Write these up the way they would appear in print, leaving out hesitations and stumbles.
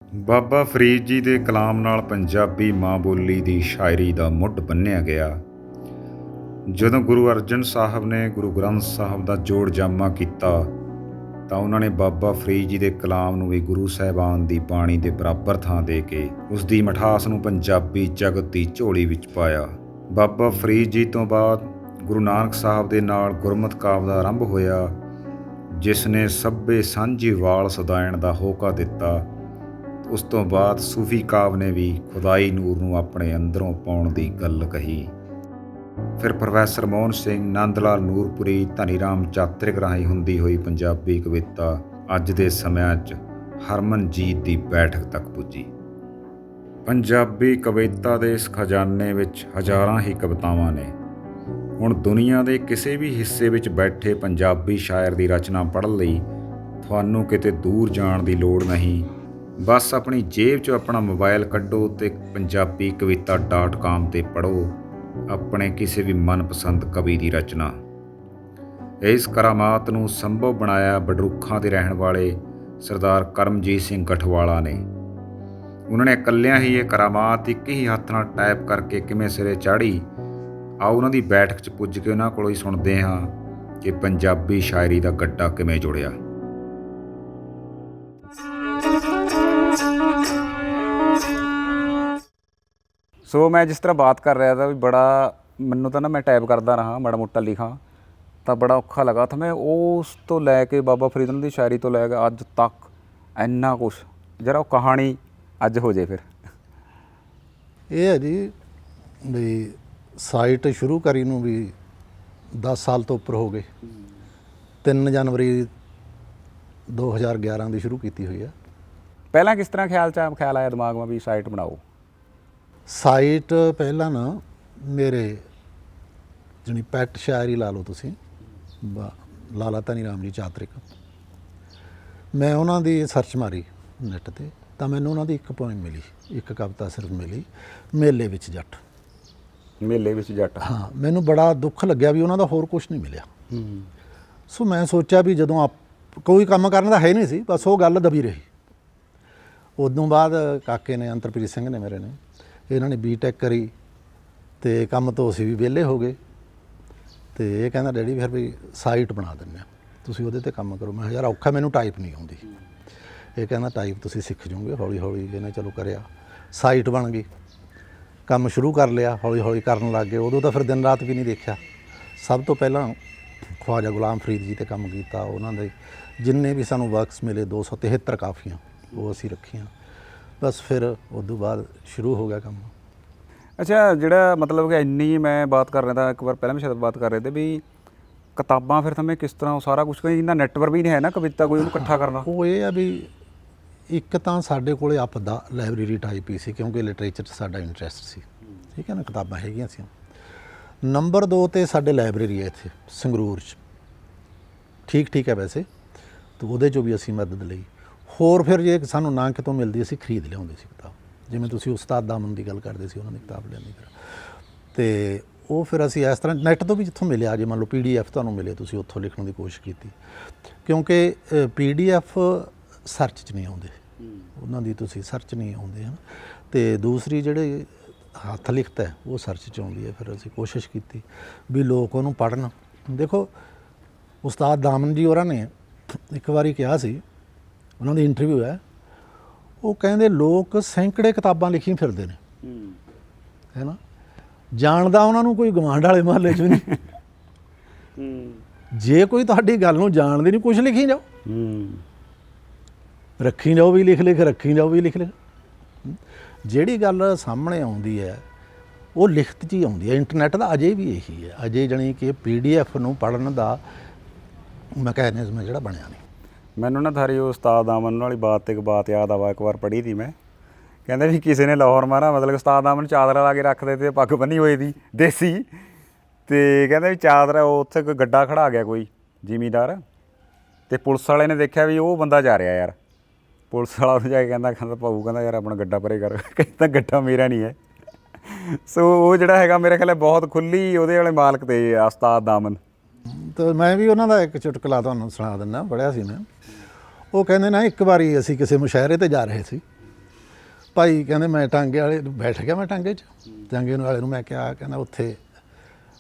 ਬਾਬਾ ਫਰੀਦ ਜੀ ਦੇ ਕਲਾਮ ਨਾਲ ਪੰਜਾਬੀ ਮਾਂ ਬੋਲੀ ਦੀ ਸ਼ਾਇਰੀ ਦਾ ਮੁੱਢ ਬੰਨ੍ਹਿਆ ਗਿਆ। ਜਦੋਂ ਗੁਰੂ ਅਰਜਨ ਸਾਹਿਬ ਨੇ ਗੁਰੂ ਗ੍ਰੰਥ ਸਾਹਿਬ ਦਾ ਜੋੜ ਜਾਮਾ ਕੀਤਾ ਤਾਂ ਉਹਨਾਂ ਨੇ ਬਾਬਾ ਫਰੀਦ ਜੀ ਦੇ ਕਲਾਮ ਨੂੰ ਵੀ ਗੁਰੂ ਸਾਹਿਬਾਨ ਦੀ ਬਾਣੀ ਦੇ ਬਰਾਬਰ ਥਾਂ ਦੇ ਕੇ ਉਸ ਦੀ ਮਿਠਾਸ ਨੂੰ ਪੰਜਾਬੀ ਜਗਤ ਦੀ ਝੋਲੀ ਵਿੱਚ ਪਾਇਆ। ਬਾਬਾ ਫਰੀਦ ਜੀ ਤੋਂ ਬਾਅਦ ਗੁਰੂ ਨਾਨਕ ਸਾਹਿਬ ਦੇ ਨਾਲ ਗੁਰਮਤਿ ਕਾਵਿ ਦਾ ਆਰੰਭ ਹੋਇਆ, ਜਿਸ ਨੇ ਸਭੇ ਸਾਂਝੀ ਵਾਲ ਸਦਾਇਣ ਦਾ ਹੋਕਾ ਦਿੱਤਾ। ਉਸ ਤੋਂ ਬਾਅਦ ਸੂਫੀ ਕਾਵਿ ਨੇ ਵੀ ਖੁਦਾਈ ਨੂਰ ਨੂੰ ਆਪਣੇ ਅੰਦਰੋਂ ਪਾਉਣ ਦੀ ਗੱਲ ਕਹੀ। ਫਿਰ ਪ੍ਰੋਫੈਸਰ ਮੋਹਨ ਸਿੰਘ, ਨੰਦ ਲਾਲ ਨੂਰਪੁਰੀ, ਧਨੀ ਰਾਮ ਚਾਤ੍ਰਿਕ ਰਾਹੀਂ ਹੁੰਦੀ ਹੋਈ ਪੰਜਾਬੀ ਕਵਿਤਾ ਅੱਜ ਦੇ ਸਮਿਆਂ 'ਚ ਹਰਮਨਜੀਤ ਦੀ ਬੈਠਕ ਤੱਕ ਪੁੱਜੀ। ਪੰਜਾਬੀ ਕਵਿਤਾ ਦੇ ਇਸ ਖਜ਼ਾਨੇ ਵਿੱਚ ਹਜ਼ਾਰਾਂ ਹੀ ਕਵਿਤਾਵਾਂ ਨੇ। ਹੁਣ ਦੁਨੀਆ ਦੇ ਕਿਸੇ ਵੀ ਹਿੱਸੇ ਵਿੱਚ ਬੈਠੇ ਪੰਜਾਬੀ ਸ਼ਾਇਰ ਦੀ ਰਚਨਾ ਪੜ੍ਹਨ ਲਈ ਤੁਹਾਨੂੰ ਕਿਤੇ ਦੂਰ ਜਾਣ ਦੀ ਲੋੜ ਨਹੀਂ। ਬਸ ਆਪਣੀ ਜੇਬ 'ਚੋਂ ਆਪਣਾ ਮੋਬਾਈਲ ਕੱਢੋ ਅਤੇ PunjabiKavita.com 'ਤੇ ਪੜ੍ਹੋ ਆਪਣੇ ਕਿਸੇ ਵੀ ਮਨਪਸੰਦ ਕਵੀ ਦੀ ਰਚਨਾ। ਇਸ ਕਰਾਮਾਤ ਨੂੰ ਸੰਭਵ ਬਣਾਇਆ ਬਡਰੁੱਖਾਂ ਦੇ ਰਹਿਣ ਵਾਲੇ ਸਰਦਾਰ ਕਰਮਜੀਤ ਸਿੰਘ ਗਠਵਾਲਾ ਨੇ। ਉਹਨਾਂ ਨੇ ਇਕੱਲਿਆਂ ਹੀ ਇਹ ਕਰਾਮਾਤ ਇੱਕ ਹੀ ਹੱਥ ਨਾਲ ਟਾਈਪ ਕਰਕੇ ਕਿਵੇਂ ਸਿਰੇ ਚਾੜ੍ਹੀ। ਆਓ ਉਹਨਾਂ ਦੀ ਬੈਠਕ 'ਚ ਪੁੱਜ ਕੇ ਉਹਨਾਂ ਕੋਲੋਂ ਹੀ ਸੁਣਦੇ ਹਾਂ ਕਿ ਪੰਜਾਬੀ ਸ਼ਾਇਰੀ ਦਾ ਗੱਡਾ ਕਿਵੇਂ ਜੁੜਿਆ। ਸੋ ਮੈਂ ਜਿਸ ਤਰ੍ਹਾਂ ਬਾਤ ਕਰ ਰਿਹਾ था ਵੀ ਬੜਾ ਮੈਨੂੰ ਤਾਂ ਨਾ ਮੈਂ ਟਾਈਪ ਕਰਦਾ ਰਹਾ ਮਾੜਾ ਮੋਟਾ ਲਿਖਾਂ ਤਾਂ ਬੜਾ ਔਖਾ ਲੱਗਾ ਤਾਂ ਮੈਂ ਉਸ ਤੋਂ ਲੈ ਕੇ ਬਾਬਾ ਫਰੀਦ ਦੀ ਸ਼ਾਇਰੀ ਤੋਂ ਲੈ ਕੇ ਅੱਜ ਤੱਕ ਇੰਨਾ ਕੁਛ ਜਰਾ ਉਹ ਕਹਾਣੀ ਅੱਜ ਹੋ ਜੇ। ਫਿਰ ਇਹ ਹੈ ਜੀ ਵੀ ਸਾਈਟ ਸ਼ੁਰੂ ਕਰੀ ਨੂੰ ਵੀ 10 ਸਾਲ ਤੋਂ ਉੱਪਰ ਹੋ ਗਏ। 3 ਜਨਵਰੀ 2011 ਦੀ ਸ਼ੁਰੂ ਕੀਤੀ ਹੋਈ ਹੈ। ਪਹਿਲਾਂ ਕਿਸ ਤਰ੍ਹਾਂ ਖਿਆਲ ਆਇਆ ਦਿਮਾਗ में ਵੀ ਸਾਈਟ ਬਣਾਓ? ਸਾਈਟ ਪਹਿਲਾਂ ਨਾ ਮੇਰੇ ਜਣੀ ਪੈਟ ਸ਼ਾਇਰੀ ਲਾ ਲਓ ਤੁਸੀਂ, ਲਾਲਾ ਧਨੀ ਰਾਮ ਜੀ ਚਾਤ੍ਰਿਕ, ਮੈਂ ਉਹਨਾਂ ਦੀ ਸਰਚ ਮਾਰੀ ਨੈੱਟ 'ਤੇ ਤਾਂ ਮੈਨੂੰ ਉਹਨਾਂ ਦੀ ਇੱਕ ਪੋਇਮ ਮਿਲੀ, ਇੱਕ ਕਵਿਤਾ ਸਿਰਫ ਮਿਲੀ, ਮੇਲੇ ਵਿੱਚ ਜੱਟ। ਮੇਲੇ ਵਿੱਚ ਜੱਟ, ਹਾਂ। ਮੈਨੂੰ ਬੜਾ ਦੁੱਖ ਲੱਗਿਆ ਵੀ ਉਹਨਾਂ ਦਾ ਹੋਰ ਕੁਛ ਨਹੀਂ ਮਿਲਿਆ। ਸੋ ਮੈਂ ਸੋਚਿਆ ਵੀ ਜਦੋਂ ਕੋਈ ਕੰਮ ਕਰਨ ਦਾ ਹੈ ਨਹੀਂ ਸੀ, ਬਸ ਉਹ ਗੱਲ ਦਬੀ ਰਹੀ। ਉਦੋਂ ਬਾਅਦ ਕਾਕੇ ਨੇ, ਅੰਤਰਪ੍ਰੀਤ ਸਿੰਘ ਨੇ ਮੇਰੇ ਨੇ, ਇਹਨਾਂ ਨੇ BTech ਕਰੀ ਅਤੇ ਕੰਮ ਤੋਂ ਅਸੀਂ ਵੀ ਵਿਹਲੇ ਹੋ ਗਏ। ਅਤੇ ਇਹ ਕਹਿੰਦਾ ਡੈਡੀ ਫਿਰ ਵੀ ਸਾਈਟ ਬਣਾ ਦਿੰਦੇ ਹਾਂ, ਤੁਸੀਂ ਉਹਦੇ 'ਤੇ ਕੰਮ ਕਰੋ। ਮੈਂ ਕਿਹਾ ਯਾਰ ਔਖਾ, ਮੈਨੂੰ ਟਾਈਪ ਨਹੀਂ ਆਉਂਦੀ। ਇਹ ਕਹਿੰਦਾ ਟਾਈਪ ਤੁਸੀਂ ਸਿੱਖ ਜਾਓਗੇ ਹੌਲੀ ਹੌਲੀ। ਇਹਨੇ ਚਲੋ ਕਰਿਆ, ਸਾਈਟ ਬਣ ਗਈ, ਕੰਮ ਸ਼ੁਰੂ ਕਰ ਲਿਆ, ਹੌਲੀ ਹੌਲੀ ਕਰਨ ਲੱਗ ਗਏ। ਉਦੋਂ ਤਾਂ ਫਿਰ ਦਿਨ ਰਾਤ ਵੀ ਨਹੀਂ ਦੇਖਿਆ। ਸਭ ਤੋਂ ਪਹਿਲਾਂ ਖਵਾਜਾ ਗੁਲਾਮ ਫਰੀਦ ਜੀ 'ਤੇ ਕੰਮ ਕੀਤਾ। ਉਹਨਾਂ ਦੇ ਜਿੰਨੇ ਵੀ ਸਾਨੂੰ ਵਰਕਸ ਮਿਲੇ 273 ਕਾਫੀਆਂ ਉਹ ਅਸੀਂ ਰੱਖੀਆਂ। ਬਸ ਫਿਰ ਉਦੋਂ ਬਾਅਦ ਸ਼ੁਰੂ ਹੋ ਗਿਆ ਕੰਮ। ਅੱਛਾ, ਜਿਹੜਾ ਮਤਲਬ ਕਿ ਇੰਨੀ ਮੈਂ ਬਾਤ ਕਰ ਰਿਹਾ था, ਇੱਕ ਵਾਰ ਪਹਿਲਾਂ ਵੀ ਸ਼ਾਇਦ ਬਾਤ ਕਰ ਰਹੇ थे ਵੀ ਕਿਤਾਬਾਂ ਫਿਰ ਤਾਂ ਕਿਸ ਤਰ੍ਹਾਂ ਉਹ ਸਾਰਾ ਕੁਛ, ਕੋਈ ਇੰਨਾ ਨੈਟਵਰਕ ਵੀ ਨਹੀਂ ਹੈ ਨਾ ਕਵਿਤਾ ਕੋਈ ਉਹਨੂੰ ਇਕੱਠਾ ਕਰਨਾ। ਉਹ ਇਹ ਆ ਵੀ ਇੱਕ ਤਾਂ ਸਾਡੇ ਕੋਲੇ ਆਪਦਾ ਲਾਇਬ੍ਰੇਰੀ ਟਾਈਪ ਹੀ ਸੀ, ਕਿਉਂਕਿ ਲਿਟਰੇਚਰ 'ਚ ਸਾਡਾ ਇੰਟਰਸਟ ਸੀ। ਠੀਕ ਹੈ ਨਾ, ਕਿਤਾਬਾਂ ਹੈਗੀਆਂ ਸੀ। ਨੰਬਰ 2 'ਤੇ ਸਾਡੇ ਲਾਇਬ੍ਰੇਰੀ ਹੈ ਇੱਥੇ ਸੰਗਰੂਰ 'ਚ, ਠੀਕ ਹੈ ਵੈਸੇ, ਤਾਂ ਉਹਦੇ 'ਚੋਂ ਵੀ ਅਸੀਂ ਮਦਦ ਲਈ। ਹੋਰ ਫਿਰ ਜੇ ਸਾਨੂੰ ਨਾ ਕਿਤੋਂ ਮਿਲਦੀ ਅਸੀਂ ਖਰੀਦ ਲਿਆਉਂਦੇ ਸੀ ਕਿਤਾਬ। ਜਿਵੇਂ ਤੁਸੀਂ ਉਸਤਾਦ ਦਾਮਨ ਦੀ ਗੱਲ ਕਰਦੇ ਸੀ, ਉਹਨਾਂ ਦੀ ਕਿਤਾਬ ਲਿਆਂਦੀ ਫਿਰ। ਅਤੇ ਉਹ ਫਿਰ ਅਸੀਂ ਇਸ ਤਰ੍ਹਾਂ ਨੈੱਟ ਤੋਂ ਵੀ ਜਿੱਥੋਂ ਮਿਲਿਆ, ਜੇ ਮੰਨ ਲਓ PDF ਤੁਹਾਨੂੰ ਮਿਲੇ, ਤੁਸੀਂ ਉੱਥੋਂ ਲਿਖਣ ਦੀ ਕੋਸ਼ਿਸ਼ ਕੀਤੀ, ਕਿਉਂਕਿ PDF ਸਰਚ 'ਚ ਨਹੀਂ ਆਉਂਦੇ, ਉਹਨਾਂ ਦੀ ਤੁਸੀਂ ਸਰਚ ਨਹੀਂ ਆਉਂਦੇ ਹਨ। ਅਤੇ ਦੂਸਰੀ ਜਿਹੜੇ ਹੱਥ ਲਿਖਤ ਹੈ ਉਹ ਸਰਚ 'ਚ ਆਉਂਦੀ ਹੈ। ਫਿਰ ਅਸੀਂ ਕੋਸ਼ਿਸ਼ ਕੀਤੀ ਵੀ ਲੋਕ ਉਹਨੂੰ ਪੜ੍ਹਨ। ਦੇਖੋ, ਉਸਤਾਦ ਦਾਮਨ ਜੀ ਹੋਰਾਂ ਨੇ ਇੱਕ ਵਾਰੀ ਕਿਹਾ ਸੀ, ਉਹਨਾਂ ਦੀ ਇੰਟਰਵਿਊ ਹੈ, ਉਹ ਕਹਿੰਦੇ ਲੋਕ ਸੈਂਕੜੇ ਕਿਤਾਬਾਂ ਲਿਖੀ ਫਿਰਦੇ ਨੇ, ਹੈ ਨਾ, ਜਾਣਦਾ ਉਹਨਾਂ ਨੂੰ ਕੋਈ ਗਵਾਂਢ ਵਾਲੇ ਮੁਹੱਲੇ 'ਚ ਵੀ ਨਹੀਂ। ਜੇ ਕੋਈ ਤੁਹਾਡੀ ਗੱਲ ਨੂੰ ਜਾਣਦੇ ਨਹੀਂ, ਕੁਛ ਲਿਖੀ ਜਾਓ, ਰੱਖੀ ਜਾਓ ਵੀ ਲਿਖ ਰੱਖੀ ਜਾਓ ਵੀ ਲਿਖ। ਜਿਹੜੀ ਗੱਲ ਸਾਹਮਣੇ ਆਉਂਦੀ ਹੈ ਉਹ ਲਿਖਤ 'ਚ ਹੀ ਆਉਂਦੀ ਹੈ। ਇੰਟਰਨੈੱਟ ਦਾ ਅਜੇ ਵੀ ਇਹੀ ਹੈ, ਅਜੇ ਜਾਣੀ ਕਿ PDF ਨੂੰ ਪੜ੍ਹਨ ਦਾ ਮੈਕੈਨਿਜ਼ਮ ਜਿਹੜਾ ਬਣਿਆ ਨਹੀਂ। ਮੈਨੂੰ ਨਾ ਥਾਰੀ ਉਸਤਾਦ ਦਾਮਨ ਵਾਲੀ ਬਾਤ ਤੇ ਇੱਕ ਬਾਤ ਯਾਦ ਆਵਾ, ਇੱਕ ਵਾਰ ਪੜ੍ਹੀ ਤੀ ਮੈਂ। ਕਹਿੰਦੇ ਵੀ ਕਿਸੇ ਨੇ ਲਾਹੌਰ ਮਾਰਾ, ਮਤਲਬ ਉਸਤਾਦ ਦਾਮਨ ਚਾਦਰਾ ਲਾ ਕੇ ਰੱਖਦੇ ਤੇ ਪੱਗ ਬੰਨੀ ਹੋਈ ਦੀ ਦੇਸੀ, ਅਤੇ ਕਹਿੰਦੇ ਵੀ ਚਾਦਰਾ ਉੱਥੇ ਕੋਈ ਗੱਡਾ ਖੜਾ ਗਿਆ ਕੋਈ ਜ਼ਿਮੀਂਦਾਰ, ਅਤੇ ਪੁਲਿਸ ਵਾਲੇ ਨੇ ਦੇਖਿਆ ਵੀ ਉਹ ਬੰਦਾ ਜਾ ਰਿਹਾ ਯਾਰ। ਪੁਲਿਸ ਵਾਲਾ ਉਹਨੂੰ ਜਾ ਕੇ ਕਹਿੰਦਾ ਭਾਊ, ਕਹਿੰਦਾ ਯਾਰ ਆਪਣਾ ਗੱਡਾ ਪਰੇ ਕਰ, ਕਹਿੰਦਾ ਗੱਡਾ ਮੇਰਾ ਨਹੀਂ ਹੈ। ਸੋ ਉਹ ਜਿਹੜਾ ਹੈਗਾ ਮੇਰੇ ਖਿਆਲ ਬਹੁਤ ਖੁੱਲ੍ਹੀ ਉਹਦੇ ਵਾਲੇ ਮਾਲਕ ਤੇ ਉਸਤਾਦ ਦਾਮਨ। ਤਾਂ ਮੈਂ ਵੀ ਉਹਨਾਂ ਦਾ ਇੱਕ ਚੁਟਕਲਾ ਤੁਹਾਨੂੰ ਸੁਣਾ ਦਿੰਦਾ, ਪੜ੍ਹਿਆ ਸੀ ਮੈਂ। ਉਹ ਕਹਿੰਦੇ ਨਾ, ਇੱਕ ਵਾਰੀ ਅਸੀਂ ਕਿਸੇ ਮੁਸ਼ਾਇਰੇ 'ਤੇ ਜਾ ਰਹੇ ਸੀ ਭਾਈ ਕਹਿੰਦੇ ਮੈਂ ਟਾਂਗੇ ਵਾਲੇ ਨੂੰ ਬੈਠ ਗਿਆ, ਮੈਂ ਟਾਂਗੇ 'ਚ ਟਾਂਗੇ ਵਾਲੇ ਨੂੰ ਮੈਂ ਕਿਹਾ, ਕਹਿੰਦਾ ਉੱਥੇ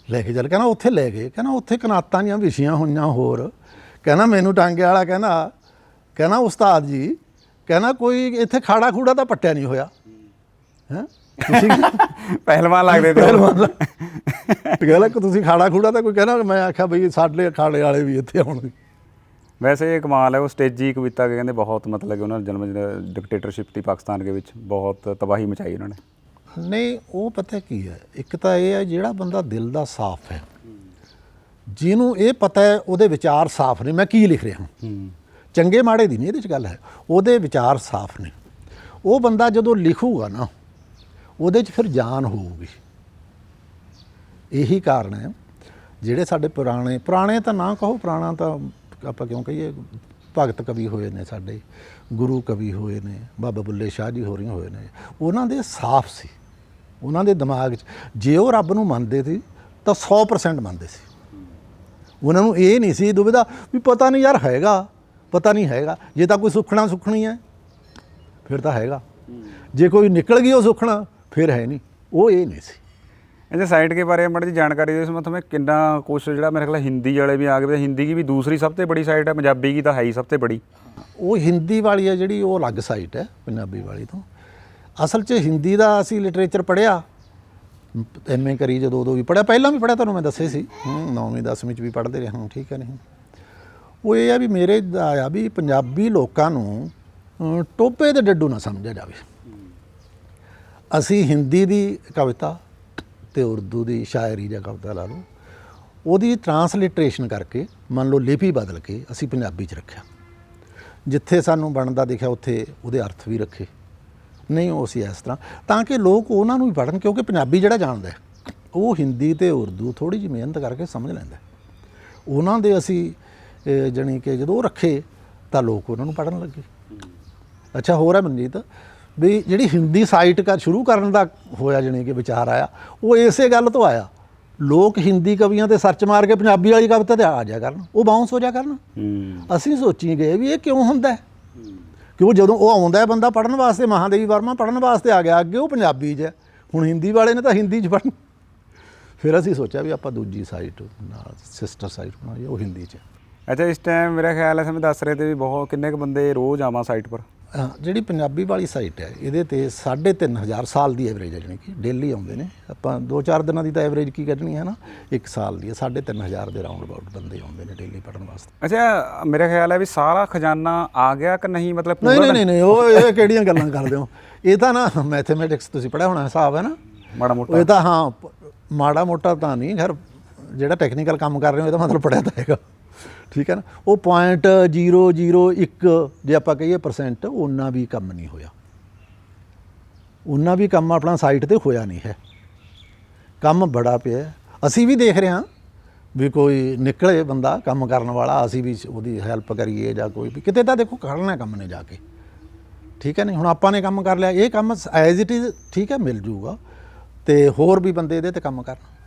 ਲੈ ਕੇ ਚੱਲ, ਕਹਿੰਦਾ ਉੱਥੇ ਲੈ ਗਏ, ਕਹਿੰਦਾ ਉੱਥੇ ਕਨਾਤਾਂ ਦੀਆਂ ਵਿਛੀਆਂ ਹੋਈਆਂ ਹੋਰ, ਕਹਿੰਦਾ ਮੈਨੂੰ ਟਾਂਗੇ ਵਾਲਾ ਕਹਿੰਦਾ ਉਸਤਾਦ ਜੀ, ਕਹਿੰਦਾ ਕੋਈ ਇੱਥੇ ਖਾੜਾ ਖੂੜਾ ਤਾਂ ਪੱਟਿਆ ਨਹੀਂ ਹੋਇਆ ਹੈ, ਤੁਸੀਂ ਪਹਿਲਵਾਨ ਲੱਗਦੇ ਤੇ ਕਹਿੰਦਾ ਕਿ ਤੁਸੀਂ ਖਾੜਾ ਖੂੜਾ ਤਾਂ ਕੋਈ, ਕਹਿੰਦਾ ਮੈਂ ਆਖਿਆ ਬਈ ਸਾਡੇ ਅਖਾੜੇ ਵਾਲੇ ਵੀ ਇੱਥੇ ਆਉਣਗੇ। वैसे ये कमाल है, वो स्टेजी कविता के कहते बहुत मतलब कि उन्होंने जन्म डिक्टेटरशिप थी पाकिस्तान के विच, बहुत तबाही मचाई उन्होंने। ਨਹੀਂ ਉਹ ਪਤਾ ਕੀ ਹੈ, ਇੱਕ ਤਾਂ ਇਹ ਹੈ ਜਿਹੜਾ ਬੰਦਾ ਦਿਲ ਦਾ ਸਾਫ਼ ਹੈ, ਜਿਹਨੂੰ ਇਹ ਪਤਾ ਹੈ ਉਹਦੇ ਵਿਚਾਰ ਸਾਫ਼ ਨੇ, ਮੈਂ ਕੀ ਲਿਖ ਰਿਹਾ ਹਾਂ, ਚੰਗੇ ਮਾੜੇ ਦੀ ਨਹੀਂ ਇਹਦੇ 'ਚ ਗੱਲ ਹੈ, ਉਹਦੇ ਵਿਚਾਰ ਸਾਫ਼ ਨੇ, ਉਹ ਬੰਦਾ ਜਦੋਂ ਲਿਖੂਗਾ ਨਾ ਉਹਦੇ 'ਚ ਫਿਰ ਜਾਨ ਹੋਊਗੀ। ਇਹੀ ਕਾਰਨ ਹੈ ਜਿਹੜੇ ਸਾਡੇ ਪੁਰਾਣੇ ਤਾਂ ਨਾ ਕਹੋ, ਪੁਰਾਣਾ ਤਾਂ ਆਪਾਂ ਕਿਉਂ ਕਹੀਏ, ਭਗਤ ਕਵੀ ਹੋਏ ਨੇ ਸਾਡੇ, ਗੁਰੂ ਕਵੀ ਹੋਏ ਨੇ, ਬਾਬਾ ਬੁੱਲੇ ਸ਼ਾਹ ਜੀ ਹੋਰੀਆਂ ਹੋਏ ਨੇ, ਉਹਨਾਂ ਦੇ ਸਾਫ਼ ਸੀ, ਉਹਨਾਂ ਦੇ ਦਿਮਾਗ 'ਚ ਜੇ ਉਹ ਰੱਬ ਨੂੰ ਮੰਨਦੇ ਸੀ ਤਾਂ 100% ਮੰਨਦੇ ਸੀ। ਉਹਨਾਂ ਨੂੰ ਇਹ ਨਹੀਂ ਸੀ ਦੁਬਿਧਾ ਵੀ ਪਤਾ ਨਹੀਂ ਯਾਰ ਹੈਗਾ, ਪਤਾ ਨਹੀਂ ਹੈਗਾ, ਜੇ ਤਾਂ ਕੋਈ ਸੁੱਖਣੀ ਹੈ ਫਿਰ ਤਾਂ ਹੈਗਾ, ਜੇ ਕੋਈ ਨਿਕਲ ਗਈ ਉਹ ਸੁੱਖਣਾ ਫਿਰ है नहीं, वो ये नहीं सी। ਇਹਦੇ ਸਾਈਟ के बारे में बड़ी जानकारी दे, इसमें तुम्हें कितना कुछ जो मेरे ख्याल हिंदी वाले भी आ गए, हिंदी की भी दूसरी सब से बड़ी साइट है, पंजाबी की तो है ही सब से बड़ी। वो हिंदी वाली है जी, वो अलग साइट है पंजाबी वाली तो। असल च हिंदी का असी लिटरेचर पढ़िया, MA करी जो उदों भी पढ़िया, पहला भी पढ़िया, तुहानूं मैं दस्से सी, 9वीं 10वीं च भी पढ़ते रहे, ठीक है। नहीं वो ये है भी मेरे आया भी पंजाबी लोगों नूं टोपे ते डड्डू ना समझा जाए। असी हिंदी की कविता ਤੇ ਉਰਦੂ ਦੀ ਸ਼ਾਇਰੀ ਜਾਂ ਕਵਿਤਾ ਲਾ ਲਓ, ਉਹਦੀ ਟਰਾਂਸਲਿਟਰੇਸ਼ਨ ਕਰਕੇ ਮੰਨ ਲਓ ਲਿਪੀ ਬਦਲ ਕੇ ਅਸੀਂ ਪੰਜਾਬੀ 'ਚ ਰੱਖਿਆ, ਜਿੱਥੇ ਸਾਨੂੰ ਬਣਦਾ ਦਿਖਿਆ ਉੱਥੇ ਉਹਦੇ ਅਰਥ ਵੀ ਰੱਖੇ, ਨਹੀਂ ਉਹ ਅਸੀਂ ਇਸ ਤਰ੍ਹਾਂ ਤਾਂ ਕਿ ਲੋਕ ਉਹਨਾਂ ਨੂੰ ਵੀ ਪੜ੍ਹਨ, ਕਿਉਂਕਿ ਪੰਜਾਬੀ ਜਿਹੜਾ ਜਾਣਦਾ ਉਹ ਹਿੰਦੀ ਤੇ ਉਰਦੂ ਥੋੜ੍ਹੀ ਜਿਹੀ ਮਿਹਨਤ ਕਰਕੇ ਸਮਝ ਲੈਂਦਾ। ਉਹਨਾਂ ਦੇ ਅਸੀਂ ਜਾਣੀ ਕਿ ਜਦੋਂ ਰੱਖੇ ਤਾਂ ਲੋਕ ਉਹਨਾਂ ਨੂੰ ਪੜ੍ਹਨ ਲੱਗੇ। ਅੱਛਾ ਹੋਰ ਹੈ ਮਨਜੀਤ ਵੀ ਜਿਹੜੀ ਹਿੰਦੀ ਸਾਈਟ ਸ਼ੁਰੂ ਕਰਨ ਦਾ ਹੋਇਆ ਜਾਣੀ ਕਿ ਵਿਚਾਰ ਆਇਆ, ਉਹ ਇਸੇ ਗੱਲ ਤੋਂ ਆਇਆ, ਲੋਕ ਹਿੰਦੀ ਕਵੀਆਂ ਤੇ ਸਰਚ ਮਾਰ ਕੇ ਪੰਜਾਬੀ ਵਾਲੀ ਕਵਿਤਾ ਤੇ ਆ ਜਾਇਆ ਕਰਨ, ਉਹ ਬਾਉਂਸ ਹੋ ਜਾ ਕਰਨ। ਅਸੀਂ ਸੋਚੀ ਗਏ ਵੀ ਇਹ ਕਿਉਂ ਹੁੰਦਾ, ਕਿਉਂ ਜਦੋਂ ਉਹ ਆਉਂਦਾ ਬੰਦਾ ਪੜ੍ਹਨ ਵਾਸਤੇ, ਮਹਾਦੇਵੀ ਵਰਮਾ ਪੜ੍ਹਨ ਵਾਸਤੇ ਆ ਗਿਆ, ਅੱਗੇ ਉਹ ਪੰਜਾਬੀ 'ਚ ਹੈ, ਹੁਣ ਹਿੰਦੀ ਵਾਲੇ ਨੇ ਤਾਂ ਹਿੰਦੀ 'ਚ ਪੜ੍ਹਨ। ਫਿਰ ਅਸੀਂ ਸੋਚਿਆ ਵੀ ਆਪਾਂ ਦੂਜੀ ਸਾਈਟ ਨਾਲ ਸਿਸਟਰ ਸਾਈਟ ਬਣਾਈਏ, ਉਹ ਹਿੰਦੀ 'ਚ। अच्छा इस टाइम मेरा ख्याल है समय दस रहे थे भी बहुत किन्ने बंदे रोज़ आवा साइट पर। ਜਿਹੜੀ ਪੰਜਾਬੀ ਵਾਲੀ ਸਾਈਟ ਹੈ ਇਹਦੇ ਤੇ 3500 ਸਾਲ ਦੀ ਐਵਰੇਜ ਹੈ, ਜਾਣੀ ਕਿ ਡੇਲੀ ਆਉਂਦੇ ਨੇ, ਆਪਾਂ 2-4 ਦਿਨਾਂ ਦੀ ਤਾਂ ਐਵਰੇਜ ਕੀ ਕੱਢਣੀ ਹੈ ਨਾ, 1 ਸਾਲ ਦੀ ਹੈ, 3500 ਦੇ ਰਾਉਂਡ ਅਬਾਊਟ ਬੰਦੇ ਆਉਂਦੇ ਨੇ ਡੇਲੀ ਪੜ੍ਹਨ ਵਾਸਤੇ। अच्छा मेरा ख्याल है भी सारा खजाना आ गया कि नहीं, मतलब ਨਹੀਂ ਉਹ ਇਹ ਕਿਹੜੀਆਂ ਗੱਲਾਂ ਕਰਦੇ ਹੋ, ਇਹ ਤਾਂ ਨਾ ਮੈਥਮੈਟਿਕਸ ਤੁਸੀਂ ਪੜ੍ਹਿਆ ਹੋਣਾ, ਹਿਸਾਬ ਹੈ ਨਾ ਮਾੜਾ ਮੋਟਾ, ਇਹ ਤਾਂ ਹਾਂ ਮਾੜਾ ਮੋਟਾ ਤਾਂ ਨਹੀਂ, ਖੈਰ ਜਿਹੜਾ ਟੈਕਨੀਕਲ ਕੰਮ ਕਰ ਰਹੇ ਹੋ ਇਹਦਾ ਮਤਲਬ ਪੜ੍ਹਿਆ ਤਾਂ ਹੈਗਾ, ਠੀਕ ਹੈ ਨਾ। ਉਹ 0.001 ਜੇ ਆਪਾਂ ਕਹੀਏ %, ਉਹਨਾਂ ਵੀ ਕੰਮ ਨਹੀਂ ਹੋਇਆ, ਉਹਨਾਂ ਵੀ ਕੰਮ ਆਪਣਾ ਸਾਈਟ ਤੇ ਹੋਇਆ ਨਹੀਂ ਹੈ, ਕੰਮ ਬੜਾ ਪਿਆ। ਅਸੀਂ ਵੀ ਦੇਖ ਰਹੇ ਹਾਂ ਵੀ ਕੋਈ ਨਿਕਲੇ ਬੰਦਾ ਕੰਮ ਕਰਨ ਵਾਲਾ, ਅਸੀਂ ਵੀ ਉਹਦੀ ਹੈਲਪ ਕਰੀਏ ਜਾਂ ਕੋਈ ਵੀ ਕਿਤੇ ਤਾਂ ਦੇਖੋ ਕਰਨਾ ਕੰਮ ਨੇ ਜਾ ਕੇ, ਠੀਕ ਹੈ ਨਹੀਂ। ਹੁਣ ਆਪਾਂ ਨੇ ਕੰਮ ਕਰ ਲਿਆ, ਇਹ ਕੰਮ ਐਜ਼ ਇਟ ਇਜ਼ ਠੀਕ ਹੈ ਮਿਲ ਜੂਗਾ ਤੇ ਹੋਰ ਵੀ ਬੰਦੇ ਇਹਦੇ ਤੇ ਕੰਮ ਕਰਨ,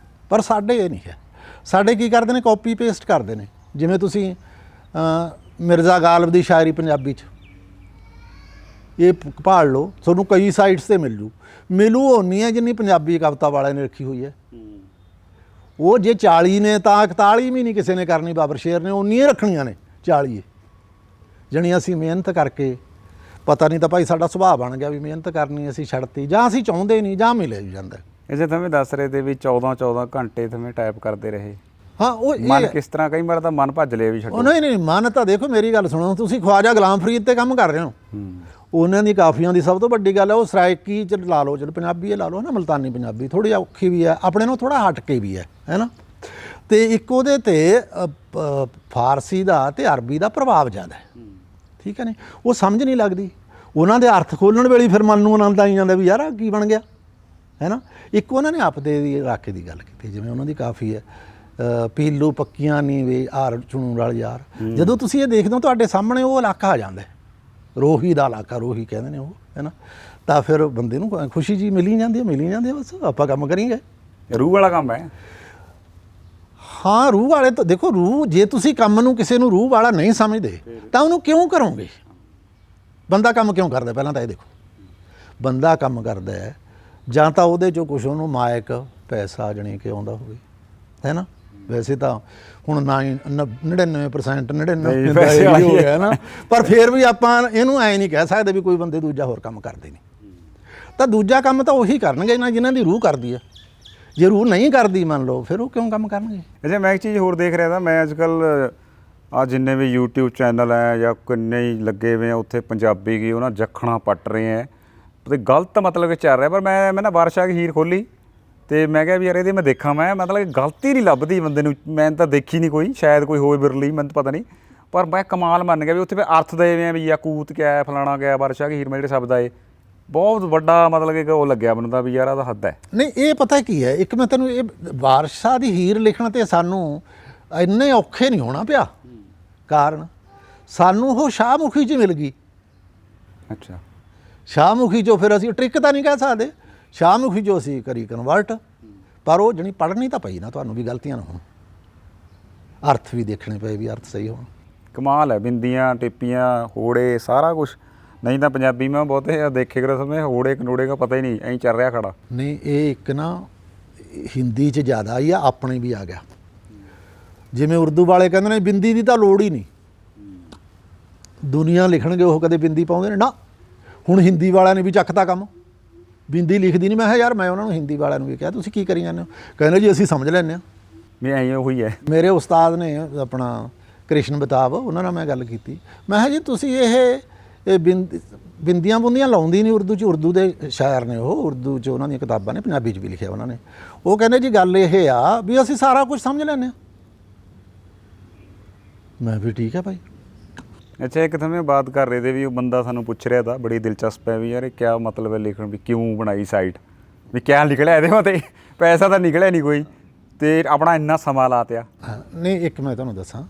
ਪਰ ਸਾਡੇ ਇਹ ਨਹੀਂ ਹੈ। ਸਾਡੇ ਕੀ ਕਰਦੇ ਨੇ, ਕਾਪੀ ਪੇਸਟ ਕਰਦੇ ਨੇ। ਜਿਵੇਂ ਤੁਸੀਂ ਮਿਰਜ਼ਾ ਗਾਲਬ ਦੀ ਸ਼ਾਇਰੀ ਪੰਜਾਬੀ 'ਚ ਇਹ ਭਾਲ ਲਓ, ਤੁਹਾਨੂੰ ਕਈ ਸਾਈਟਸ 'ਤੇ ਮਿਲੂ ਓਨੀ ਹੈ ਜਿੰਨੀ ਪੰਜਾਬੀ ਕਵਿਤਾ ਵਾਲਿਆਂ ਨੇ ਰੱਖੀ ਹੋਈ ਹੈ। ਉਹ ਜੇ 40 ਨੇ ਤਾਂ 41 ਵੀ ਨਹੀਂ ਕਿਸੇ ਨੇ ਕਰਨੀ, ਬਾਬਰ ਸ਼ੇਰ ਨੇ ਓਨੀਆਂ ਰੱਖਣੀਆਂ ਨੇ 40। ਜਾਣੀ ਅਸੀਂ ਮਿਹਨਤ ਕਰਕੇ, ਪਤਾ ਨਹੀਂ ਤਾਂ ਭਾਈ ਸਾਡਾ ਸੁਭਾਅ ਬਣ ਗਿਆ ਵੀ ਮਿਹਨਤ ਕਰਨੀ ਅਸੀਂ ਛੱਡਤੀ, ਜਾਂ ਅਸੀਂ ਚਾਹੁੰਦੇ ਨਹੀਂ, ਜਾਂ ਮਿਲਿਆ ਵੀ ਜਾਂਦਾ। इसे तुम्हें दस रहे थे भी 14 घंटे तुम्हें टाइप करते रहे। हाँ वो मन किस तरह, कई बार तो मन भज लिया भी छड्डो। नहीं मन तो देखो मेरी गल सुनो, तुसीं ख्वाजा गुलाम फरीद ते काम कर रहे हो, उन्होंने दी काफियां दी सब तो वड्डी गल है वो सराइकी च ला लो, चलो पंजाबी ला लो ना, मुल्तानी पंजाबी थोड़ी औखी भी है, अपने नाल थोड़ा हट के भी है ना। तो एक उहदे ते फारसी दा ते अरबी दा प्रभाव ज़्यादा है, ठीक है नहीं। वो समझ नहीं लगती, उन्हां दे अर्थ खोलण वेले फिर मन नूं आनंद आई जांदा भी यार की बन गया, है ना। एक उन्होंने आपदे दी इलाके की गल की, जिवें उन्हां दी काफ़ी है पीलू पक्कियां नी वे हार चुणू रल यार, जदों तुसीं ये देखदे हो तुहाडे सामने वो इलाका आ जांदा है, रोही दा इलाका, रोही कहंदे ने वो, है ना। तां फिर बंदे नूं खुशी जी मिली जांदी है, बस आपां काम करींगे। रूह वाला काम है। हाँ रूह वाले तो देखो, रूह जे तुसीं काम नूं किसी नूं रूह वाला नहीं समझदे तां उहनूं क्यों करोगे, बंदा काम क्यों करदा, पहलां तां ये देखो। ਬੰਦਾ ਕੰਮ ਕਰਦਾ ਹੈ ਜਾਂ ਤਾਂ ਉਹਦੇ 'ਚੋਂ ਕੁਛ ਉਹਨੂੰ ਮਾਇਕ ਪੈਸਾ ਜਾਣੀ ਕਿ ਆਉਂਦਾ ਹੋਵੇ, ਹੈ ਨਾ। ਵੈਸੇ ਤਾਂ ਹੁਣ 99% 99 ਪੈਸੇ ਹੋ ਗਿਆ ਨਾ, ਪਰ ਫਿਰ ਵੀ ਆਪਾਂ ਇਹਨੂੰ ਐਂ ਨਹੀਂ ਕਹਿ ਸਕਦੇ ਵੀ ਕੋਈ ਬੰਦੇ ਦੂਜਾ ਹੋਰ ਕੰਮ ਕਰਦੇ ਨਹੀਂ। ਤਾਂ ਦੂਜਾ ਕੰਮ ਤਾਂ ਉਹੀ ਕਰਨਗੇ ਨਾ ਜਿਨ੍ਹਾਂ ਦੀ ਰੂਹ ਕਰਦੀ ਹੈ। ਜੇ ਰੂਹ ਨਹੀਂ ਕਰਦੀ ਮੰਨ ਲਓ, ਫਿਰ ਉਹ ਕਿਉਂ ਕੰਮ ਕਰਨਗੇ। ਅੱਛਾ, ਮੈਂ ਇੱਕ ਚੀਜ਼ ਹੋਰ ਦੇਖ ਰਿਹਾ ਤਾਂ ਮੈਂ ਅੱਜ ਕੱਲ੍ਹ ਆ ਜਿੰਨੇ ਵੀ YouTube ਚੈਨਲ ਹੈ ਜਾਂ ਕਿੰਨੇ ਹੀ ਲੱਗੇ ਹੋਏ ਆ ਉੱਥੇ ਪੰਜਾਬੀ ਕੀ ਉਹਨਾਂ ਜੱਖਣਾ ਪੱਟ ਰਹੇ ਹੈ ਤੇ ਗਲਤ ਮਤਲਬ ਕਿ ਚੱਲ ਰਿਹਾ। ਪਰ ਮੈਂ ਨਾ ਬਾਰਸ਼ਾਹ ਕੀ ਹੀਰ ਖੋਲੀ ਤੇ ਮੈਂ ਕਿਹਾ ਵੀ ਯਾਰ ਇਹਦੇ ਮੈਂ ਦੇਖਾਂ, ਮੈਂ ਮਤਲਬ ਗਲਤੀ ਨਹੀਂ ਲੱਭਦੀ ਬੰਦੇ ਨੂੰ, ਮੈਂ ਤਾਂ ਦੇਖੀ ਨਹੀਂ ਕੋਈ, ਸ਼ਾਇਦ ਕੋਈ ਹੋਵੇ ਬਿਰਲੀ, ਮੈਨੂੰ ਤਾਂ ਪਤਾ ਨਹੀਂ। ਪਰ ਮੈਂ ਕਮਾਲ ਮੰਨ ਗਿਆ ਵੀ ਉੱਥੇ ਅਰਥ ਦੇ ਆ ਵੀ ਯਾਕੂਤ ਕਿਆ ਹੈ, ਫਲਾਣਾ ਕਿਆ, ਬਾਰਸ਼ਾਹ ਕੀ ਹੀਰ ਮੈਂ ਜਿਹੜੇ ਸ਼ਬਦ ਆਏ ਬਹੁਤ ਵੱਡਾ ਮਤਲਬ ਕਿ ਉਹ ਲੱਗਿਆ ਮੈਨੂੰ ਤਾਂ ਵੀ ਯਾਰ ਇਹਦਾ ਹੱਦ ਹੈ। ਨਹੀਂ ਇਹ ਪਤਾ ਕੀ ਹੈ, ਇੱਕ ਮੈਂ ਤੈਨੂੰ ਇਹ ਬਾਦਸ਼ਾਹ ਦੀ ਹੀਰ ਲਿਖਣ ਤੇ ਸਾਨੂੰ ਇੰਨੇ ਔਖੇ ਨਹੀਂ ਹੋਣਾ ਪਿਆ, ਕਾਰਨ ਸਾਨੂੰ ਉਹ ਸ਼ਾਹਮੁਖੀ 'ਚ ਮਿਲ ਗਈ। ਅੱਛਾ, ਸ਼ਾਹਮੁਖੀ 'ਚੋਂ ਫਿਰ ਅਸੀਂ ਟ੍ਰਿਕ ਤਾਂ ਨਹੀਂ ਕਹਿ ਸਕਦੇ, ਸ਼ਾਹਮੁਖੀ 'ਚੋਂ ਅਸੀਂ ਕਰੀ ਕਨਵਰਟ, ਪਰ ਉਹ ਜਣੀ ਪੜ੍ਹਨੀ ਤਾਂ ਪਈ ਨਾ ਤੁਹਾਨੂੰ ਵੀ, ਗਲਤੀਆਂ ਨਾ ਹੋਣ, ਅਰਥ ਵੀ ਦੇਖਣੇ ਪਏ ਵੀ ਅਰਥ ਸਹੀ ਹੋਣ। ਕਮਾਲ ਹੈ, ਬਿੰਦੀਆਂ ਟਿੱਪੀਆਂ ਹੋੜੇ ਸਾਰਾ ਕੁਛ। ਨਹੀਂ ਤਾਂ ਪੰਜਾਬੀ ਮੈਂ ਬਹੁਤੇ ਦੇਖੇ ਕਰ ਸਮੇਂ ਹੋੜੇ ਕਨੋੜੇ ਦਾ ਪਤਾ ਹੀ ਨਹੀਂ, ਐਂ ਚੱਲ ਰਿਹਾ ਖੜਾ। ਨਹੀਂ ਇਹ ਇੱਕ ਨਾ ਹਿੰਦੀ 'ਚ ਜ਼ਿਆਦਾ ਆਈ ਆ, ਆਪਣੇ ਵੀ ਆ ਗਿਆ। ਜਿਵੇਂ ਉਰਦੂ ਵਾਲੇ ਕਹਿੰਦੇ ਨੇ ਬਿੰਦੀ ਦੀ ਤਾਂ ਲੋੜ ਹੀ ਨਹੀਂ, ਦੁਨੀਆ ਲਿਖਣਗੇ ਉਹ ਕਦੇ ਬਿੰਦੀ ਪਾਉਂਦੇ ਨੇ ਨਾ। ਹੁਣ ਹਿੰਦੀ ਵਾਲਿਆਂ ਨੇ ਵੀ ਚੱਕਤਾ ਕੰਮ, ਬਿੰਦੀ ਲਿਖਦੀ ਨਹੀਂ। ਮੈਂ ਕਿਹਾ ਯਾਰ, ਮੈਂ ਉਹਨਾਂ ਨੂੰ ਹਿੰਦੀ ਵਾਲਿਆਂ ਨੂੰ ਵੀ ਕਿਹਾ ਤੁਸੀਂ ਕੀ ਕਰੀ ਜਾਂਦੇ ਹੋ, ਕਹਿੰਦੇ ਜੀ ਅਸੀਂ ਸਮਝ ਲੈਂਦੇ ਹਾਂ। ਵੀ ਐਂ ਉਹੀ ਹੈ। ਮੇਰੇ ਉਸਤਾਦ ਨੇ ਆਪਣਾ ਕ੍ਰਿਸ਼ਨ ਬਿਤਾਬ, ਉਹਨਾਂ ਨਾਲ ਮੈਂ ਗੱਲ ਕੀਤੀ। ਮੈਂ ਕਿਹਾ ਜੀ ਤੁਸੀਂ ਇਹ ਬਿੰਦੀਆਂ ਬੁੰਦੀਆਂ ਲਾਉਂਦੀ ਨਹੀਂ ਉਰਦੂ 'ਚ, ਉਰਦੂ ਦੇ ਸ਼ਾਇਰ ਨੇ ਉਹ, ਉਰਦੂ 'ਚ ਉਹਨਾਂ ਦੀਆਂ ਕਿਤਾਬਾਂ ਨੇ, ਪੰਜਾਬੀ 'ਚ ਵੀ ਲਿਖਿਆ ਉਹਨਾਂ ਨੇ। ਉਹ ਕਹਿੰਦੇ ਜੀ ਗੱਲ ਇਹ ਆ ਵੀ ਅਸੀਂ ਸਾਰਾ ਕੁਝ ਸਮਝ ਲੈਂਦੇ ਹਾਂ। ਮੈਂ ਵੀ ਠੀਕ ਹੈ ਭਾਈ। ਅੱਛਾ, ਇੱਕ ਤਾਂ ਮੈਂ ਬਾਤ ਕਰ ਰਹੇ ਤੇ ਵੀ ਉਹ ਬੰਦਾ ਸਾਨੂੰ ਪੁੱਛ ਰਿਹਾ ਤਾਂ ਬੜੀ ਦਿਲਚਸਪ ਹੈ ਵੀ ਯਾਰ ਇਹ ਕਿਆ ਮਤਲਬ ਹੈ ਲਿਖਣ, ਵੀ ਕਿਉਂ ਬਣਾਈ ਸਾਈਟ, ਵੀ ਕਿਆ ਨਿਕਲਿਆ ਇਹਦੇ ਮਤੇ, ਪੈਸਾ ਤਾਂ ਨਿਕਲਿਆ ਨਹੀਂ ਕੋਈ ਤੇ ਆਪਣਾ ਇੰਨਾ ਸਮਾਂ ਲਾਤਿਆ। ਨਹੀਂ ਇੱਕ ਮੈਂ ਤੁਹਾਨੂੰ ਦੱਸਾਂ,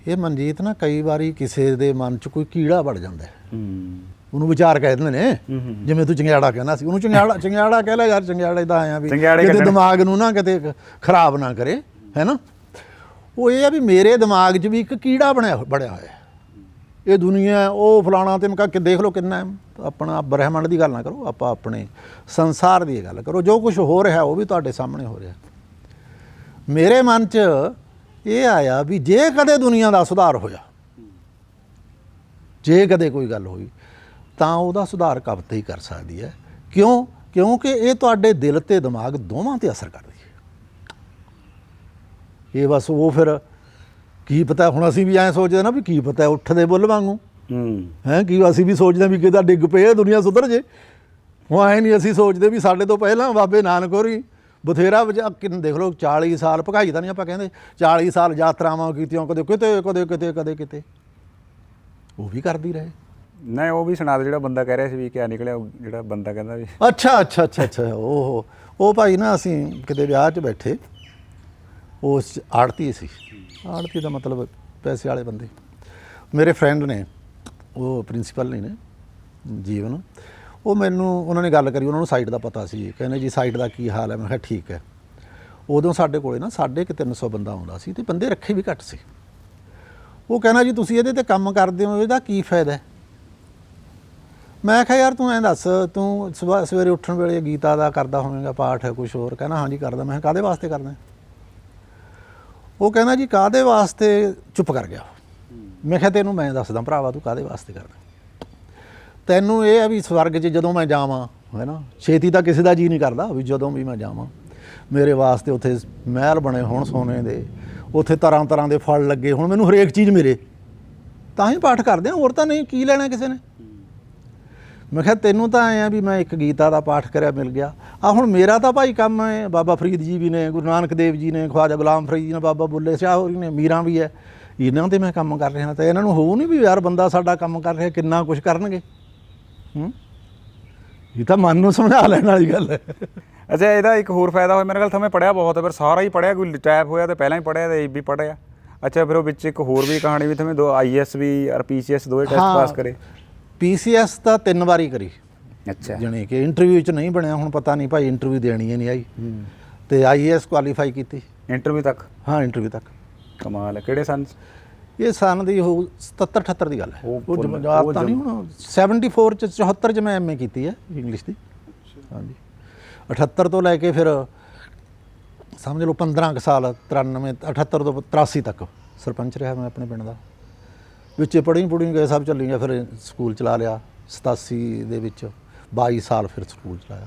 ਇਹ ਮਨਜੀਤ ਨਾ ਕਈ ਵਾਰੀ ਕਿਸੇ ਦੇ ਮਨ 'ਚ ਕੋਈ ਕੀੜਾ ਵੜ ਜਾਂਦਾ ਹੈ, ਉਹਨੂੰ ਵਿਚਾਰ ਕਹਿ ਦਿੰਦੇ ਨੇ। ਜਿਵੇਂ ਤੂੰ ਚੰਗਿਆੜਾ ਕਹਿੰਦਾ ਸੀ, ਉਹਨੂੰ ਚੰਗਿਆੜਾ ਕਹਿ ਲੈ ਯਾਰ, ਚੰਗਿਆੜੇ ਦਾ ਆਇਆ ਵੀ ਕਿਤੇ ਦਿਮਾਗ ਨੂੰ ਨਾ ਕਿਤੇ ਖਰਾਬ ਨਾ ਕਰੇ, ਹੈ ਨਾ। ਉਹ ਇਹ ਆ ਵੀ ਮੇਰੇ ਦਿਮਾਗ 'ਚ ਵੀ ਇੱਕ ਕੀੜਾ ਬੜਿਆ ਹੋਇਆ ਹੈ, ਇਹ ਦੁਨੀਆ ਉਹ ਫਲਾਣਾ ਤੇ ਮੈਂ ਕਿ ਦੇਖ ਲਓ ਕਿੰਨਾ। ਆਪਣਾ ਬ੍ਰਹਿਮੰਡ ਦੀ ਗੱਲ ਨਾ ਕਰੋ, ਆਪਾਂ ਆਪਣੇ ਸੰਸਾਰ ਦੀ ਗੱਲ ਕਰੋ। ਜੋ ਕੁਝ ਹੋ ਰਿਹਾ ਉਹ ਵੀ ਤੁਹਾਡੇ ਸਾਹਮਣੇ ਹੋ ਰਿਹਾ। ਮੇਰੇ ਮਨ 'ਚ ਇਹ ਆਇਆ ਵੀ ਜੇ ਕਦੇ ਦੁਨੀਆ ਦਾ ਸੁਧਾਰ ਹੋਇਆ, ਜੇ ਕਦੇ ਕੋਈ ਗੱਲ ਹੋਈ, ਤਾਂ ਉਹਦਾ ਸੁਧਾਰ ਕਵਿਤਾ ਹੀ ਕਰ ਸਕਦੀ ਹੈ। ਕਿਉਂ? ਕਿਉਂਕਿ ਇਹ ਤੁਹਾਡੇ ਦਿਲ ਤੇ ਦਿਮਾਗ ਦੋਵਾਂ ਤੇ ਅਸਰ ਕਰਦੀ ਹੈ। ਇਹ ਬਸ ਉਹ ਫਿਰ ਕੀ ਪਤਾ, ਹੁਣ ਅਸੀਂ ਵੀ ਐਂ ਸੋਚਦੇ ਨਾ ਵੀ ਕੀ ਪਤਾ ਉੱਠਦੇ ਬੁੱਲ ਵਾਂਗੂ ਹੈ, ਕੀ ਅਸੀਂ ਵੀ ਸੋਚਦੇ ਵੀ ਕਿਦਾ ਡਿੱਗ ਪਏ ਦੁਨੀਆ ਸੁਧਰ ਜੇ। ਉਹ ਐਂ ਨਹੀਂ ਅਸੀਂ ਸੋਚਦੇ ਵੀ ਸਾਡੇ ਤੋਂ ਪਹਿਲਾਂ ਬਾਬੇ ਨਾਨਕ ਹੋਰੀ ਬਥੇਰਾ ਦੇਖ ਲਓ 40 ਸਾਲ ਭਗਾਈ ਤਾਂ ਨਹੀਂ ਆਪਾਂ ਕਹਿੰਦੇ, 40 ਸਾਲ ਯਾਤਰਾਵਾਂ ਕੀਤੀਆਂ, ਕਦੇ ਕਿਤੇ ਕਦੇ ਕਿਤੇ ਕਦੇ ਕਿਤੇ, ਉਹ ਵੀ ਕਰਦੀ ਰਹੇ। ਨਹੀਂ ਉਹ ਵੀ ਸੁਣਾ ਦੇ ਜਿਹੜਾ ਬੰਦਾ ਕਹਿ ਰਿਹਾ ਸੀ ਵੀ ਕਿਆ ਨਿਕਲਿਆ, ਜਿਹੜਾ ਬੰਦਾ ਕਹਿੰਦਾ ਵੀ ਅੱਛਾ ਉਹ ਭਾਈ ਨਾ ਅਸੀਂ ਕਿਤੇ ਵਿਆਹ 'ਚ ਬੈਠੇ, ਉਸ ਆੜਤੀ ਸੀ, ਆੜਤੀ ਦਾ ਮਤਲਬ ਪੈਸੇ ਵਾਲੇ ਬੰਦੇ। ਮੇਰੇ ਫਰੈਂਡ ਨੇ, ਉਹ ਪ੍ਰਿੰਸੀਪਲ ਨਹੀਂ ਨੇ ਜੀਵਨ, ਉਹ ਮੈਨੂੰ ਉਹਨਾਂ ਨੇ ਗੱਲ ਕਰੀ, ਉਹਨਾਂ ਨੂੰ ਸਾਈਟ ਦਾ ਪਤਾ ਸੀ। ਕਹਿੰਦੇ ਜੀ ਸਾਈਟ ਦਾ ਕੀ ਹਾਲ ਹੈ, ਮੈਂ ਕਿਹਾ ਠੀਕ ਹੈ। ਉਦੋਂ ਸਾਡੇ ਕੋਲੇ ਨਾ 350 ਬੰਦਾ ਆਉਂਦਾ ਸੀ ਤੇ ਬੰਦੇ ਰੱਖੇ ਵੀ ਘੱਟ ਸੀ। ਉਹ ਕਹਿੰਦਾ ਜੀ ਤੁਸੀਂ ਇਹਦੇ 'ਤੇ ਕੰਮ ਕਰਦੇ ਹੋ, ਇਹਦਾ ਕੀ ਫਾਇਦਾ ਹੈ। ਮੈਂ ਕਿਹਾ ਯਾਰ ਤੂੰ ਐਂ ਦੱਸ, ਤੂੰ ਸਵੇਰੇ ਉੱਠਣ ਵੇਲੇ ਗੀਤਾ ਦਾ ਕਰਦਾ ਹੋਵੇਂਗਾ ਪਾਠ ਹੈ ਕੁਛ ਹੋਰ। ਕਹਿੰਦਾ ਹਾਂਜੀ ਕਰਦਾ। ਮੈਂ ਕਿਹਾ ਕਾਹਦੇ ਵਾਸਤੇ ਕਰਦਾ। ਉਹ ਕਹਿੰਦਾ ਜੀ ਕਾਹਦੇ ਵਾਸਤੇ, ਚੁੱਪ ਕਰ ਗਿਆ। ਮੈਂ ਕਿਹਾ ਤੈਨੂੰ ਮੈਂ ਦੱਸਦਾ ਭਰਾਵਾ ਤੂੰ ਕਾਹਦੇ ਵਾਸਤੇ ਕਰਦਾ। ਤੈਨੂੰ ਇਹ ਆ ਵੀ ਸਵਰਗ 'ਚ ਜਦੋਂ ਮੈਂ ਜਾਵਾਂ, ਹੈ ਨਾ, ਛੇਤੀ ਤਾਂ ਕਿਸੇ ਦਾ ਜੀਅ ਨਹੀਂ ਕਰਦਾ ਵੀ ਜਦੋਂ ਵੀ ਮੈਂ ਜਾਵਾਂ ਮੇਰੇ ਵਾਸਤੇ ਉੱਥੇ ਮਹਿਲ ਬਣੇ ਹੋਣ ਸੋਨੇ ਦੇ, ਉੱਥੇ ਤਰ੍ਹਾਂ ਤਰ੍ਹਾਂ ਦੇ ਫਲ ਲੱਗੇ ਹੋਣ, ਮੈਨੂੰ ਹਰੇਕ ਚੀਜ਼ ਮਿਲੇ, ਤਾਂ ਹੀ ਪਾਠ ਕਰਦੇ ਹਾਂ, ਹੋਰ ਤਾਂ ਨਹੀਂ। ਕੀ ਲੈਣਾ ਕਿਸੇ ਨੇ। ਮੈਂ ਕਿਹਾ ਤੈਨੂੰ ਤਾਂ ਐਂ ਆ ਵੀ ਮੈਂ ਇੱਕ ਗੀਤਾ ਦਾ ਪਾਠ ਕਰਿਆ ਮਿਲ ਗਿਆ। ਹੁਣ ਮੇਰਾ ਤਾਂ ਭਾਈ ਕੰਮ ਹੈ, ਬਾਬਾ ਫਰੀਦ ਜੀ ਵੀ ਨੇ, ਗੁਰੂ ਨਾਨਕ ਦੇਵ ਜੀ ਨੇ, ਖਵਾਜਾ ਗੁਲਾਮ ਫਰੀਦ ਜੀ ਨੇ, ਬਾਬਾ ਬੁੱਲੇ ਸ਼ਾਹ ਹੋਰੀ ਨੇ, ਮੀਰਾਂ ਵੀ ਹੈ, ਇਹਨਾਂ 'ਤੇ ਮੈਂ ਕੰਮ ਕਰ ਰਿਹਾ। ਤਾਂ ਇਹਨਾਂ ਨੂੰ ਹੋਊ ਨਹੀਂ ਵੀ ਯਾਰ ਬੰਦਾ ਸਾਡਾ ਕੰਮ ਕਰ ਰਿਹਾ, ਕਿੰਨਾ ਕੁਛ ਕਰਨਗੇ। ਇਹ ਤਾਂ ਮਨ ਨੂੰ ਸਮਝਾ ਲੈਣ ਵਾਲੀ ਗੱਲ ਹੈ। ਅੱਛਾ, ਇਹਦਾ ਇੱਕ ਹੋਰ ਫਾਇਦਾ ਹੋਇਆ ਮੇਰੇ ਖਿਆਲ ਤਾਂ ਪੜ੍ਹਿਆ ਬਹੁਤ ਹੈ, ਪਰ ਸਾਰਾ ਹੀ ਪੜ੍ਹਿਆ, ਕੋਈ ਟੈਪ ਹੋਇਆ ਤਾਂ ਪਹਿਲਾਂ ਹੀ ਪੜ੍ਹਿਆ ਤੇ ਵੀ ਪੜ੍ਹਿਆ। ਅੱਛਾ, ਫਿਰ ਉਹ ਵਿੱਚ ਇੱਕ ਹੋਰ ਵੀ ਕਹਾਣੀ ਵੀ ਤੁਮੇ 2 IAS ਵੀ ਔਰ PCS ਦੋਵੇਂ ਟੈਸਟ ਪਾਸ ਕਰੇ। PCS ਤਾਂ 3 ਵਾਰੀ ਕਰੀ। ਅੱਛਾ, ਜਾਣੀ ਕਿ ਇੰਟਰਵਿਊ 'ਚ ਨਹੀਂ ਬਣਿਆ, ਹੁਣ ਪਤਾ ਨਹੀਂ ਭਾਈ ਇੰਟਰਵਿਊ ਦੇਣੀ ਹੈ ਨਹੀਂ ਆਈ, ਤੇ IAS ਕੁਆਲੀਫਾਈ ਕੀਤੀ। ਇੰਟਰਵਿਊ ਤੱਕ? ਹਾਂ ਇੰਟਰਵਿਊ ਤੱਕ। ਕਮਾਲ ਹੈ। ਕਿਹੜੇ ਸਨ? ਇਹ ਸਨ ਦੀ ਉਹ 77 78 ਦੀ ਗੱਲ ਹੈ। ਉਹ ਉਹ ਭੁੱਲ- ਯਾਦ ਉਹ ਤਾਂ ਨਹੀਂ ਹੁਣ 74 ਚ 74 ਚ ਮੈਂ ਐਮਏ ਕੀਤੀ ਹੈ ਇੰਗਲਿਸ਼ ਦੀ। ਹਾਂਜੀ 78 ਤੋਂ ਲੈ ਕੇ ਫਿਰ ਸਮਝ ਲਓ 15 ਕੁ ਸਾਲ 93 78 ਤੋਂ 83 ਤੱਕ ਸਰਪੰਚ ਰਿਹਾ ਮੈਂ ਆਪਣੇ ਪਿੰਡ ਦਾ। ਵਿੱਚੇ ਪੜ੍ਹੀ ਗਏ ਸਭ ਚੱਲੀ ਗਿਆ, ਫਿਰ ਸਕੂਲ ਚਲਾ ਲਿਆ 87 ਦੇ ਵਿੱਚ 22 ਸਾਲ ਫਿਰ ਸਕੂਲ ਚਲਾਇਆ।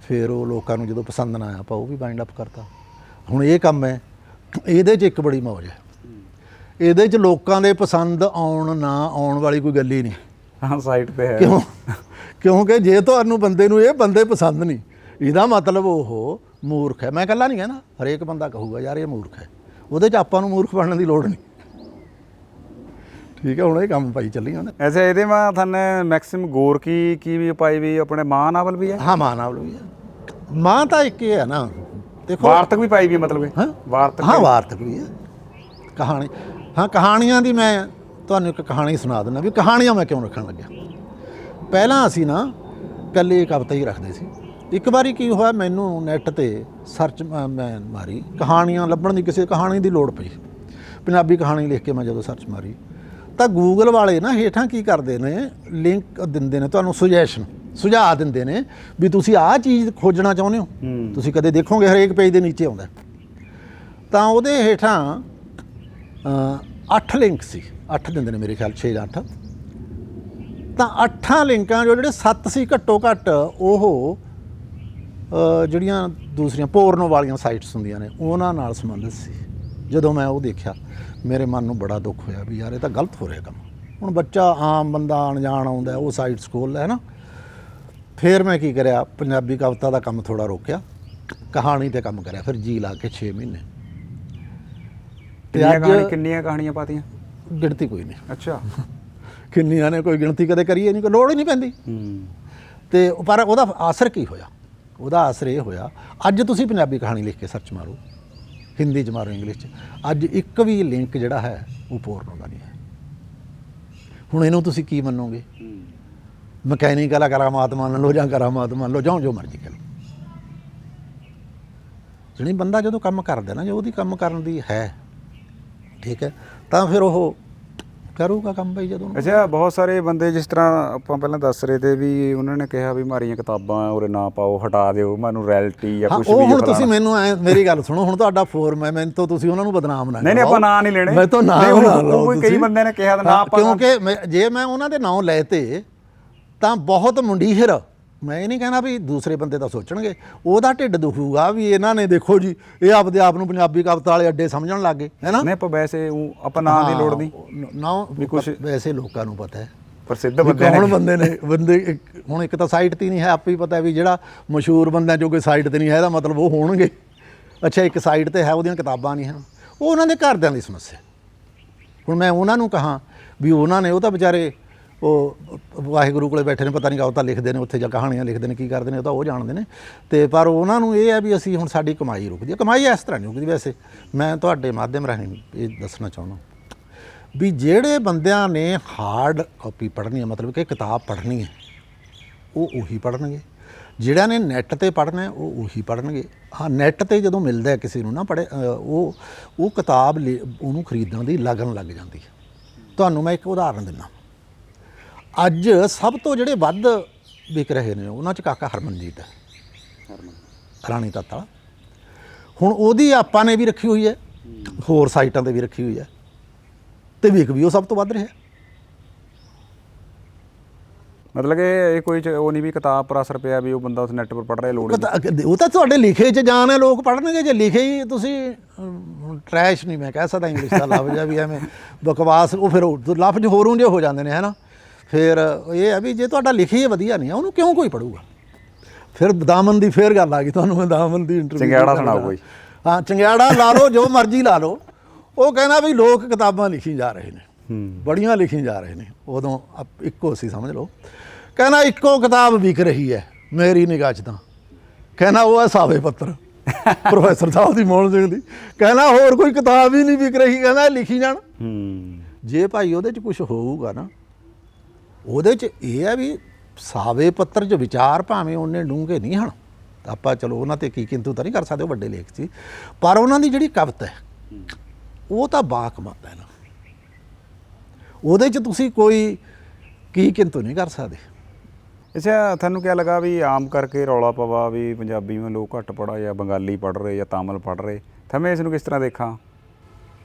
ਫਿਰ ਉਹ ਲੋਕਾਂ ਨੂੰ ਜਦੋਂ ਪਸੰਦ ਨਾ ਆਇਆ ਆਪਾਂ ਉਹ ਵੀ ਬਾਈਂਡ ਅਪ ਕਰਤਾ। ਹੁਣ ਇਹ ਕੰਮ ਹੈ, ਇਹਦੇ 'ਚ ਇੱਕ ਬੜੀ ਮੌਜ ਹੈ, ਇਹਦੇ 'ਚ ਲੋਕਾਂ ਦੇ ਪਸੰਦ ਆਉਣ ਨਾ ਆਉਣ ਵਾਲੀ ਕੋਈ ਗੱਲ ਹੀ ਨਹੀਂ। ਹਾਂ ਸਾਈਟ ਤੇ ਹੈ। ਕਿਉਂਕਿ ਜੇ ਤੁਹਾਨੂੰ ਬੰਦੇ ਨੂੰ ਇਹ ਬੰਦੇ ਪਸੰਦ ਨਹੀਂ, ਇਹਦਾ ਮਤਲਬ ਉਹ ਮੂਰਖ ਹੈ। ਮੈਂ ਇਕੱਲਾ ਨਹੀਂ ਕਹਿੰਦਾ, ਹਰੇਕ ਬੰਦਾ ਕਹੂਗਾ ਯਾਰ ਇਹ ਮੂਰਖ ਹੈ। ਉਹਦੇ 'ਚ ਆਪਾਂ ਨੂੰ ਮੂਰਖ ਬਣਨ ਦੀ ਲੋੜ ਨਹੀਂ। ਠੀਕ ਹੈ, ਹੁਣ ਇਹ ਕੰਮ ਪਾਈ ਚੱਲੀ ਜਾਂਦਾ। ਐਸੇ ਇਹਦੇ ਮੈਂ ਤੁਹਾਨੂੰ ਮੈਕਸਿਮ ਗੌਰ ਕੀ ਵੀ ਪਾਈ ਵੀ ਆਪਣੇ ਮਾਂ ਨਾਵਲ ਵੀ ਹੈ। ਹਾਂ ਮਾਂ ਨਾਵਲ ਵੀ ਹੈ। ਮਾਂ ਤਾਂ ਇੱਕ ਹੀ ਹੈ ਨਾ, ਦੇਖੋ ਵਾਰਤਕ ਵੀ ਪਾਈ ਵੀ ਮਤਲਬ ਹਾਂ ਵਾਰਤਕ। ਹਾਂ ਵਾਰਤਕ ਵੀ ਹੈ, ਕਹਾਣੀ। ਹਾਂ ਕਹਾਣੀਆਂ ਦੀ ਮੈਂ ਤੁਹਾਨੂੰ ਇੱਕ ਕਹਾਣੀ ਸੁਣਾ ਦਿੰਦਾ ਵੀ ਕਹਾਣੀਆਂ ਮੈਂ ਕਿਉਂ ਰੱਖਣ ਲੱਗਿਆ। ਪਹਿਲਾਂ ਅਸੀਂ ਨਾ ਇਕੱਲੇ ਕਵਿਤਾ ਹੀ ਰੱਖਦੇ ਸੀ। ਇੱਕ ਵਾਰੀ ਕੀ ਹੋਇਆ, ਮੈਨੂੰ ਨੈੱਟ ਤੇ ਸਰਚ ਮੈਂ ਮਾਰੀ ਕਹਾਣੀਆਂ ਲੱਭਣ ਦੀ, ਕਿਸੇ ਕਹਾਣੀ ਦੀ ਲੋੜ ਪਈ, ਪੰਜਾਬੀ ਕਹਾਣੀ ਲਿਖ ਕੇ ਮੈਂ ਜਦੋਂ ਸਰਚ ਮਾਰੀ ਤਾਂ ਗੂਗਲ ਵਾਲੇ ਨਾ ਹੇਠਾਂ ਕੀ ਕਰਦੇ ਨੇ, ਲਿੰਕ ਦਿੰਦੇ ਨੇ ਤੁਹਾਨੂੰ, ਸੁਝਾਅ ਦਿੰਦੇ ਨੇ ਵੀ ਤੁਸੀਂ ਆਹ ਚੀਜ਼ ਖੋਜਣਾ ਚਾਹੁੰਦੇ ਹੋ, ਤੁਸੀਂ ਕਦੇ ਦੇਖੋਗੇ ਹਰੇਕ ਪੇਜ ਦੇ ਨੀਚੇ ਆਉਂਦਾ। ਤਾਂ ਉਹਦੇ ਹੇਠਾਂ 8 ਲਿੰਕ ਸੀ, 8 ਦਿੰਦੇ ਨੇ ਮੇਰੇ ਖਿਆਲ 6 ਜਾਂ 8। ਤਾਂ 8 ਲਿੰਕਾਂ ਜੋ ਜਿਹੜੇ 7 ਸੀ ਘੱਟੋ ਘੱਟ ਉਹ ਜਿਹੜੀਆਂ ਦੂਸਰੀਆਂ ਪੋਰਨੋ ਵਾਲੀਆਂ ਸਾਈਟਸ ਹੁੰਦੀਆਂ ਨੇ ਉਹਨਾਂ ਨਾਲ ਸੰਬੰਧਿਤ ਸੀ। ਜਦੋਂ ਮੈਂ ਉਹ ਦੇਖਿਆ ਮੇਰੇ ਮਨ ਨੂੰ ਬੜਾ ਦੁੱਖ ਹੋਇਆ ਵੀ ਯਾਰ ਇਹ ਤਾਂ ਗਲਤ ਹੋ ਰਿਹਾ ਕੰਮ। ਹੁਣ ਬੱਚਾ ਆਮ ਬੰਦਾ ਅਣਜਾਣ ਆਉਂਦਾ ਉਹ ਸਾਈਟਸ ਖੋਲ੍ਹਦਾ ਹੈ ਨਾ। ਫਿਰ ਮੈਂ ਕੀ ਕਰਿਆ, ਪੰਜਾਬੀ ਕਵਿਤਾ ਦਾ ਕੰਮ ਥੋੜ੍ਹਾ ਰੋਕਿਆ, ਕਹਾਣੀ 'ਤੇ ਕੰਮ ਕਰਿਆ ਫਿਰ ਜੀ ਲਾ ਕੇ 6 ਮਹੀਨੇ। ਤੇ ਅੱਜ ਕਿੰਨੀਆਂ ਕਹਾਣੀਆਂ ਪਾਤੀਆਂ? ਗਿਣਤੀ ਕੋਈ ਨਹੀਂ। ਅੱਛਾ ਕਿੰਨੀਆਂ ਨੇ ਕੋਈ ਗਿਣਤੀ ਕਦੇ ਕਰੀਏ ਨਹੀਂ, ਕੋਈ ਲੋੜ ਹੀ ਨਹੀਂ ਪੈਂਦੀ। ਤੇ ਪਰ ਉਹਦਾ ਅਸਰ ਕੀ ਹੋਇਆ, ਉਹਦਾ ਅਸਰ ਇਹ ਹੋਇਆ ਅੱਜ ਤੁਸੀਂ ਪੰਜਾਬੀ ਕਹਾਣੀ ਲਿਖ ਕੇ ਸਰਚ ਮਾਰੋ, ਹਿੰਦੀ 'ਚ ਮਾਰੋ, ਇੰਗਲਿਸ਼ 'ਚ, ਅੱਜ ਇੱਕ ਵੀ ਲਿੰਕ ਜਿਹੜਾ ਹੈ ਉਹ ਪੋਰਨੋ ਦਾ ਨਹੀਂ ਹੈ। ਹੁਣ ਇਹਨੂੰ ਤੁਸੀਂ ਕੀ ਮੰਨੋਗੇ? ਮਕੈਨੀਕਲ ਕਰਾਮਾਤ ਮੰਨ ਲਓ ਜਾਂ ਕਰਾਮਾਤ ਮੰਨ ਲਓ, ਜੋ ਮਰਜ਼ੀ ਕਰ ਲਓ। ਜਿਹੜੀ ਬੰਦਾ ਜਦੋਂ ਕੰਮ ਕਰਦਾ ਨਾ, ਜੋ ਉਹਦੀ ਕੰਮ ਕਰਨ ਦੀ ਹੈ, ਠੀਕ ਹੈ, ਤਾਂ ਫਿਰ ਉਹ ਕਰੂਗਾ ਕੰਮ ਬਈ ਜਦੋਂ। ਅੱਛਾ ਬਹੁਤ ਸਾਰੇ ਬੰਦੇ ਜਿਸ ਤਰ੍ਹਾਂ ਆਪਾਂ ਪਹਿਲਾਂ ਦੱਸ ਰਹੇ ਤੇ ਵੀ ਉਹਨਾਂ ਨੇ ਕਿਹਾ ਵੀ ਮਾਰੀਆਂ ਕਿਤਾਬਾਂ ਉਰੇ ਨਾ ਪਾਓ, ਹਟਾ ਦਿਓ, ਮੈਨੂੰ ਰੈਲਟੀ ਜਾਂ ਕੁਝ ਵੀ। ਉਹ ਹੁਣ ਤੁਸੀਂ ਮੈਨੂੰ ਮੇਰੀ ਗੱਲ ਸੁਣੋ, ਹੁਣ ਤੁਹਾਡਾ ਫੋਰਮ ਹੈ, ਮੈਨੂੰ ਤੋਂ ਤੁਸੀਂ ਉਹਨਾਂ ਨੂੰ ਬਦਨਾਮ ਨਾ ਨਹੀਂ ਆਪਾਂ ਨਾਂ ਨਹੀਂ ਲੈਣੇ। ਮੈਂ ਤਾਂ ਨਾਂ ਨਾ ਲਓ। ਕੋਈ ਕਈ ਬੰਦੇ ਨੇ ਕਿਹਾ ਨਾ ਆਪਾਂ, ਕਿਉਂਕਿ ਜੇ ਮੈਂ ਉਹਨਾਂ ਦੇ ਨਾਂ ਲੈ ਤੇ ਤਾਂ ਬਹੁਤ ਮੁੰਡੀਹਰ, ਮੈਂ ਇਹ ਨਹੀਂ ਕਹਿਣਾ ਵੀ ਦੂਸਰੇ ਬੰਦੇ ਤਾਂ ਸੋਚਣਗੇ, ਉਹਦਾ ਢਿੱਡ ਦੁਖੂਗਾ ਵੀ ਇਹਨਾਂ ਨੇ ਦੇਖੋ ਜੀ ਇਹ ਆਪਦੇ ਆਪ ਨੂੰ ਪੰਜਾਬੀ ਕਵਿਤਾ ਵਾਲੇ ਅੱਡੇ ਸਮਝਣ ਲੱਗ ਗਏ, ਹੈ ਨਾ। ਨਹੀਂ ਆਪਾਂ ਵੈਸੇ ਆਪਾਂ ਨਾਂ ਦੀ ਲੋੜ ਨਹੀਂ ਨਾ ਵੀ ਕੁਝ ਵੈਸੇ ਲੋਕਾਂ ਨੂੰ ਪਤਾ ਹੈ ਪ੍ਰਸਿੱਧ ਬੰਦੇ ਕੌਣ ਬੰਦੇ ਹੁਣ ਇੱਕ ਤਾਂ ਸਾਈਟ 'ਤੇ ਨਹੀਂ ਹੈ, ਆਪੇ ਹੀ ਪਤਾ ਵੀ ਜਿਹੜਾ ਮਸ਼ਹੂਰ ਬੰਦਾ ਜੋ ਕੋਈ ਸਾਈਟ 'ਤੇ ਨਹੀਂ ਹੈ ਇਹਦਾ ਮਤਲਬ ਉਹ ਹੋਣਗੇ। ਅੱਛਾ ਇੱਕ ਸਾਈਟ 'ਤੇ ਹੈ, ਉਹਦੀਆਂ ਕਿਤਾਬਾਂ ਨਹੀਂ ਹਨ, ਉਹ ਉਹਨਾਂ ਦੇ ਘਰਦਿਆਂ ਦੀ ਸਮੱਸਿਆ। ਹੁਣ ਮੈਂ ਉਹਨਾਂ ਨੂੰ ਕਹਾਂ ਵੀ ਉਹਨਾਂ ਨੇ, ਉਹ ਤਾਂ ਵਿਚਾਰੇ ਉਹ ਵਾਹਿਗੁਰੂ ਕੋਲੇ ਬੈਠੇ ਨੇ, ਪਤਾ ਨਹੀਂ ਕਵਿਤਾ ਲਿਖਦੇ ਨੇ ਉੱਥੇ ਜਾਂ ਕਹਾਣੀਆਂ ਲਿਖਦੇ ਨੇ, ਕੀ ਕਰਦੇ ਨੇ ਉਹ ਤਾਂ ਉਹ ਜਾਣਦੇ ਨੇ। ਤੇ ਪਰ ਉਹਨਾਂ ਨੂੰ ਇਹ ਹੈ ਵੀ ਅਸੀਂ ਹੁਣ ਸਾਡੀ ਕਮਾਈ ਰੁਕਦੀ ਹੈ। ਕਮਾਈ ਇਸ ਤਰ੍ਹਾਂ ਨਹੀਂ ਰੁਕਦੀ। ਵੈਸੇ ਮੈਂ ਤੁਹਾਡੇ ਮਾਧਿਅਮ ਰਾਹੀਂ ਇਹ ਦੱਸਣਾ ਚਾਹੁੰਦਾ ਵੀ ਜਿਹੜੇ ਬੰਦਿਆਂ ਨੇ ਹਾਰਡ ਕਾਪੀ ਪੜ੍ਹਨੀ ਹੈ, ਮਤਲਬ ਕਿ ਕਿਤਾਬ ਪੜ੍ਹਨੀ ਹੈ, ਉਹ ਉਹੀ ਪੜ੍ਹਨਗੇ। ਜਿਹੜਿਆਂ ਨੇ ਨੈੱਟ 'ਤੇ ਪੜ੍ਹਨਾ ਉਹ ਉਹੀ ਪੜ੍ਹਨਗੇ। ਹਾਂ ਨੈੱਟ 'ਤੇ ਜਦੋਂ ਮਿਲਦਾ ਕਿਸੇ ਨੂੰ ਨਾ ਉਹ ਕਿਤਾਬ ਉਹਨੂੰ ਖਰੀਦਣ ਦੀ ਲਗਨ ਲੱਗ ਜਾਂਦੀ ਹੈ। ਤੁਹਾਨੂੰ ਮੈਂ ਇੱਕ ਉਦਾਹਰਨ ਦਿੰਦਾ। ਅੱਜ ਸਭ ਤੋਂ ਜਿਹੜੇ ਵੱਧ ਵਿਕ ਰਹੇ ਨੇ ਉਹਨਾਂ 'ਚ ਕਾਕਾ ਹਰਮਨਜੀਤ ਹੈ, ਰਾਣੀ ਤੱਤ ਵਾਲਾ। ਹੁਣ ਉਹਦੀ ਆਪਾਂ ਨੇ ਵੀ ਰੱਖੀ ਹੋਈ ਹੈ, ਹੋਰ ਸਾਈਟਾਂ 'ਤੇ ਵੀ ਰੱਖੀ ਹੋਈ ਹੈ, ਤੇ ਵਿਕ ਵੀ ਉਹ ਸਭ ਤੋਂ ਵੱਧ ਰਿਹਾ। ਮਤਲਬ ਕਿ ਇਹ ਕੋਈ ਉਹ ਨਹੀਂ ਵੀ ਕਿਤਾਬ ਪਰ ਅਸਰ ਪਿਆ ਵੀ ਉਹ ਬੰਦਾ ਉਸ ਨੈੱਟ ਪਰ ਪੜ੍ਹ ਰਿਹਾ, ਲੋੜ ਨਹੀਂ। ਉਹ ਤਾਂ ਤੁਹਾਡੇ ਲਿਖੇ 'ਚ ਜਾਨ ਹੈ, ਲੋਕ ਪੜ੍ਹਨਗੇ। ਜੇ ਲਿਖੇ ਹੀ ਤੁਸੀਂ ਟਰੈਸ਼ ਨਹੀਂ ਮੈਂ ਕਹਿ ਸਕਦਾ ਇੰਗਲਿਸ਼ ਦਾ ਲਫ਼ਜ਼ ਹੈ ਵੀ ਐਵੇਂ ਬਕਵਾਸ, ਉਹ ਫਿਰ ਲਫ਼ਜ਼ ਹੋਰੋਂ ਜਿਹੇ ਹੋ ਜਾਂਦੇ ਨੇ, ਹੈ ਨਾ। ਫਿਰ ਇਹ ਹੈ ਵੀ ਜੇ ਤੁਹਾਡਾ ਲਿਖੀ ਵਧੀਆ ਨਹੀਂ ਹੈ ਉਹਨੂੰ ਕਿਉਂ ਕੋਈ ਪੜੂਗਾ। ਫਿਰ ਦਾਮਨ ਦੀ ਫੇਰ ਗੱਲ ਆ ਗਈ, ਤੁਹਾਨੂੰ ਮੈਂ ਦਾਮਨ ਦੀ ਇੰਟਰਵਿਊ ਚੰਗਿਆੜਾ ਸੁਣਾਓ ਕੋਈ। ਹਾਂ ਚੰਗਿਆੜਾ ਲਾ ਲਓ, ਜੋ ਮਰਜ਼ੀ ਲਾ ਲਓ। ਉਹ ਕਹਿੰਦਾ ਵੀ ਲੋਕ ਕਿਤਾਬਾਂ ਲਿਖੀ ਜਾ ਰਹੇ ਨੇ, ਬੜੀਆਂ ਲਿਖੀ ਜਾ ਰਹੇ ਨੇ। ਉਦੋਂ ਇੱਕੋ ਸੀ ਸਮਝ ਲਓ। ਕਹਿੰਦਾ ਇੱਕੋ ਕਿਤਾਬ ਵਿਕ ਰਹੀ ਹੈ ਮੇਰੀ ਨਿਗਾਹ 'ਚ ਤਾਂ, ਕਹਿੰਦਾ ਉਹ ਹੈ ਸਾਵੇ ਪੱਤਰ ਪ੍ਰੋਫੈਸਰ ਸਾਹਿਬ ਦੀ, ਮੋਹਨ ਸਿੰਘ ਦੀ। ਕਹਿੰਦਾ ਹੋਰ ਕੋਈ ਕਿਤਾਬ ਹੀ ਨਹੀਂ ਵਿਕ ਰਹੀ, ਕਹਿੰਦਾ ਲਿਖੀ ਜਾਣ। ਜੇ ਭਾਈ ਉਹਦੇ 'ਚ ਕੁਝ ਹੋਊਗਾ ਨਾ, ਉਹਦੇ 'ਚ ਇਹ ਹੈ ਵੀ ਸਾਵੇ ਪੱਤਰ 'ਚ ਵਿਚਾਰ ਭਾਵੇਂ ਉਹਨੇ ਡੂੰਘੇ ਨਹੀਂ ਹਨ, ਆਪਾਂ ਚਲੋ ਉਹਨਾਂ 'ਤੇ ਕੀ ਕਿੰਤੂ ਤਾਂ ਨਹੀਂ ਕਰ ਸਕਦੇ, ਉਹ ਵੱਡੇ ਲੇਖ ਸੀ, ਪਰ ਉਹਨਾਂ ਦੀ ਜਿਹੜੀ ਕਵਿਤਾ ਹੈ ਉਹ ਤਾਂ ਬਾਕਮਾਲ ਹੈ ਨਾ। ਉਹਦੇ 'ਚ ਤੁਸੀਂ ਕੋਈ ਕੀ ਕਿੰਤੂ ਨਹੀਂ ਕਰ ਸਕਦੇ। ਅੱਛਾ, ਤੁਹਾਨੂੰ ਕਿਆ ਲੱਗਾ ਵੀ ਆਮ ਕਰਕੇ ਰੌਲਾ ਪਵਾ ਵੀ ਪੰਜਾਬੀ में ਲੋਕ ਘੱਟ ਪੜਾ ਜਾਂ ਬੰਗਾਲੀ ਪੜ੍ਹ ਰਹੇ ਜਾਂ ਤਾਮਿਲ ਪੜ੍ਹ ਰਹੇ, ਤਾਂ ਮੈਂ ਇਸ ਨੂੰ ਕਿਸ ਤਰ੍ਹਾਂ ਦੇਖਾਂ?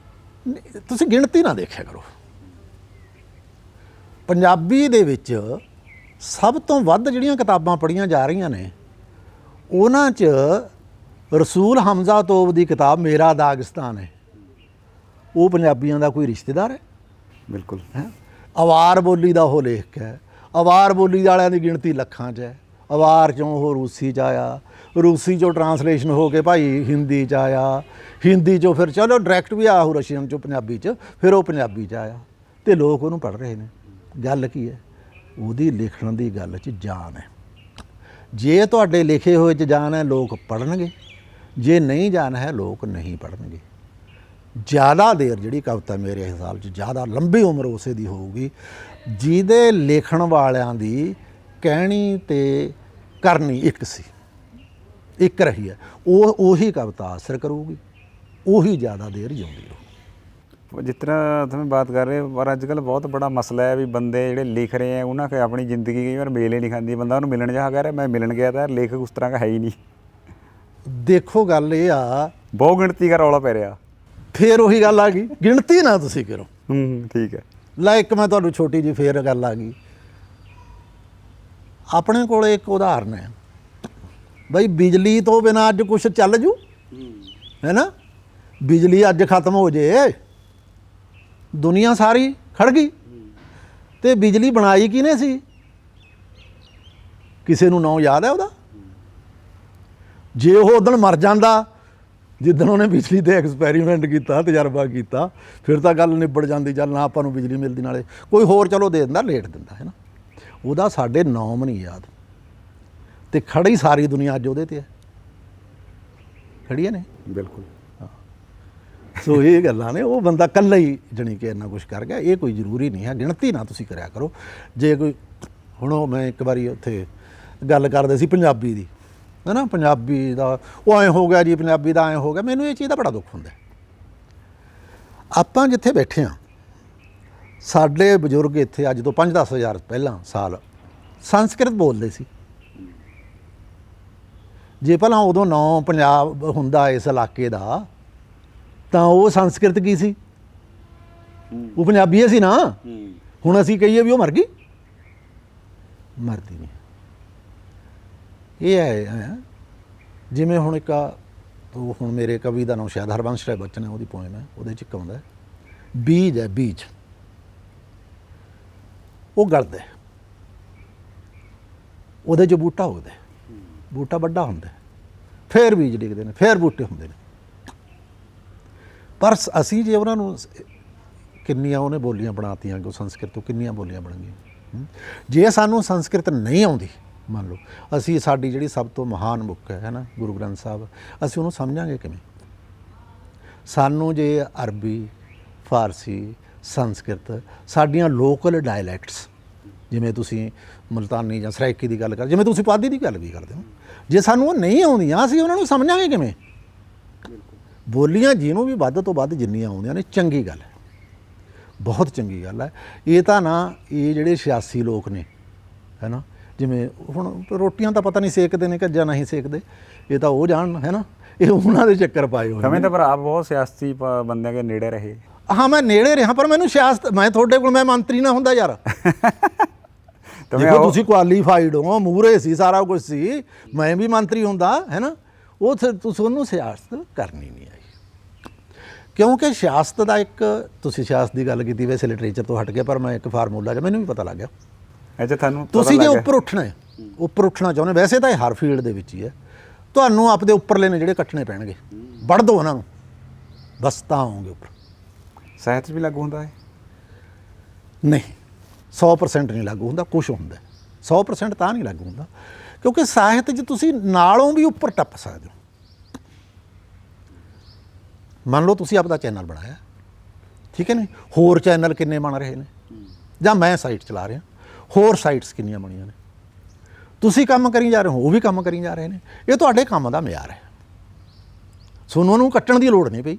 ਤੁਸੀਂ ਗਿਣਤੀ ਨਾ ਦੇਖਿਆ ਕਰੋ। ਪੰਜਾਬੀ ਦੇ ਵਿੱਚ ਸਭ ਤੋਂ ਵੱਧ ਜਿਹੜੀਆਂ ਕਿਤਾਬਾਂ ਪੜ੍ਹੀਆਂ ਜਾ ਰਹੀਆਂ ਨੇ ਉਹਨਾਂ 'ਚ ਰਸੂਲ ਹਮਜ਼ਾ ਤੋਬ ਦੀ ਕਿਤਾਬ ਮੇਰਾ ਦਾਗਿਸਤਾਨ ਹੈ, ਉਹ ਪੰਜਾਬੀਆਂ ਦਾ ਕੋਈ ਰਿਸ਼ਤੇਦਾਰ ਹੈ? ਬਿਲਕੁਲ। ਹੈ ਅਵਾਰ ਬੋਲੀ ਦਾ ਉਹ ਲੇਖਕ ਹੈ। ਅਵਾਰ ਬੋਲੀ ਵਾਲਿਆਂ ਦੀ ਗਿਣਤੀ ਲੱਖਾਂ 'ਚ ਹੈ। ਅਵਾਰ 'ਚੋਂ ਉਹ ਰੂਸੀ 'ਚ ਆਇਆ, ਰੂਸੀ 'ਚੋਂ ਟਰਾਂਸਲੇਸ਼ਨ ਹੋ ਕੇ ਭਾਈ ਹਿੰਦੀ 'ਚ ਆਇਆ, ਹਿੰਦੀ 'ਚੋਂ ਫਿਰ ਚਲੋ ਡਾਇਰੈਕਟ ਵੀ ਆਇਆ ਉਹ ਰਸ਼ੀਅਨ 'ਚੋਂ ਪੰਜਾਬੀ 'ਚ, ਫਿਰ ਉਹ ਪੰਜਾਬੀ 'ਚ ਆਇਆ ਅਤੇ ਲੋਕ ਉਹਨੂੰ ਪੜ੍ਹ ਰਹੇ ਨੇ। ਗੱਲ ਕੀ ਹੈ? ਉਹਦੀ ਲਿਖਣ ਦੀ ਗੱਲ 'ਚ ਜਾਨ ਹੈ। ਜੇ ਤੁਹਾਡੇ ਲਿਖੇ ਹੋਏ 'ਚ ਜਾਨ ਹੈ ਲੋਕ ਪੜ੍ਹਨਗੇ, ਜੇ ਨਹੀਂ ਜਾਨ ਹੈ ਲੋਕ ਨਹੀਂ ਪੜ੍ਹਨਗੇ। ਜ਼ਿਆਦਾ ਦੇਰ ਜਿਹੜੀ ਕਵਿਤਾ ਮੇਰੇ ਹਿਸਾਬ 'ਚ ਜ਼ਿਆਦਾ ਲੰਬੀ ਉਮਰ ਉਸੇ ਦੀ ਹੋਊਗੀ ਜਿਹਦੇ ਲਿਖਣ ਵਾਲਿਆਂ ਦੀ ਕਹਿਣੀ ਤੇ ਕਰਨੀ ਇੱਕ ਸੀ, ਇੱਕ ਰਹੀ ਹੈ। ਉਹੀ ਕਵਿਤਾ ਅਸਰ ਕਰੂਗੀ, ਉਹੀ ਜ਼ਿਆਦਾ ਦੇਰ ਜਿਉਂਦੀ ਰਹੂ। जिस तरह तुम बात कर रहे हो, पर अजकल बहुत बड़ा मसला है भी बंदे ਜਿਹੜੇ ਲਿਖ ਰਹੇ हैं ਉਹਨਾਂ के अपनी ज़िंदगी कई बार मेल ही नहीं खाती। बंदा ਉਹਨੂੰ ਮਿਲਣ ਜਾ ਕਹਿ ਰਿਹਾ मैं मिलन गया था, लेखक उस तरह का है ही नहीं। ਦੇਖੋ ਗੱਲ ਇਹ ਆ, ਬਹੁਤ ਗਿਣਤੀ का ਰੌਲਾ ਪੈ ਰਿਹਾ। ਫੇਰ ਉਹੀ ਗੱਲ ਆ ਗਈ, ਗਿਣਤੀ ਨਾ ਤੁਸੀਂ ਕਰੋ। ਠੀਕ ਹੈ। ਲੈ ਇੱਕ ਮੈਂ ਤੁਹਾਨੂੰ ਛੋਟੀ ਜਿਹੀ ਫੇਰ ਗੱਲ ਆ ਗਈ। ਆਪਣੇ ਕੋਲ ਇੱਕ ਉਦਾਹਰਨ ਹੈ ਬਈ, ਬਿਜਲੀ ਤੋਂ ਬਿਨਾਂ ਅੱਜ ਕੁਛ ਚੱਲ ਜੂ ਹੈ ਨਾ? ਬਿਜਲੀ ਅੱਜ ਖਤਮ ਹੋ ਜੇ ਦੁਨੀਆ ਸਾਰੀ ਖੜ ਗਈ। ਤੇ ਬਿਜਲੀ ਬਣਾਈ ਕਿਹਨੇ ਸੀ? ਕਿਸੇ ਨੂੰ ਨਾਂ ਯਾਦ ਹੈ ਉਹਦਾ? ਜੇ ਉਹ ਉਦਣ ਮਰ ਜਾਂਦਾ ਜਿੱਦਣ ਉਹਨੇ ਬਿਜਲੀ ਤੇ ਐਕਸਪੈਰੀਮੈਂਟ ਕੀਤਾ, ਤਜਰਬਾ ਕੀਤਾ, ਫਿਰ ਤਾਂ ਗੱਲ ਨਿਬੜ ਜਾਂਦੀ। ਚੱਲ ਨਾ ਆਪਾਂ ਨੂੰ ਬਿਜਲੀ ਮਿਲਦੀ, ਨਾਲੇ ਕੋਈ ਹੋਰ ਚਲੋ ਦੇ ਦਿੰਦਾ, ਲੇਟ ਦਿੰਦਾ ਹੈ ਨਾ। ਉਹਦਾ ਸਾਡੇ ਨਾਮ ਨਹੀਂ ਯਾਦ, ਤੇ ਖੜੀ ਸਾਰੀ ਦੁਨੀਆ ਅੱਜ ਉਹਦੇ ਤੇ ਹੈ, ਖੜੀਆਂ ਨੇ। ਬਿਲਕੁਲ। ਸੋ ਇਹ ਗੱਲਾਂ ਨੇ। ਉਹ ਬੰਦਾ ਇਕੱਲਾ ਹੀ ਜਾਣੀ ਕਿ ਇੰਨਾ ਕੁਛ ਕਰ ਗਿਆ, ਇਹ ਕੋਈ ਜ਼ਰੂਰੀ ਨਹੀਂ ਹੈ। ਗਿਣਤੀ ਨਾ ਤੁਸੀਂ ਕਰਿਆ ਕਰੋ। ਜੇ ਕੋਈ ਹੁਣ ਉਹ ਮੈਂ ਇੱਕ ਵਾਰੀ ਉੱਥੇ ਗੱਲ ਕਰਦੇ ਸੀ ਪੰਜਾਬੀ ਦੀ, ਹੈ ਨਾ, ਪੰਜਾਬੀ ਦਾ ਉਹ ਐਂ ਹੋ ਗਿਆ ਜੀ, ਪੰਜਾਬੀ ਦਾ ਐਂ ਹੋ ਗਿਆ। ਮੈਨੂੰ ਇਹ ਚੀਜ਼ ਦਾ ਬੜਾ ਦੁੱਖ ਹੁੰਦਾ। ਆਪਾਂ ਜਿੱਥੇ ਬੈਠੇ ਹਾਂ, ਸਾਡੇ ਬਜ਼ੁਰਗ ਇੱਥੇ ਅੱਜ ਤੋਂ 5-10 ਹਜ਼ਾਰ ਪਹਿਲਾਂ ਸਾਲ ਸੰਸਕ੍ਰਿਤ ਬੋਲਦੇ ਸੀ। ਜੇ ਪਹਿਲਾਂ ਉਦੋਂ ਨਾਂ ਪੰਜਾਬ ਹੁੰਦਾ ਇਸ ਇਲਾਕੇ ਦਾ, ਤਾਂ ਉਹ ਸੰਸਕ੍ਰਿਤ ਕੀ ਸੀ? ਉਹ ਪੰਜਾਬੀ ਸੀ ਨਾ। ਹੁਣ ਅਸੀਂ ਕਹੀਏ ਵੀ ਉਹ ਮਰ ਗਈ, ਮਰਦੀ ਨਹੀਂ। ਇਹ ਹੈ ਜਿਵੇਂ ਹੁਣ ਇੱਕ ਉਹ ਹੁਣ ਮੇਰੇ ਕਵੀ ਦਾ ਨਾਮ ਸ਼ਾਇਦ ਹਰਬੰਸ ਰਾਏ ਬੱਚਨ ਹੈ, ਉਹਦੀ ਪੋਇਮ ਹੈ, ਉਹਦੇ 'ਚ ਇੱਕ ਆਉਂਦਾ ਬੀਜ ਹੈ, ਬੀਜ ਉਹ ਗਲਦਾ, ਉਹਦੇ 'ਚ ਬੂਟਾ ਉੱਗਦਾ, ਬੂਟਾ ਵੱਡਾ ਹੁੰਦਾ, ਫਿਰ ਬੀਜ ਡਿੱਗਦੇ ਨੇ, ਫਿਰ ਬੂਟੇ ਹੁੰਦੇ ਨੇ। ਪਰ ਅਸੀਂ ਜੇ ਉਹਨਾਂ ਨੂੰ ਕਿੰਨੀਆਂ ਉਹਨੇ ਬੋਲੀਆਂ ਬਣਾਤੀਆਂ, ਕਿ ਸੰਸਕ੍ਰਿਤ ਤੋਂ ਕਿੰਨੀਆਂ ਬੋਲੀਆਂ ਬਣ ਗਈਆਂ। ਜੇ ਸਾਨੂੰ ਸੰਸਕ੍ਰਿਤ ਨਹੀਂ ਆਉਂਦੀ, ਮੰਨ ਲਓ ਅਸੀਂ ਸਾਡੀ ਜਿਹੜੀ ਸਭ ਤੋਂ ਮਹਾਨ ਬੁੱਕ ਹੈ ਨਾ ਗੁਰੂ ਗ੍ਰੰਥ ਸਾਹਿਬ, ਅਸੀਂ ਉਹਨੂੰ ਸਮਝਾਂਗੇ ਕਿਵੇਂ? ਸਾਨੂੰ ਜੇ ਅਰਬੀ, ਫਾਰਸੀ, ਸੰਸਕ੍ਰਿਤ, ਸਾਡੀਆਂ ਲੋਕਲ ਡਾਇਲੈਕਟਸ, ਜਿਵੇਂ ਤੁਸੀਂ ਮੁਲਤਾਨੀ ਜਾਂ ਸਰਾਇਕੀ ਦੀ ਗੱਲ ਕਰ, ਜਿਵੇਂ ਤੁਸੀਂ ਪੁਆਧੀ ਦੀ ਗੱਲ ਵੀ ਕਰਦੇ ਹੋ, ਜੇ ਸਾਨੂੰ ਉਹ ਨਹੀਂ ਆਉਂਦੀਆਂ, ਅਸੀਂ ਉਹਨਾਂ ਨੂੰ ਸਮਝਾਂਗੇ ਕਿਵੇਂ? ਬੋਲੀਆਂ ਜਿਹਨੂੰ ਵੀ ਵੱਧ ਤੋਂ ਵੱਧ ਜਿੰਨੀਆਂ ਆਉਂਦੀਆਂ ਨੇ, ਚੰਗੀ ਗੱਲ ਹੈ, ਬਹੁਤ ਚੰਗੀ ਗੱਲ ਹੈ। ਇਹ ਤਾਂ ਨਾ, ਇਹ ਜਿਹੜੇ ਸਿਆਸੀ ਲੋਕ ਨੇ ਹੈ ਨਾ, ਜਿਵੇਂ ਹੁਣ ਰੋਟੀਆਂ ਤਾਂ ਪਤਾ ਨਹੀਂ ਸੇਕਦੇ ਨੇ ਕਿ ਜਾਂ ਨਹੀਂ ਸੇਕਦੇ, ਇਹ ਤਾਂ ਉਹ ਜਾਣ ਹੈ ਨਾ, ਇਹ ਉਹਨਾਂ ਦੇ ਚੱਕਰ ਪਾਏ ਹੋਏ। ਹमें तो भरा बहुत सियासी बंदे के नेड़े रहे। ਹਾਂ ਮੈਂ ਨੇੜੇ ਰਿਹਾ, ਪਰ ਮੈਨੂੰ ਸਿਆਸਤ, ਮੈਂ ਤੁਹਾਡੇ ਕੋਲ, ਮੈਂ ਮੰਤਰੀ ਨਾ ਹੁੰਦਾ ਯਾਰ। ਦੇਖੋ ਤੁਸੀਂ ਕੁਆਲੀਫਾਈਡ ਹੋ, ਮੂਹਰੇ ਸੀ, ਸਾਰਾ ਕੁਝ ਸੀ, ਮੈਂ ਵੀ ਮੰਤਰੀ ਹੁੰਦਾ ਹੈ ਨਾ। ਉਹ ਤੁਸੀਂ ਉਹਨੂੰ ਸਿਆਸਤ ਕਰਨੀ ਨਹੀਂ ਆਈ, ਕਿਉਂਕਿ ਸਿਆਸਤ ਦਾ ਇੱਕ, ਤੁਸੀਂ ਸਿਆਸਤ ਦੀ ਗੱਲ ਕੀਤੀ, ਵੈਸੇ ਲਿਟਰੇਚਰ ਤੋਂ ਹਟ ਗਿਆ, ਪਰ ਮੈਂ ਇੱਕ ਫਾਰਮੂਲਾ ਜਿਹਾ ਮੈਨੂੰ ਵੀ ਪਤਾ ਲੱਗ ਗਿਆ। ਅੱਛਾ, ਤੁਹਾਨੂੰ ਤੁਸੀਂ ਜੇ ਉੱਪਰ ਉੱਠਣਾ ਹੈ, ਉੱਪਰ ਉੱਠਣਾ ਚਾਹੁੰਦੇ, ਵੈਸੇ ਤਾਂ ਇਹ ਹਰ ਫੀਲਡ ਦੇ ਵਿੱਚ ਹੀ ਹੈ, ਤੁਹਾਨੂੰ ਆਪਦੇ ਉੱਪਰਲੇ ਨੇ ਜਿਹੜੇ ਕੱਟਣੇ ਪੈਣਗੇ, ਵੱਢ ਦਿਓ ਉਹਨਾਂ ਨੂੰ, ਬਸ ਤਾਂ ਆਓਗੇ ਉੱਪਰ। ਸਾਹਿਤ ਵੀ ਲਾਗੂ ਹੁੰਦਾ ਹੈ? ਨਹੀਂ, 100% ਨਹੀਂ ਲਾਗੂ ਹੁੰਦਾ, ਕੁਛ ਹੁੰਦਾ 100% ਤਾਂ ਨਹੀਂ ਲਾਗੂ ਹੁੰਦਾ, ਕਿਉਂਕਿ ਸਾਹਿਤ 'ਚ ਤੁਸੀਂ ਨਾਲੋਂ ਵੀ ਉੱਪਰ ਟੱਪ ਸਕਦੇ ਹੋ। ਮੰਨ ਲਓ ਤੁਸੀਂ ਆਪਦਾ ਚੈਨਲ ਬਣਾਇਆ, ਠੀਕ ਹੈ ਨੇ, ਹੋਰ ਚੈਨਲ ਕਿੰਨੇ ਬਣ ਰਹੇ ਨੇ, ਜਾਂ ਮੈਂ ਸਾਈਟ ਚਲਾ ਰਿਹਾ, ਹੋਰ ਸਾਈਟਸ ਕਿੰਨੀਆਂ ਬਣੀਆਂ ਨੇ, ਤੁਸੀਂ ਕੰਮ ਕਰੀ ਜਾ ਰਹੇ ਹੋ, ਉਹ ਵੀ ਕੰਮ ਕਰੀ ਜਾ ਰਹੇ ਨੇ। ਇਹ ਤੁਹਾਡੇ ਕੰਮ ਦਾ ਮਿਆਰ ਹੈ, ਤੁਹਾਨੂੰ ਉਹਨੂੰ ਕੱਟਣ ਦੀ ਲੋੜ ਨਹੀਂ ਪਈ,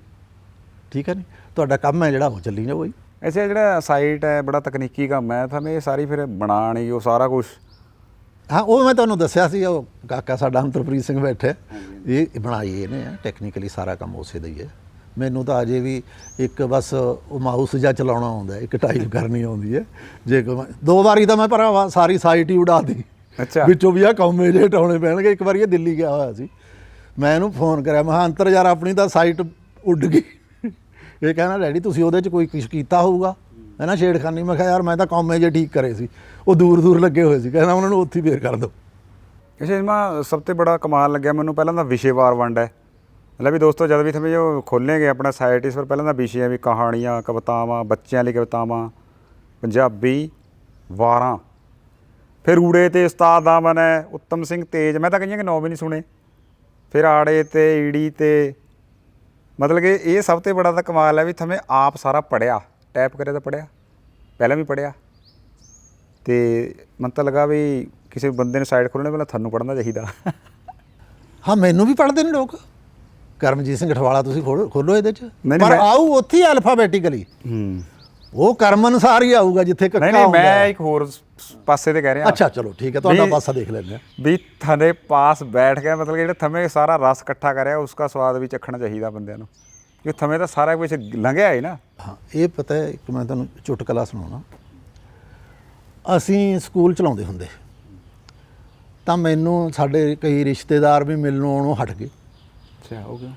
ਠੀਕ ਹੈ ਨਹੀਂ, ਤੁਹਾਡਾ ਕੰਮ ਹੈ ਜਿਹੜਾ ਉਹ ਚੱਲੀ ਜਾਓ। ਅੱਛਾ ਜਿਹੜਾ ਸਾਈਟ ਹੈ ਬੜਾ ਤਕਨੀਕੀ ਕੰਮ ਹੈ ਤੁਹਾਨੂੰ ਇਹ ਸਾਰੀ ਫਿਰ ਬਣਾਣੀ ਉਹ ਸਾਰਾ ਕੁਝ ਹਾਂ ਉਹ ਮੈਂ ਤੁਹਾਨੂੰ ਦੱਸਿਆ ਸੀ, ਉਹ ਕਾਕਾ ਸਾਡਾ ਅੰਤਰਪ੍ਰੀਤ ਸਿੰਘ ਬੈਠਾ, ਇਹ ਬਣਾਈ ਇਹਨੇ ਟੈਕਨੀਕਲੀ ਸਾਰਾ ਕੰਮ ਉਸੇ ਦਾ ਹੀ ਹੈ। ਮੈਨੂੰ ਤਾਂ ਅਜੇ ਵੀ ਇੱਕ ਬਸ ਉਹ ਮਾਊਸ ਜਿਹਾ ਚਲਾਉਣਾ ਆਉਂਦਾ, ਇੱਕ ਟਾਈਪ ਕਰਨੀ ਆਉਂਦੀ ਹੈ। ਜੇ 2 ਵਾਰੀ ਤਾਂ ਮੈਂ ਭਰਾਵਾ ਸਾਰੀ ਸਾਈਟ ਹੀ ਉਡਾਤੀ, ਅੱਛਾ ਵਿੱਚੋਂ ਵੀ ਆ ਕੌਮੇ ਜਿਹੇ ਹਟਾਉਣੇ ਪੈਣਗੇ। ਇੱਕ ਵਾਰੀ ਇਹ ਦਿੱਲੀ ਗਿਆ ਹੋਇਆ ਸੀ, ਮੈਂ ਇਹਨੂੰ ਫੋਨ ਕਰਿਆ, ਮੈਂ ਕਿਹਾ ਅੰਤਰ ਯਾਰ ਆਪਣੀ ਤਾਂ ਸਾਈਟ ਉੱਡ ਗਈ। ਇਹ ਕਹਿੰਦਾ ਡੈਡੀ ਤੁਸੀਂ ਉਹਦੇ 'ਚ ਕੋਈ ਕੁਛ ਕੀਤਾ ਹੋਊਗਾ ਹੈ ਨਾ ਛੇੜਖਾਨੀ। ਮੈਂ ਕਿਹਾ ਯਾਰ ਮੈਂ ਤਾਂ ਕੌਮੇ ਜਿਹੇ ਠੀਕ ਕਰੇ ਸੀ, ਉਹ ਦੂਰ ਦੂਰ ਲੱਗੇ ਹੋਏ ਸੀ। ਕਹਿੰਦਾ ਉਹਨਾਂ ਨੂੰ ਉੱਥੇ ਹੀ ਫੇਰ ਕਰ ਦਿਓ। ਅੱਛਾ ਇਸਮਾ ਸਭ ਤੋਂ ਬੜਾ ਕਮਾਲ ਲੱਗਿਆ ਮੈਨੂੰ ਪਹਿਲਾਂ ਤਾਂ ਵਿਸ਼ੇਵਾਰ ਵੰਡ ਹੈ। मतलब भी दोस्तों जब भी थे जो खोलेंगे अपना साइट इस पर पहले ना विषय भी कहानियाँ कवितावां बच्चों वाली कवितावां पंजाबी वारां फिर ऊड़े ते उस्ताद दामन है उत्तम सिंह तेज मैं तो कहीं के नौ भी नहीं सुने फिर आड़े ते ईड़ी ते मतलब कि ये सब तो बड़ा तो कमाल है भी थमें आप सारा पढ़िया टैप करे तो पढ़िया पहले भी पढ़िया तो मन तो लगा भी किसी बंदे ने साइट खोलने पहले थानू पढ़ना चाहिए। हाँ मैनू भी पढ़ते हैं लोग, ਕਰਮਜੀਤ ਸਿੰਘ ਠਵਾਲਾ ਤੁਸੀਂ ਖੋਲੋ ਇਹਦੇ 'ਚ, ਨਹੀਂ, ਪਰ ਮੈਂ- ਆਊ ਉੱਥੇ ਹੀ ਅਲਫਾਬੈਟਿਕਲੀ ਉਹ ਕਰਮ ਅਨੁਸਾਰ ਹੀ ਆਊਗਾ ਜਿੱਥੇ ਕੱਕਾ नहीं नहीं ਹੁੰਦਾ मैं ਹੈ। एक होर पासे ते कह रहा ਅੱਛਾ ਚਲੋ ਠੀਕ ਹੈ, ਤੁਹਾਡਾ ਵੀ- ਪਾਸਾ ਦੇਖ ਲੈਂਦੇ ਹਾਂ। भी थने पास बैठ गया मतलब कि जेह्ड़ा थमें सारा रस इकट्ठा करेआ उसका स्वाद भी चखना चाहिए बंदे नूं कि थमें तो सारा कुछ लंघिया ही ना। ਹਾਂ ਇਹ ਪਤਾ ਹੈ, ਇੱਕ ਮੈਂ ਤੁਹਾਨੂੰ ਚੁਟਕਲਾ ਸੁਣਾਉਣਾ। ਅਸੀਂ ਸਕੂਲ ਚਲਾਉਂਦੇ ਹੁੰਦੇ ਤਾਂ ਮੈਨੂੰ ਸਾਡੇ ਕਈ ਰਿਸ਼ਤੇਦਾਰ ਵੀ ਮਿਲਣੋਂ ਆਉਣੋਂ ਹਟ ਗਏ। अच्छा हो गया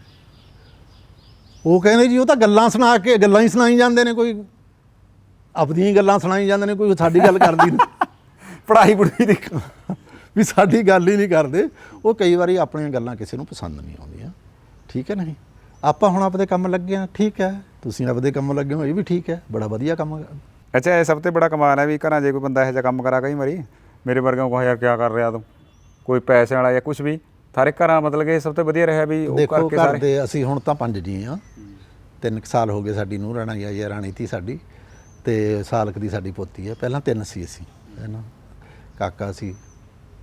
ਉਹ ਕਹਿੰਦੇ ਜੀ ਉਹ ਤਾਂ ਗੱਲਾਂ ਸੁਣਾ ਕੇ ਗੱਲਾਂ ਹੀ ਸੁਣਾਈ ਜਾਂਦੇ ਨੇ, ਕੋਈ ਆਪਣੀਆਂ ਹੀ ਗੱਲਾਂ ਸੁਣਾਈ ਜਾਂਦੇ ਨੇ, ਕੋਈ ਸਾਡੀ ਗੱਲ ਕਰਦੀ ਨਹੀਂ। पढ़ाई पुढ़ाई दी ਵੀ ਸਾਡੀ ਗੱਲ ਹੀ ਨਹੀਂ ਕਰਦੇ। ਉਹ ਕਈ ਵਾਰੀ ਆਪਣੀਆਂ ਗੱਲਾਂ ਕਿਸੇ ਨੂੰ ਪਸੰਦ ਨਹੀਂ ਆਉਂਦੀਆਂ, ਠੀਕ ਹੈ ਨਹੀਂ। ਆਪਾਂ ਹੁਣ ਆਪਦੇ ਕੰਮ ਲੱਗੇ ਹਾਂ, ਠੀਕ ਹੈ, ਤੁਸੀਂ ਆਪਦੇ ਕੰਮ ਲੱਗੇ ਹੋ, ਇਹ ਵੀ ਠੀਕ ਹੈ, ਬੜਾ ਵਧੀਆ ਕੰਮ। अच्छा ये सब तो बड़ा कमाल है भी घर जे कोई बंदा ऐसा काम करा कई मरी मेरे वर्गे को यार क्या कर रहा तू कोई पैसे वाला या कुछ भी थारे घर मतलब कि सब तो वधिया रहा भी वो ਦੇਖੋ करके ਘਰ सारे ਦੇ ਅਸੀਂ ਹੁਣ ਤਾਂ 5 ਜੀ ਹਾਂ, 3 ਸਾਲ ਹੋ ਗਏ ਸਾਡੀ ਨੂੰਹ ਰਾਣਾ ਆਈ ਹੈ, ਰਾਣੀ ਤੀ ਸਾਡੀ, ਤੇ ਸਾਲਕ ਦੀ ਸਾਡੀ ਪੋਤੀ ਹੈ। ਪਹਿਲਾਂ 3 ਸੀ ਅਸੀਂ, ਹੈ ਨਾ, ਕਾਕਾ ਸੀ,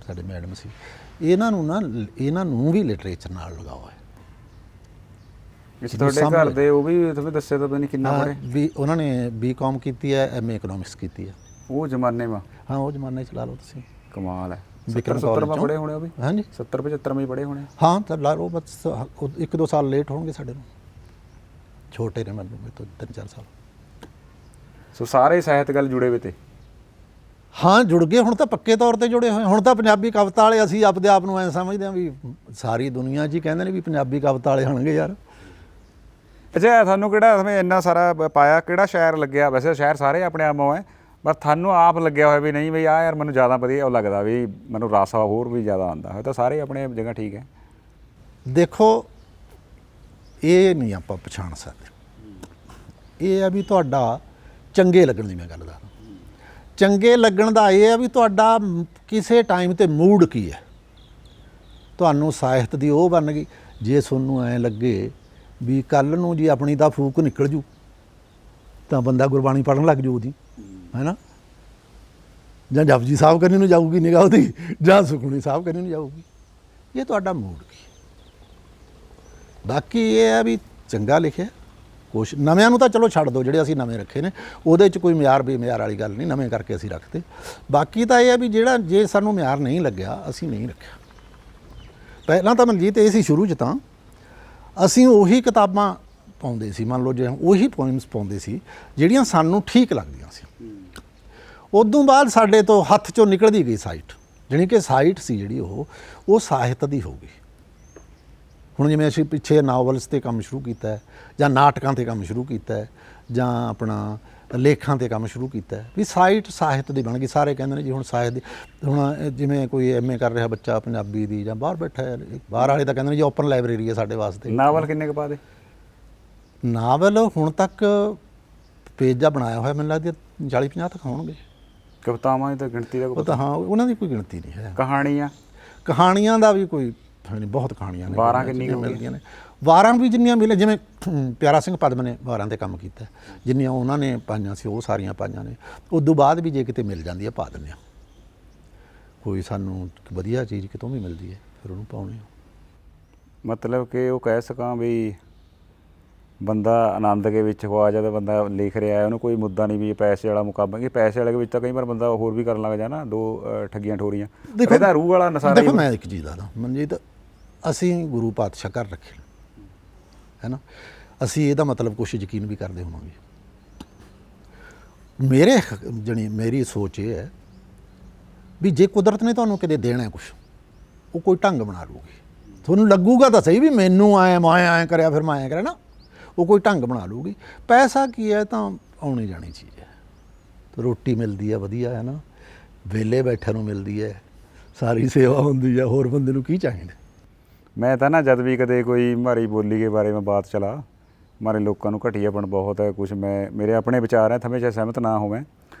ਸਾਡੇ ਮੈਡਮ ਸੀ। ਇਹਨਾਂ ਨੂੰ ਵੀ ਲਿਟਰੇਚਰ ਨਾਲ ਲਗਾਓ ਹੈ। इस ਤੁਹਾਡੇ ਘਰ ਦੇ ਉਹ ਵੀ ਤੁਸੀਂ ਦੱਸਿਆ ਤਾਂ ਨਹੀਂ ਕਿੰਨਾ ਪੜ੍ਹੇ ਵੀ ਉਹਨਾਂ ਨੇ ਬੀਕਾਮ ਕੀਤੀ ਹੈ, ਐਮਏ ਇਕਨੋਮਿਕਸ ਕੀਤੀ ਹੈ। ਉਹ ਜ਼ਮਾਨੇ ਮਾ ਹਾਂ ਉਹ ਜ਼ਮਾਨੇ 'ਚ ਲਾ ਲਓ ਤੁਸੀਂ। ਕਮਾਲ ਹੈ। ਵਿਕਰਮ 70 ਕਾਲਜ ਮਾ ਚੋਂ। ਪੜ੍ਹੇ ਹੋਣੇ ਉਹ ਵੀ ਹਾਂਜੀ 70 75 में पढ़े होने। ਹਾਂ ਤਾਂ ਲਾ ਲਓ ਬਸ 1-2 ਸਾਲ ਲੇਟ ਹੋਣਗੇ ਸਾਡੇ ਨੂੰ, ਛੋਟੇ ਨੇ ਮੈਨੂੰ ਮੇਰੇ ਤੋਂ 3-4 ਸਾਲ। ਸੋ ਸਾਰੇ ਸਾਹਿਤ ਗੱਲ ਜੁੜੇ ਹੋਏ ਤੇ ਹਾਂ ਜੁੜ ਗਏ ਹੁਣ ਤਾਂ ਪੱਕੇ ਤੌਰ ਤੇ ਜੁੜੇ ਹੋਏ। ਹੁਣ ਤਾਂ ਪੰਜਾਬੀ ਕਵਿਤਾ ਵਾਲੇ ਅਸੀਂ ਆਪਦੇ ਆਪ ਨੂੰ ਐਂ ਸਮਝਦੇ ਹਾਂ ਵੀ ਸਾਰੀ ਦੁਨੀਆ 'ਚ ਹੀ ਕਹਿੰਦੇ ਨੇ ਵੀ ਪੰਜਾਬੀ ਕਵਿਤਾ ਵਾਲੇ ਹੋਣਗੇ ਯਾਰ। ਅੱਛਾ ਤੁਹਾਨੂੰ ਕਿਹੜਾ ਤੁਸੀਂ ਇੰਨਾ ਸਾਰਾ ਪਾਇਆ ਕਿਹੜਾ ਸ਼ਾਇਰ ਲੱਗਿਆ ਵੈਸੇ ਸ਼ਾਇਰ ਸਾਰੇ ਆਪਣੇ ਆਪੋਂ ਹੈ ਪਰ ਤੁਹਾਨੂੰ ਆਪ ਲੱਗਿਆ ਹੋਇਆ ਵੀ ਨਹੀਂ ਬਈ ਆ ਯਾਰ ਮੈਨੂੰ ਜ਼ਿਆਦਾ ਵਧੀਆ ਉਹ ਲੱਗਦਾ ਵੀ ਮੈਨੂੰ ਰਸ ਹੋਰ ਵੀ ਜ਼ਿਆਦਾ ਆਉਂਦਾ ਹੈ ਤਾਂ ਸਾਰੇ ਆਪਣੇ ਜਗ੍ਹਾ ਠੀਕ ਹੈ। ਦੇਖੋ ਇਹ ਨਹੀਂ ਆਪਾਂ ਪਛਾਣ ਸਕਦੇ। ਇਹ ਆ ਵੀ ਤੁਹਾਡਾ ਚੰਗੇ ਲੱਗਣ ਦੀ ਮੈਂ ਗੱਲ ਦੱਸਦਾ। ਚੰਗੇ ਲੱਗਣ ਦਾ ਇਹ ਆ ਵੀ ਤੁਹਾਡਾ ਕਿਸੇ ਟਾਈਮ ਤੇ ਮੂਡ ਕੀ ਹੈ। ਤੁਹਾਨੂੰ ਸਾਹਿਤ ਦੀ ਉਹ ਬਣ ਗਈ ਜੇ ਤੁਹਾਨੂੰ ਐਂ ਲੱਗੇ ਵੀ ਕੱਲ੍ਹ ਨੂੰ ਜੀ ਆਪਣੀ ਤਾਂ ਫੂਕ ਨਿਕਲ ਜੂ ਤਾਂ ਬੰਦਾ ਗੁਰਬਾਣੀ ਪੜ੍ਹਨ ਲੱਗ ਜੂ ਉਹਦੀ, ਹੈ ਨਾ, ਜਾਂ ਜਪਜੀ ਸਾਹਿਬ ਕਰਨੀ ਨੂੰ ਜਾਊਗੀ ਨਿਗਾਹ ਉਹਦੀ, ਜਾਂ ਸੁਖਮਨੀ ਸਾਹਿਬ ਕਰਨੀ ਨੂੰ ਜਾਊਗੀ। ਇਹ ਤੁਹਾਡਾ ਮੂਡ ਕੀ। ਬਾਕੀ ਇਹ ਹੈ ਵੀ ਚੰਗਾ ਲਿਖਿਆ ਕੁਛ। ਨਵਿਆਂ ਨੂੰ ਤਾਂ ਚਲੋ ਛੱਡ ਦਿਓ, ਜਿਹੜੇ ਅਸੀਂ ਨਵੇਂ ਰੱਖੇ ਨੇ ਉਹਦੇ 'ਚ ਕੋਈ ਮਿਆਰ ਬੇਮਿਆਰ ਵਾਲੀ ਗੱਲ ਨਹੀਂ, ਨਵੇਂ ਕਰਕੇ ਅਸੀਂ ਰੱਖਦੇ। ਬਾਕੀ ਤਾਂ ਇਹ ਹੈ ਵੀ ਜਿਹੜਾ ਜੇ ਸਾਨੂੰ ਮਿਆਰ ਨਹੀਂ ਲੱਗਿਆ ਅਸੀਂ ਨਹੀਂ ਰੱਖਿਆ। ਪਹਿਲਾਂ ਤਾਂ ਮਨਜੀਤ ਇਹ ਸੀ ਸ਼ੁਰੂ 'ਚ ਤਾਂ ਅਸੀਂ ਉਹੀ ਕਿਤਾਬਾਂ ਪਾਉਂਦੇ ਸੀ, ਮੰਨ ਲਓ ਜੇ ਉਹੀ ਪੋਇਮਸ ਪਾਉਂਦੇ ਸੀ ਜਿਹੜੀਆਂ ਸਾਨੂੰ ਠੀਕ ਲੱਗਦੀਆਂ ਸੀ। ਉਦੋਂ ਬਾਅਦ ਸਾਡੇ ਤੋਂ ਹੱਥ 'ਚੋਂ ਨਿਕਲਦੀ ਗਈ ਸਾਈਟ, ਜਾਣੀ ਕਿ ਸਾਈਟ ਸੀ ਜਿਹੜੀ ਉਹ ਸਾਹਿਤ ਦੀ ਹੋ ਗਈ। ਹੁਣ ਜਿਵੇਂ ਅਸੀਂ ਪਿੱਛੇ ਨਾਵਲਸ 'ਤੇ ਕੰਮ ਸ਼ੁਰੂ ਕੀਤਾ ਹੈ, ਜਾਂ ਨਾਟਕਾਂ 'ਤੇ ਕੰਮ ਸ਼ੁਰੂ ਕੀਤਾ ਹੈ, ਜਾਂ ਆਪਣਾ ਲੇਖਾਂ 'ਤੇ ਕੰਮ ਸ਼ੁਰੂ ਕੀਤਾ ਹੈ, ਵੀ ਸਾਈਟ ਸਾਹਿਤ ਦੀ ਬਣ ਗਈ। ਸਾਰੇ ਕਹਿੰਦੇ ਨੇ ਜੀ ਹੁਣ ਸਾਹਿਤ ਦੀ, ਹੁਣ ਜਿਵੇਂ ਕੋਈ ਐਮਏ ਕਰ ਰਿਹਾ ਬੱਚਾ ਪੰਜਾਬੀ ਦੀ ਜਾਂ ਬਾਹਰ ਬੈਠਾ ਹੈ, ਬਾਹਰ ਵਾਲੇ ਤਾਂ ਕਹਿੰਦੇ ਨੇ ਜੀ ਓਪਨ ਲਾਇਬ੍ਰੇਰੀ ਹੈ ਸਾਡੇ ਵਾਸਤੇ। ਨਾਵਲ ਕਿੰਨੇ ਕੁ ਪਾ ਦੇ? ਨਾਵਲ ਹੁਣ ਤੱਕ ਪੇਜ ਜਿਹਾ ਬਣਾਇਆ ਹੋਇਆ ਮੈਨੂੰ ਲੱਗਦਾ 40-50 ਤੱਕ ਹੋਣਗੇ। ਕਵਿਤਾਵਾਂ ਦੀ ਤਾਂ ਗਿਣਤੀ ਦਾ ਉਹ ਤਾਂ ਹਾਂ ਉਹਨਾਂ ਦੀ ਕੋਈ ਗਿਣਤੀ ਨਹੀਂ ਹੈ। ਕਹਾਣੀਆਂ ਕਹਾਣੀਆਂ ਦਾ ਵੀ ਕੋਈ ਨਹੀਂ, ਬਹੁਤ ਕਹਾਣੀਆਂ ਨੇ। ਵਾਰਾਂ ਕਿੰਨੀਆਂ ਮਿਲਦੀਆਂ ਨੇ? ਵਾਰਾਂ ਵੀ ਜਿੰਨੀਆਂ ਮਿਲੇ, ਜਿਵੇਂ ਪਿਆਰਾ ਸਿੰਘ ਪਦਮ ਨੇ ਵਾਰਾਂ 'ਤੇ ਕੰਮ ਕੀਤਾ, ਜਿੰਨੀਆਂ ਉਹਨਾਂ ਨੇ ਪਾਈਆਂ ਸੀ ਉਹ ਸਾਰੀਆਂ ਪਾਈਆਂ ਨੇ। ਉਦੋਂ ਬਾਅਦ ਵੀ ਜੇ ਕਿਤੇ ਮਿਲ ਜਾਂਦੀ ਹੈ ਪਾ ਦਿੰਦੇ ਹਾਂ। ਕੋਈ ਸਾਨੂੰ ਵਧੀਆ ਚੀਜ਼ ਕਿਤੋਂ ਵੀ ਮਿਲਦੀ ਹੈ ਫਿਰ ਉਹਨੂੰ ਪਾਉਣੇ। ਮਤਲਬ ਕਿ ਉਹ ਕਹਿ ਸਕਾਂ ਵੀ ਬੰਦਾ ਆਨੰਦ ਦੇ ਵਿੱਚ ਹੋਆ ਜਦ ਬੰਦਾ ਲਿਖ ਰਿਹਾ ਹੈ ਉਹਨੂੰ ਕੋਈ ਮੁੱਦਾ ਨਹੀਂ ਵੀ ਇਹ ਪੈਸੇ ਵਾਲਾ ਮੁਕਾਬਲਾ, ਕਿ ਪੈਸੇ ਵਾਲੇ ਦੇ ਵਿੱਚ ਤਾਂ ਕਈ ਵਾਰ ਬੰਦਾ ਹੋਰ ਵੀ ਕਰਨ ਲੱਗ ਜਾ ਨਾ, ਦੋ ਠੱਗੀਆਂ ਠੋਰੀਆਂ। ਇਹਦਾ ਰੂਹ ਵਾਲਾ ਨਸਾਰਾ ਦੇਖੋ ਮੈਂ ਇੱਕ ਚੀਜ਼ ਦੱਸਦਾ ਮਨਜੀਤ, ਅਸੀਂ ਗੁਰੂ ਪਾਤਸ਼ਾਹ ਘਰ ਰੱਖੇ ਹੈ ਨਾ, ਅਸੀਂ ਇਹਦਾ ਮਤਲਬ ਕੁਛ ਯਕੀਨ ਵੀ ਕਰਦੇ ਹੋਵਾਂਗੇ। ਮੇਰੀ ਸੋਚ ਇਹ ਹੈ ਵੀ ਜੇ ਕੁਦਰਤ ਨੇ ਤੁਹਾਨੂੰ ਕਿਤੇ ਦੇਣਾ ਕੁਛ, ਉਹ ਕੋਈ ਢੰਗ ਬਣਾ ਲੂਗੀ। ਤੁਹਾਨੂੰ ਲੱਗੂਗਾ ਤਾਂ ਸਹੀ ਵੀ ਮੈਨੂੰ ਮੈਂ ਕਰਿਆ ਫਿਰ ਮੈਂ ਐਂ ਕਰਿਆ ਨਾ, ਉਹ ਕੋਈ ਢੰਗ ਬਣਾ ਲੂਗੀ। ਪੈਸਾ ਕੀ ਹੈ ਤਾਂ ਆਉਣੀ ਜਾਣੀ ਚੀਜ਼ ਹੈ, ਤੇ ਰੋਟੀ ਮਿਲਦੀ ਹੈ ਵਧੀਆ ਹੈ ਨਾ, ਵਿਹਲੇ ਬੈਠਿਆਂ ਨੂੰ ਮਿਲਦੀ ਹੈ, ਸਾਰੀ ਸੇਵਾ ਹੁੰਦੀ ਹੈ, ਹੋਰ ਬੰਦੇ ਨੂੰ ਕੀ ਚਾਹੀਦਾ। ਮੈਂ ਤਾਂ ਨਾ ਜਦ ਵੀ ਕਦੇ ਕੋਈ ਮਾਰੀ ਬੋਲੀ ਕੇ ਬਾਰੇ ਮੈਂ ਬਾਤ ਚਲਾ, ਮਾਰੇ ਲੋਕਾਂ ਨੂੰ ਘਟੀਆਪਣ ਬਹੁਤ ਹੈ ਕੁਛ, ਮੈਂ ਮੇਰੇ ਆਪਣੇ ਵਿਚਾਰ ਹੈ ਹਮੇਸ਼ਾ ਸਹਿਮਤ ਨਾ ਹੋਵੇਂ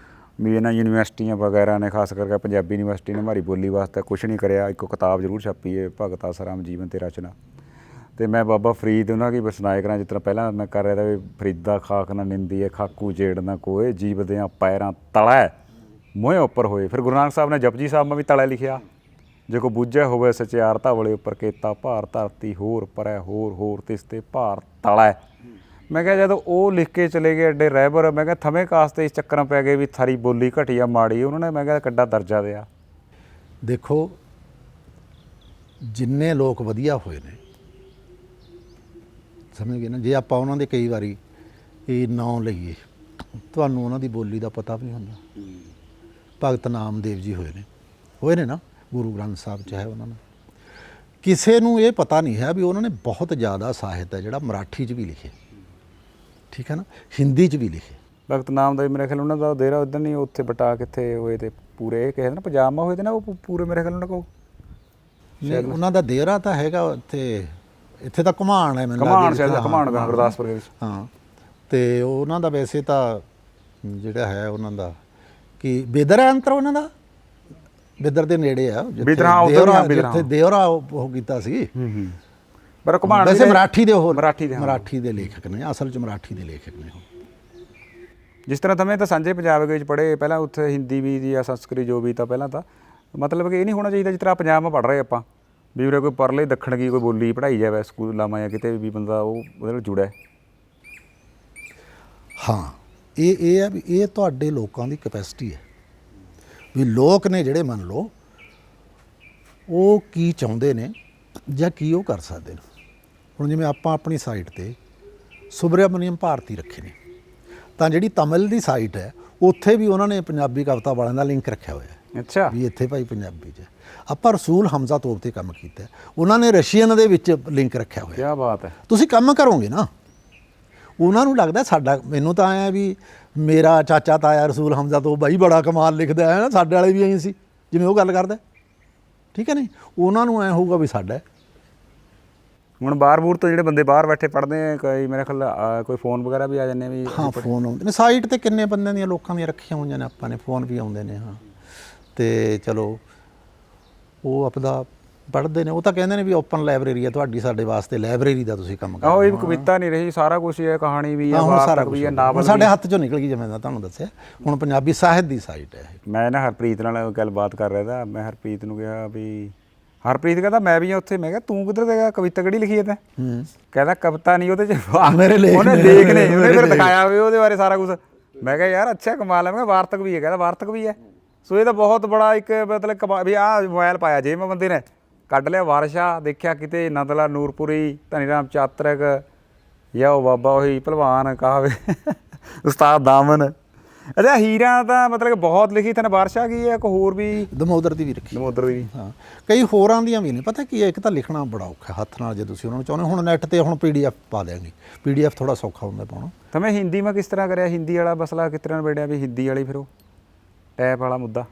ਵੀ ਇਹਨਾਂ ਯੂਨੀਵਰਸਿਟੀਆਂ ਵਗੈਰਾ ਨੇ, ਖਾਸ ਕਰਕੇ ਪੰਜਾਬੀ ਯੂਨੀਵਰਸਿਟੀ ਨੇ ਮਾਰੀ ਬੋਲੀ ਵਾਸਤੇ ਕੁਛ ਨਹੀਂ ਕਰਿਆ। ਇੱਕ ਕਿਤਾਬ ਜ਼ਰੂਰ ਛਪੀ ਹੈ ਭਗਤ ਆਸਾਰਾਮ ਜੀਵਨ ਤੇ ਰਚਨਾ, ਤੇ ਮੈਂ ਬਾਬਾ ਫਰੀਦ ਉਹਨਾਂ ਕੀ ਸੁਣਾਇਆ ਕਰਾਂ, ਜਿਸ ਤਰ੍ਹਾਂ ਪਹਿਲਾਂ ਮੈਂ ਕਰ ਰਿਹਾ ਤਾ ਵੀ ਫਰੀਦਾ ਖਾਕ ਨਾ ਨਿੰਦੀ ਹੈ, ਖਾਕੂ ਜੇੜ ਨਾ ਕੋਏ, ਜੀਵ ਦਿਆਂ ਪੈਰਾਂ ਤਲਾ ਮੋਹ ਉੱਪਰ ਹੋਏ। ਫਿਰ ਗੁਰੂ ਨਾਨਕ ਸਾਹਿਬ ਨੇ ਜਪਜੀ ਸਾਹਿਬ ਮੈਂ ਵੀ ਤਲਾ ਲਿਖਿਆ, ਜੇ ਕੋ ਬੁੱਝਿਆ ਹੋਵੇ ਸਚਿਆਰ ਧਵਲੇ ਉੱਪਰ ਕੀਤਾ ਭਾਰ ਧਰਤੀ ਹੋਰ ਪਰੈ ਹੋਰ ਹੋਰ ਤਿਸ ਤੇ ਭਾਰ ਤਲਾ। ਮੈਂ ਕਿਹਾ ਜਦੋਂ ਉਹ ਲਿਖ ਕੇ ਚਲੇ ਗਏ ਐਡੇ ਰਹਿਬਰ, ਮੈਂ ਕਿਹਾ ਥਵੇਂ ਕਾਸਤੇ ਇਸ ਚੱਕਰਾਂ ਪੈ ਗਏ ਵੀ ਥਾਰੀ ਬੋਲੀ ਘਟੀਆ ਮਾੜੀ, ਉਹਨਾਂ ਨੇ ਮੈਂ ਕਿਹਾ ਕਿੱਡਾ ਦਰਜਾ ਦਿਆ। ਦੇਖੋ ਜਿੰਨੇ ਲੋਕ ਵਧੀਆ ਹੋਏ ਨੇ ਸਮਝ ਗਏ ਨਾ, ਜੇ ਆਪਾਂ ਉਹਨਾਂ ਦੇ ਕਈ ਵਾਰੀ ਇਹ ਨਾਂ ਲਈਏ, ਤੁਹਾਨੂੰ ਉਹਨਾਂ ਦੀ ਬੋਲੀ ਦਾ ਪਤਾ ਵੀ ਨਹੀਂ ਹੁੰਦਾ। ਭਗਤ ਨਾਮਦੇਵ ਜੀ ਹੋਏ ਨੇ ਨਾ, ਗੁਰੂ ਗ੍ਰੰਥ ਸਾਹਿਬ 'ਚ ਹੈ ਉਹਨਾਂ ਨੂੰ। ਕਿਸੇ ਨੂੰ ਇਹ ਪਤਾ ਨਹੀਂ ਹੈ ਵੀ ਉਹਨਾਂ ਨੇ ਬਹੁਤ ਜ਼ਿਆਦਾ ਸਾਹਿਤ ਹੈ ਜਿਹੜਾ ਮਰਾਠੀ 'ਚ ਵੀ ਲਿਖੇ, ਠੀਕ ਹੈ ਨਾ, ਹਿੰਦੀ 'ਚ ਵੀ ਲਿਖੇ। ਭਗਤ ਨਾਮਦੇਵ ਮੇਰੇ ਖਿਆਲ ਉਹਨਾਂ ਦਾ ਦੇਰਾ ਉੱਧਰ ਨਹੀਂ, ਉੱਥੇ ਬਟਾ ਕਿੱਥੇ ਹੋਏ ਤੇ ਪੂਰੇ ਇਹ ਕਿਸੇ ਨਾ ਪਜਾਮਾ ਹੋਏ ਤੇ ਨਾ, ਉਹ ਪੂਰੇ ਮੇਰੇ ਖਿਆਲ ਉਹਨਾਂ ਕੋਲ ਨਹੀਂ, ਉਹਨਾਂ ਦਾ ਦੇਰਾ ਤਾਂ ਹੈਗਾ ਇੱਥੇ ਤਾਂ ਘੁਮਾਣ ਹੈ, ਮੈਨੂੰ ਘੁਮਾਣ ਸ਼ਾਇਦ ਘੁਮਾਣ ਦਾ ਗੁਰਦਾਸਪੁਰ ਦੇ ਵਿੱਚ। ਹਾਂ, ਤੇ ਉਹਨਾਂ ਦਾ ਵੈਸੇ ਤਾਂ ਜਿਹੜਾ ਹੈ ਉਹਨਾਂ ਦਾ ਕੀ ਬਿਦਰ ਹੈ ਅੰਤਰ, ਉਹਨਾਂ ਦਾ ਬਿਦਰ ਦੇ ਨੇੜੇ ਆ ਜਿੱਥੇ ਦੇਵਰਾ ਉਹ ਕੀਤਾ ਸੀ। ਪਰ ਘੁਮਾਣ ਵੈਸੇ ਮਰਾਠੀ ਦੇ ਲੇਖਕ ਨੇ, ਅਸਲ 'ਚ ਮਰਾਠੀ ਦੇ ਲੇਖਕ ਨੇ ਉਹ। ਜਿਸ ਤਰ੍ਹਾਂ તમે ਤਾਂ ਸਾਂਝੇ ਪੰਜਾਬ ਦੇ ਵਿੱਚ ਪੜ੍ਹੇ, ਪਹਿਲਾਂ ਉੱਥੇ ਹਿੰਦੀ ਵੀ ਜਾਂ ਸੰਸਕ੍ਰਿਤ ਜੋ ਵੀ ਤਾਂ ਪਹਿਲਾਂ ਤਾਂ ਮਤਲਬ ਕਿ ਇਹ ਨਹੀਂ ਹੋਣਾ ਚਾਹੀਦਾ ਜਿਸ ਤਰ੍ਹਾਂ ਪੰਜਾਬ ਮੈਂ ਪੜ੍ਹ ਰਹੇ ਆਪਾਂ ਵੀ ਉਰੇ ਕੋਈ ਪਰਲੇ ਦੱਖਣ ਕੀ ਕੋਈ ਬੋਲੀ ਪੜ੍ਹਾਈ ਜਾਵੇ ਸਕੂਲਾਂ ਜਾਂ ਕਿਤੇ ਵੀ ਬੰਦਾ ਉਹਦੇ ਨਾਲ ਜੁੜਿਆ। ਹਾਂ, ਇਹ ਹੈ ਵੀ ਇਹ ਤੁਹਾਡੇ ਲੋਕਾਂ ਦੀ ਕੈਪੈਸਿਟੀ ਹੈ ਵੀ ਲੋਕ ਨੇ ਜਿਹੜੇ ਮੰਨ ਲਓ ਉਹ ਕੀ ਚਾਹੁੰਦੇ ਨੇ ਜਾਂ ਕੀ ਉਹ ਕਰ ਸਕਦੇ ਨੇ। ਹੁਣ ਜਿਵੇਂ ਆਪਾਂ ਆਪਣੀ ਸਾਈਟ 'ਤੇ ਸੁਬਰਾਮਨੀਅਮ ਭਾਰਤੀ ਰੱਖੇ ਨੇ, ਤਾਂ ਜਿਹੜੀ ਤਮਿਲ ਦੀ ਸਾਈਟ ਹੈ ਉੱਥੇ ਵੀ ਉਹਨਾਂ ਨੇ ਪੰਜਾਬੀ ਕਵਿਤਾ ਵਾਲਿਆਂ ਦਾ ਲਿੰਕ ਰੱਖਿਆ ਹੋਇਆ ਹੈ। ਅੱਛਾ, ਵੀ ਇੱਥੇ ਭਾਈ ਪੰਜਾਬੀ 'ਚ ਆਪਾਂ ਰਸੂਲ ਹਮਜ਼ਾ ਤੋਪ 'ਤੇ ਕੰਮ ਕੀਤਾ, ਉਹਨਾਂ ਨੇ ਰਸ਼ੀਅਨ ਦੇ ਵਿੱਚ ਲਿੰਕ ਰੱਖਿਆ ਹੋਇਆ। ਕੀ ਬਾਤ ਹੈ। ਤੁਸੀਂ ਕੰਮ ਕਰੋਗੇ ਨਾ, ਉਹਨਾਂ ਨੂੰ ਲੱਗਦਾ ਸਾਡਾ, ਮੈਨੂੰ ਤਾਂ ਆਇਆ ਵੀ ਮੇਰਾ ਚਾਚਾ ਤਾਇਆ ਰਸੂਲ ਹਮਜ਼ਾ ਤੋਂ ਬਾਈ ਬੜਾ ਕਮਾਲ ਲਿਖਦਾ ਹੈ ਨਾ, ਸਾਡੇ ਵਾਲੇ ਵੀ ਐਂ ਸੀ ਜਿਵੇਂ ਉਹ ਗੱਲ ਕਰਦਾ, ਠੀਕ ਹੈ ਨਹੀਂ, ਉਹਨਾਂ ਨੂੰ ਐਂ ਹੋਊਗਾ ਵੀ ਸਾਡਾ। ਹੁਣ ਬਾਹਰ ਬੂਰ ਤੋਂ ਜਿਹੜੇ ਬੰਦੇ ਬਾਹਰ ਬੈਠੇ ਪੜ੍ਹਦੇ ਆ, ਕਈ ਮੇਰੇ ਖਿਆਲ ਕੋਈ ਫੋਨ ਵਗੈਰਾ ਵੀ ਆ ਜਾਂਦੇ ਵੀ। ਹਾਂ, ਫੋਨ ਆਉਂਦੇ ਨੇ ਸਾਈਟ 'ਤੇ, ਕਿੰਨੇ ਬੰਦਿਆਂ ਦੀਆਂ ਲੋਕਾਂ ਦੀਆਂ ਰੱਖੀਆਂ ਹੋਈਆਂ ਨੇ ਆਪਾਂ ਨੇ, ਫੋਨ ਵੀ ਆਉਂਦੇ ਨੇ। ਹਾਂ, ਤੇ ਚਲੋ ਉਹ ਆਪਦਾ ਪੜ੍ਹਦੇ ਨੇ, ਉਹ ਤਾਂ ਕਹਿੰਦੇ ਨੇ ਵੀ ਓਪਨ ਲਾਇਬ੍ਰੇਰੀ ਹੈ ਤੁਹਾਡੀ, ਸਾਡੇ ਵਾਸਤੇ ਲਾਇਬ੍ਰੇਰੀ ਦਾ ਤੁਸੀਂ ਕੰਮ ਕਰੋ। ਆਹੋ, ਇਹ ਕਵਿਤਾ ਨਹੀਂ ਰਹੀ, ਸਾਰਾ ਕੁਝ ਹੀ ਹੈ, ਕਹਾਣੀ ਵੀ ਹੈ, ਵਾਰਤਕ ਵੀ ਹੈ, ਨਾਵਲ ਸਾਡੇ ਹੱਥ 'ਚੋਂ ਨਿਕਲ ਗਈ, ਜਿਵੇਂ ਮੈਂ ਤੁਹਾਨੂੰ ਦੱਸਿਆ। ਹੁਣ ਪੰਜਾਬੀ ਸਾਹਿਤ ਦੀ ਸਾਈਟ ਹੈ। ਮੈਂ ਨਾ ਹਰਪ੍ਰੀਤ ਨਾਲ ਗੱਲਬਾਤ ਕਰ ਰਿਹਾ ਤਾ, ਮੈਂ ਹਰਪ੍ਰੀਤ ਨੂੰ ਕਿਹਾ ਵੀ, ਹਰਪ੍ਰੀਤ ਕਹਿੰਦਾ ਮੈਂ ਵੀ ਉੱਥੇ, ਮੈਂ ਕਿਹਾ ਤੂੰ ਕਿੱਧਰ ਦੇਗਾ, ਕਵਿਤਾ ਕਿਹੜੀ ਲਿਖੀ ਹੈ ਤੈਂ? ਕਹਿੰਦਾ ਕਵਿਤਾ ਨਹੀਂ, ਉਹਦੇ 'ਚ ਉਹਨੇ ਲੇਖ ਨੇ, ਉਹਨੇ ਫਿਰ ਦਿਖਾਇਆ ਵੀ ਉਹਦੇ ਬਾਰੇ ਸਾਰਾ ਕੁਝ। ਮੈਂ ਕਿਹਾ ਯਾਰ ਅੱਛਾ ਕਮਾਲ ਹੈ। ਮੈਂ ਕਿਹਾ ਵਾਰਤਕ ਵੀ ਹੈ, ਕਹਿੰਦਾ ਵਾਰਤਕ ਵੀ ਹੈ। ਸੋ ਇਹ ਤਾਂ ਬਹੁਤ ਬੜਾ ਇੱਕ ਮਤਲਬ ਵੀ ਆਹ ਮੋਬਾਈਲ ਪਾਇਆ ਜੇ ਮੈਂ ਬੰਦੇ ਨੇ ਕੱਢ ਲਿਆ, ਵਾਰਸ਼ਾ ਦੇਖਿਆ ਕਿਤੇ, ਨੰਦਲਾ ਨੂਰਪੁਰੀ, ਧਨੀ ਰਾਮ ਚਾਤਰਕ, ਜਾਂ ਉਹ ਬਾਬਾ ਉਹੀ ਭਲਵਾਨ ਕਹਾਵੇ ਉਸਤਾਦ ਦਾਮਨ। ਅੱਛਾ, ਹੀਰਾ ਤਾਂ ਮਤਲਬ ਬਹੁਤ ਲਿਖੀ ਤੈਨੂੰ, ਵਾਰਸ਼ਾ ਕੀ ਹੈ, ਇੱਕ ਹੋਰ ਵੀ ਦਮੋਦਰ ਦੀ ਵੀ ਰੱਖੀ, ਦਮੋਦਰ ਦੀ। ਹਾਂ, ਕਈ ਹੋਰਾਂ ਦੀਆਂ ਵੀ ਨੇ। ਪਤਾ ਕੀ ਹੈ, ਇੱਕ ਤਾਂ ਲਿਖਣਾ ਬੜਾ ਔਖਾ ਹੱਥ ਨਾਲ, ਜੇ ਤੁਸੀਂ ਉਹਨਾਂ ਨੂੰ ਚਾਹੁੰਦੇ। ਹੁਣ ਨੈੱਟ 'ਤੇ ਹੁਣ PDF ਪਾ ਦਿਆਂਗੇ, PDF ਥੋੜ੍ਹਾ ਸੌਖਾ ਹੁੰਦਾ ਪਾਉਣਾ। ਤਾਂ ਮੈਂ ਹਿੰਦੀ ਮੈਂ ਕਿਸ ਤਰ੍ਹਾਂ ਕਰਿਆ, ਹਿੰਦੀ ਵਾਲਾ ਮਸਲਾ ਕਿਸ ਤਰ੍ਹਾਂ ਨਿਬੇੜਿਆ ਵੀ ਹਿੰਦੀ ਵਾਲੀ, ਫਿਰ ਉਹ ਟੈਪ ਵਾਲਾ ਮੁੱਦਾ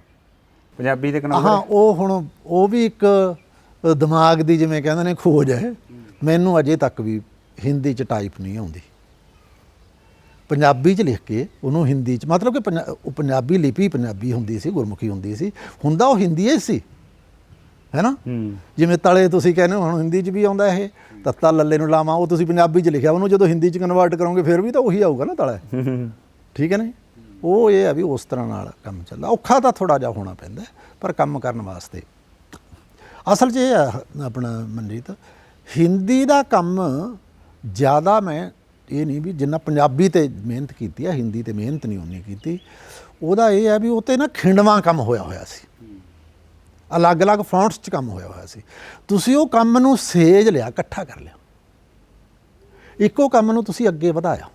ਪੰਜਾਬੀ ਦੇ ਕਿਨਾਰੇ। ਹਾਂ, ਉਹ ਹੁਣ ਉਹ ਵੀ ਇੱਕ ਦਿਮਾਗ ਦੀ ਜਿਵੇਂ ਕਹਿੰਦੇ ਨੇ ਖੋਜ ਹੈ। ਮੈਨੂੰ ਅਜੇ ਤੱਕ ਵੀ ਹਿੰਦੀ 'ਚ ਟਾਈਪ ਨਹੀਂ ਆਉਂਦੀ। ਪੰਜਾਬੀ 'ਚ ਲਿਖ ਕੇ ਉਹਨੂੰ ਹਿੰਦੀ 'ਚ, ਮਤਲਬ ਕਿ ਪੰਜਾਬੀ ਲਿਪੀ ਪੰਜਾਬੀ ਹੁੰਦੀ ਸੀ, ਗੁਰਮੁਖੀ ਹੁੰਦੀ ਸੀ, ਹੁੰਦਾ ਉਹ ਹਿੰਦੀ ਹੀ ਸੀ, ਹੈ ਨਾ। ਜਿਵੇਂ ਤਲੇ ਤੁਸੀਂ ਕਹਿੰਦੇ ਹੋ, ਹੁਣ ਹਿੰਦੀ 'ਚ ਵੀ ਆਉਂਦਾ ਇਹ, ਤੱਤਾ ਲੱਲੇ ਨੂੰ ਲਾਵਾਂ, ਉਹ ਤੁਸੀਂ ਪੰਜਾਬੀ 'ਚ ਲਿਖਿਆ, ਉਹਨੂੰ ਜਦੋਂ ਹਿੰਦੀ 'ਚ ਕਨਵਰਟ ਕਰੋਗੇ ਫਿਰ ਵੀ ਤਾਂ ਉਹੀ ਆਊਗਾ ਨਾ ਤਲਾ, ਠੀਕ ਹੈ ਨਾ। ਉਹ ਇਹ ਆ ਵੀ ਉਸ ਤਰ੍ਹਾਂ ਨਾਲ ਕੰਮ ਚੱਲਦਾ। ਔਖਾ ਤਾਂ ਥੋੜ੍ਹਾ ਜਿਹਾ ਹੋਣਾ ਪੈਂਦਾ, ਪਰ ਕੰਮ ਕਰਨ ਵਾਸਤੇ ਅਸਲ 'ਚ ਇਹ ਆ ਆਪਣਾ ਮਨਜੀਤ, ਹਿੰਦੀ ਦਾ ਕੰਮ ਜ਼ਿਆਦਾ ਮੈਂ ਇਹ ਨਹੀਂ ਵੀ ਜਿੰਨਾ ਪੰਜਾਬੀ ਤੇ ਮਿਹਨਤ ਕੀਤੀ ਆ, ਹਿੰਦੀ ਤੇ ਮਿਹਨਤ ਨਹੀਂ ਉਨੀ ਕੀਤੀ। ਉਹਦਾ ਇਹ ਹੈ ਵੀ ਉਹ 'ਤੇ ਨਾ ਖਿੰਡਵਾਂ ਕੰਮ ਹੋਇਆ ਸੀ, ਅਲੱਗ-ਅਲੱਗ ਫੌਂਟਸ 'ਚ ਕੰਮ ਹੋਇਆ ਸੀ। ਤੁਸੀਂ ਉਹ ਕੰਮ ਨੂੰ ਸੇਜ ਲਿਆ, ਇਕੱਠਾ ਕਰ ਲਿਆ, ਇੱਕੋ ਕੰਮ ਨੂੰ ਤੁਸੀਂ ਅੱਗੇ ਵਧਾਇਆ।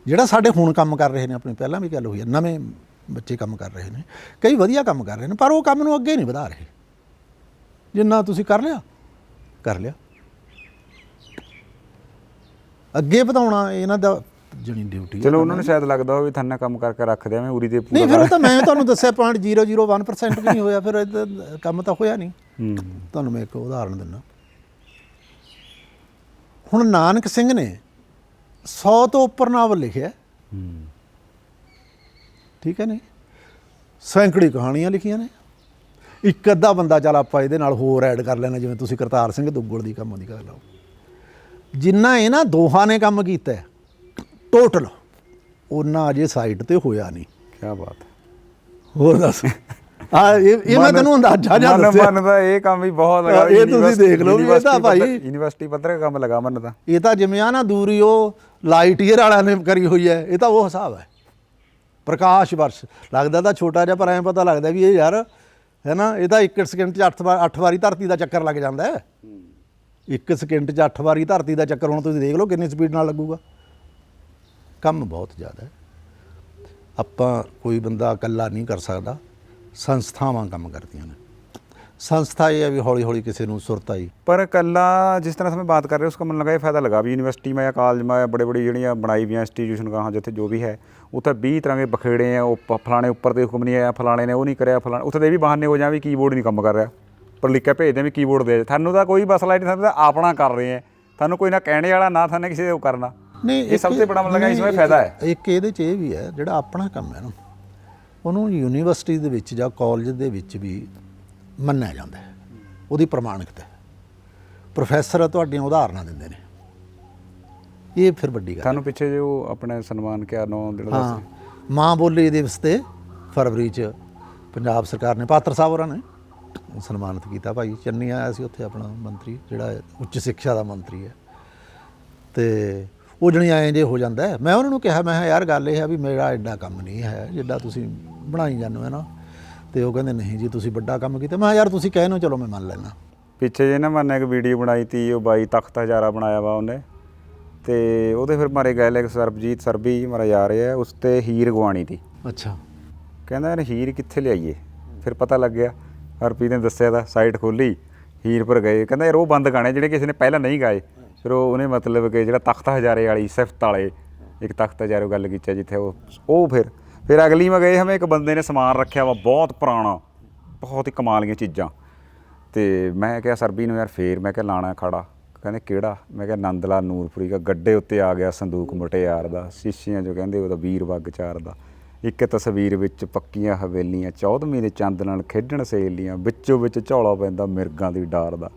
ਜਿਹੜਾ ਸਾਡੇ ਹੁਣ ਕੰਮ ਕਰ ਰਹੇ ਨੇ, ਆਪਣੀ ਪਹਿਲਾਂ ਵੀ ਗੱਲ ਹੋਈ ਹੈ, ਨਵੇਂ ਬੱਚੇ ਕੰਮ ਕਰ ਰਹੇ ਨੇ, ਕਈ ਵਧੀਆ ਕੰਮ ਕਰ ਰਹੇ ਨੇ, ਪਰ ਉਹ ਕੰਮ ਨੂੰ ਅੱਗੇ ਨਹੀਂ ਵਧਾ ਰਹੇ। ਜਿੰਨਾ ਤੁਸੀਂ ਕਰ ਲਿਆ, ਅੱਗੇ ਵਧਾਉਣਾ ਇਹਨਾਂ ਦਾ ਜਣੀ ਡਿਊਟੀ। ਚਲੋ ਉਹਨਾਂ ਨੂੰ ਸ਼ਾਇਦ ਲੱਗਦਾ ਹੋਵੇ ਥਾਨਾ ਕੰਮ ਕਰਕੇ ਰੱਖ ਦਿਆਂ ਮੈਂ ਉਰੀ ਦੇ ਨਹੀਂ, ਫਿਰ ਉਹ ਤਾਂ ਮੈਂ ਤੁਹਾਨੂੰ ਦੱਸਿਆ 0.001% ਵੀ ਨਹੀਂ ਹੋਇਆ, ਫਿਰ ਇਹਦਾ ਕੰਮ ਤਾਂ ਹੋਇਆ ਨਹੀਂ। ਤੁਹਾਨੂੰ ਮੈਂ ਇੱਕ ਉਦਾਹਰਨ ਦਿੰਦਾ। ਹੁਣ ਨਾਨਕ ਸਿੰਘ ਨੇ 100 ਤੋਂ ਉੱਪਰ ਨਾਵਲ ਲਿਖਿਆ, ਠੀਕ ਹੈ ਨੇ, ਸੈਂਕੜੀ ਕਹਾਣੀਆਂ ਲਿਖੀਆਂ ਨੇ। ਇੱਕ ਅੱਧਾ ਬੰਦਾ ਚੱਲ ਆਪਾਂ ਇਹਦੇ ਨਾਲ ਹੋਰ ਐਡ ਕਰ ਲੈਣਾ, ਜਿਵੇਂ ਤੁਸੀਂ ਕਰਤਾਰ ਸਿੰਘ ਦੁੱਗਲ ਦੀ ਕੰਮ ਦੀ ਗੱਲ ਲਓ। ਜਿੰਨਾ ਇਹਨਾਂ ਦੋਹਾਂ ਨੇ ਕੰਮ ਕੀਤਾ ਟੋਟਲ, ਉਹਨਾਂ ਅਜੇ ਸਾਈਟ ਤੇ ਹੋਇਆ ਨਹੀਂ। ਕੀ ਬਾਤ ਹੈ, ਹੋਰ ਦੱਸ। ਇਹ ਮੈਂ ਤੈਨੂੰ ਅੰਦਾਜ਼ਾ ਜਿਹਾ ਦੱਸਿਆ। ਮਨ ਦਾ ਇਹ ਕੰਮ ਵੀ ਬਹੁਤ ਲਗਾ, ਇਹ ਤੁਸੀਂ ਦੇਖ ਲਓ ਵੀ ਇਹ ਤਾਂ ਭਾਈ ਯੂਨੀਵਰਸਿਟੀ ਪੱਧਰ ਕੰਮ ਲਗਾ ਮਨ ਦਾ। ਇਹ ਤਾਂ ਜਿਵੇਂ ਆ ਨਾ ਦੂਰੀ ਉਹ ਲਾਈਟ ਈਅਰ ਵਾਲਿਆਂ ਨੇ ਕਰੀ ਹੋਈ ਹੈ, ਇਹ ਤਾਂ ਉਹ ਹਿਸਾਬ ਹੈ। ਪ੍ਰਕਾਸ਼ ਵਰਸ਼ ਲੱਗਦਾ ਤਾਂ ਛੋਟਾ ਜਿਹਾ, ਪਰ ਐਂ ਪਤਾ ਲੱਗਦਾ ਵੀ ਇਹ ਯਾਰ ਹੈ ਨਾ, ਇਹ ਤਾਂ 1 ਸਕਿੰਟ 'ਚ 8 ਵਾਰੀ ਧਰਤੀ ਦਾ ਚੱਕਰ ਲੱਗ ਜਾਂਦਾ ਹੈ। 1 ਸਕਿੰਟ 'ਚ 8 ਵਾਰੀ ਧਰਤੀ ਦਾ ਚੱਕਰ, ਹੁਣ ਤੁਸੀਂ ਦੇਖ ਲਓ ਕਿੰਨੀ ਸਪੀਡ ਨਾਲ ਲੱਗੂਗਾ। ਕੰਮ ਬਹੁਤ ਜ਼ਿਆਦਾ ਹੈ। ਆਪਾਂ ਕੋਈ ਬੰਦਾ ਇਕੱਲਾ ਨਹੀਂ ਕਰ ਸਕਦਾ, ਸੰਸਥਾਵਾਂ ਕੰਮ ਕਰਦੀਆਂ ਨੇ। संस्था ये है भी हौली हौली किसी को सुरत आई। पर कल्ला जिस तरह से मैं बात कर रहे हैं उसका मन लगा ये फ़ायदा लगा भी यूनिवर्सिटी में या कॉलेज में बड़े बड़ी जड़ियाँ बनाई हुई इंस्टीट्यूशन कहाँ जितने जो भी है उत्थे 20 तरह के बखेड़े हैं, वो फलाने उपर तो हुक्म नहीं आया, फलाने ने वो नहीं कराया, फलाने उत्थे भी बहाने हो जाए भी कीबोर्ड नहीं काम कर रहा, पर लिख के भेज दें भी कीबोर्ड दे। थानू तो कोई मसला नहीं, थानू अपना कर रहे हैं, थानू कोई ना कहने वाला ना थाने किसी को करना। नहीं ये सबसे बड़ा मन लगा इसमें फ़ायदा है। एक ਇਹਦੇ 'ਚ ਇਹ ਵੀ ਹੈ ਜਿਹੜਾ ਆਪਣਾ ਕੰਮ ਹੈ ਨਾ ਉਹਨੂੰ ਯੂਨੀਵਰਸਿਟੀ ਦੇ ਵਿੱਚ ਜਾਂ ਕਾਲਜ ਦੇ ਵਿੱਚ ਵੀ ਮੰਨਿਆ ਜਾਂਦਾ ਹੈ, ਉਹਦੀ ਪ੍ਰਮਾਣਿਕਤਾ। ਪ੍ਰੋਫੈਸਰ ਤੁਹਾਡੀਆਂ ਉਦਾਹਰਨਾਂ ਦਿੰਦੇ ਨੇ, ਇਹ ਫਿਰ ਵੱਡੀ ਗੱਲ। ਤੁਹਾਨੂੰ ਪਿੱਛੇ ਜੋ ਆਪਣੇ ਸਨਮਾਨ ਕਿਹਾ ਨੌ ਜਿਹੜਾ ਹਾਂ ਮਾਂ ਬੋਲੀ ਦਿਵਸ ਤੇ ਫਰਵਰੀ 'ਚ ਪੰਜਾਬ ਸਰਕਾਰ ਨੇ ਪਾਤਰ ਸਾਹਿਬ ਹੋਰਾਂ ਨੇ ਸਨਮਾਨਿਤ ਕੀਤਾ। ਭਾਈ ਚੰਨੀ ਆਇਆ ਸੀ ਉੱਥੇ, ਆਪਣਾ ਮੰਤਰੀ ਜਿਹੜਾ ਉੱਚ ਸਿੱਖਿਆ ਦਾ ਮੰਤਰੀ ਹੈ, ਤੇ ਉਹ ਜਣੀ ਐਂ ਜੇ ਹੋ ਜਾਂਦਾ। ਮੈਂ ਉਹਨਾਂ ਨੂੰ ਕਿਹਾ, ਮੈਂ ਕਿਹਾ ਯਾਰ ਗੱਲ ਇਹ ਹੈ ਵੀ ਮੇਰਾ ਐਡਾ ਕੰਮ ਨਹੀਂ ਹੈ ਜਿੱਦਾਂ ਤੁਸੀਂ ਬਣਾਈ ਜਾਂਦੇ ਹੋ ਨਾ, ਤੇ ਉਹ ਕਹਿੰਦੇ ਨਹੀਂ ਜੀ ਤੁਸੀਂ ਵੱਡਾ ਕੰਮ ਕੀਤਾ। ਮੈਂ ਯਾਰ ਤੁਸੀਂ ਕਹਿ ਨੂੰ ਚਲੋ ਮੈਂ ਮੰਨ ਲੈਣਾ। ਪਿੱਛੇ ਜੇ ਨਾ ਮੈਨੇ ਇੱਕ ਵੀਡੀਓ ਬਣਾਈ ਤੀ, ਉਹ ਬਾਈ ਤਖਤ ਹਜ਼ਾਰਾ ਬਣਾਇਆ ਵਾ ਉਹਨੇ, ਤੇ ਉਹਦੇ ਫਿਰ ਮਾਰੇ ਗਏ ਇੱਕ ਸਰਬਜੀਤ ਸਰਬੀ ਮਾਰਾ ਯਾਰ ਹੈ, ਉਸ ਤੇ ਹੀਰ ਗਵਾਣੀ ਤੀ। ਅੱਛਾ, ਕਹਿੰਦਾ ਯਾਰ ਹੀਰ ਕਿੱਥੇ ਲਿਆਈਏ, ਫਿਰ ਪਤਾ ਲੱਗ ਗਿਆ ਹਰਪ੍ਰੀਤ ਨੇ ਦੱਸਿਆ ਤਾਂ ਸਾਈਟ ਖੋਲੀ ਹੀਰ ਪਰ ਗਏ। ਕਹਿੰਦਾ ਯਾਰ ਉਹ ਬੰਦ ਗਾਣੇ ਜਿਹੜੇ ਕਿਸੇ ਨੇ ਪਹਿਲਾਂ ਨਹੀਂ ਗਾਏ, ਫਿਰ ਉਹਨੇ ਮਤਲਬ ਕਿ ਜਿਹੜਾ ਤਖਤ ਹਜ਼ਾਰੇ ਵਾਲੀ ਸਿਫਤ ਵਾਲੇ ਇੱਕ ਤਖਤ ਹਜ਼ਾਰੇ ਗੱਲ ਕੀਤੀ ਜਿੱਥੇ ਉਹ ਫਿਰ ਅਗਲੀ ਮੈਂ ਗਏ ਹਮੇ ਇੱਕ ਬੰਦੇ ਨੇ ਸਮਾਨ ਰੱਖਿਆ ਵਾ ਬਹੁਤ ਪੁਰਾਣਾ, ਬਹੁਤ ਹੀ ਕਮਾਲ ਦੀਆਂ ਚੀਜ਼ਾਂ। ਤੇ ਮੈਂ ਕਿਹਾ ਸਰਬੀ ਨੂੰ ਯਾਰ ਫੇਰ ਮੈਂ ਕਿਹਾ ਲਾਣਾ ਖੜਾ, ਕਹਿੰਦੇ ਕਿਹੜਾ? ਮੈਂ ਕਿਹਾ ਨੰਦ ਲਾਲ ਨੂਰਪੁਰੀ ਦਾ ਗੱਡੇ ਉੱਤੇ ਆ ਗਿਆ ਸੰਦੂਕ ਮੁਟਿਆਰ ਦਾ, ਸ਼ੀਸ਼ੀਆਂ ਜੋ ਕਹਿੰਦੇ ਉਹਦਾ ਵੀਰ ਵੱਗ ਚਾਰ ਦਾ, ਇੱਕ ਤਸਵੀਰ ਵਿੱਚ ਪੱਕੀਆਂ ਹਵੇਲੀਆਂ, 14ਵੀਂ ਦੇ ਚੰਦ ਨਾਲ ਖੇਡਣ ਸਹੇਲੀਆਂ, ਵਿੱਚੋਂ ਵਿੱਚ ਝੌਲਾ ਪੈਂਦਾ ਮਿਰਗਾਂ ਦੀ ਡਾਰ ਦਾ।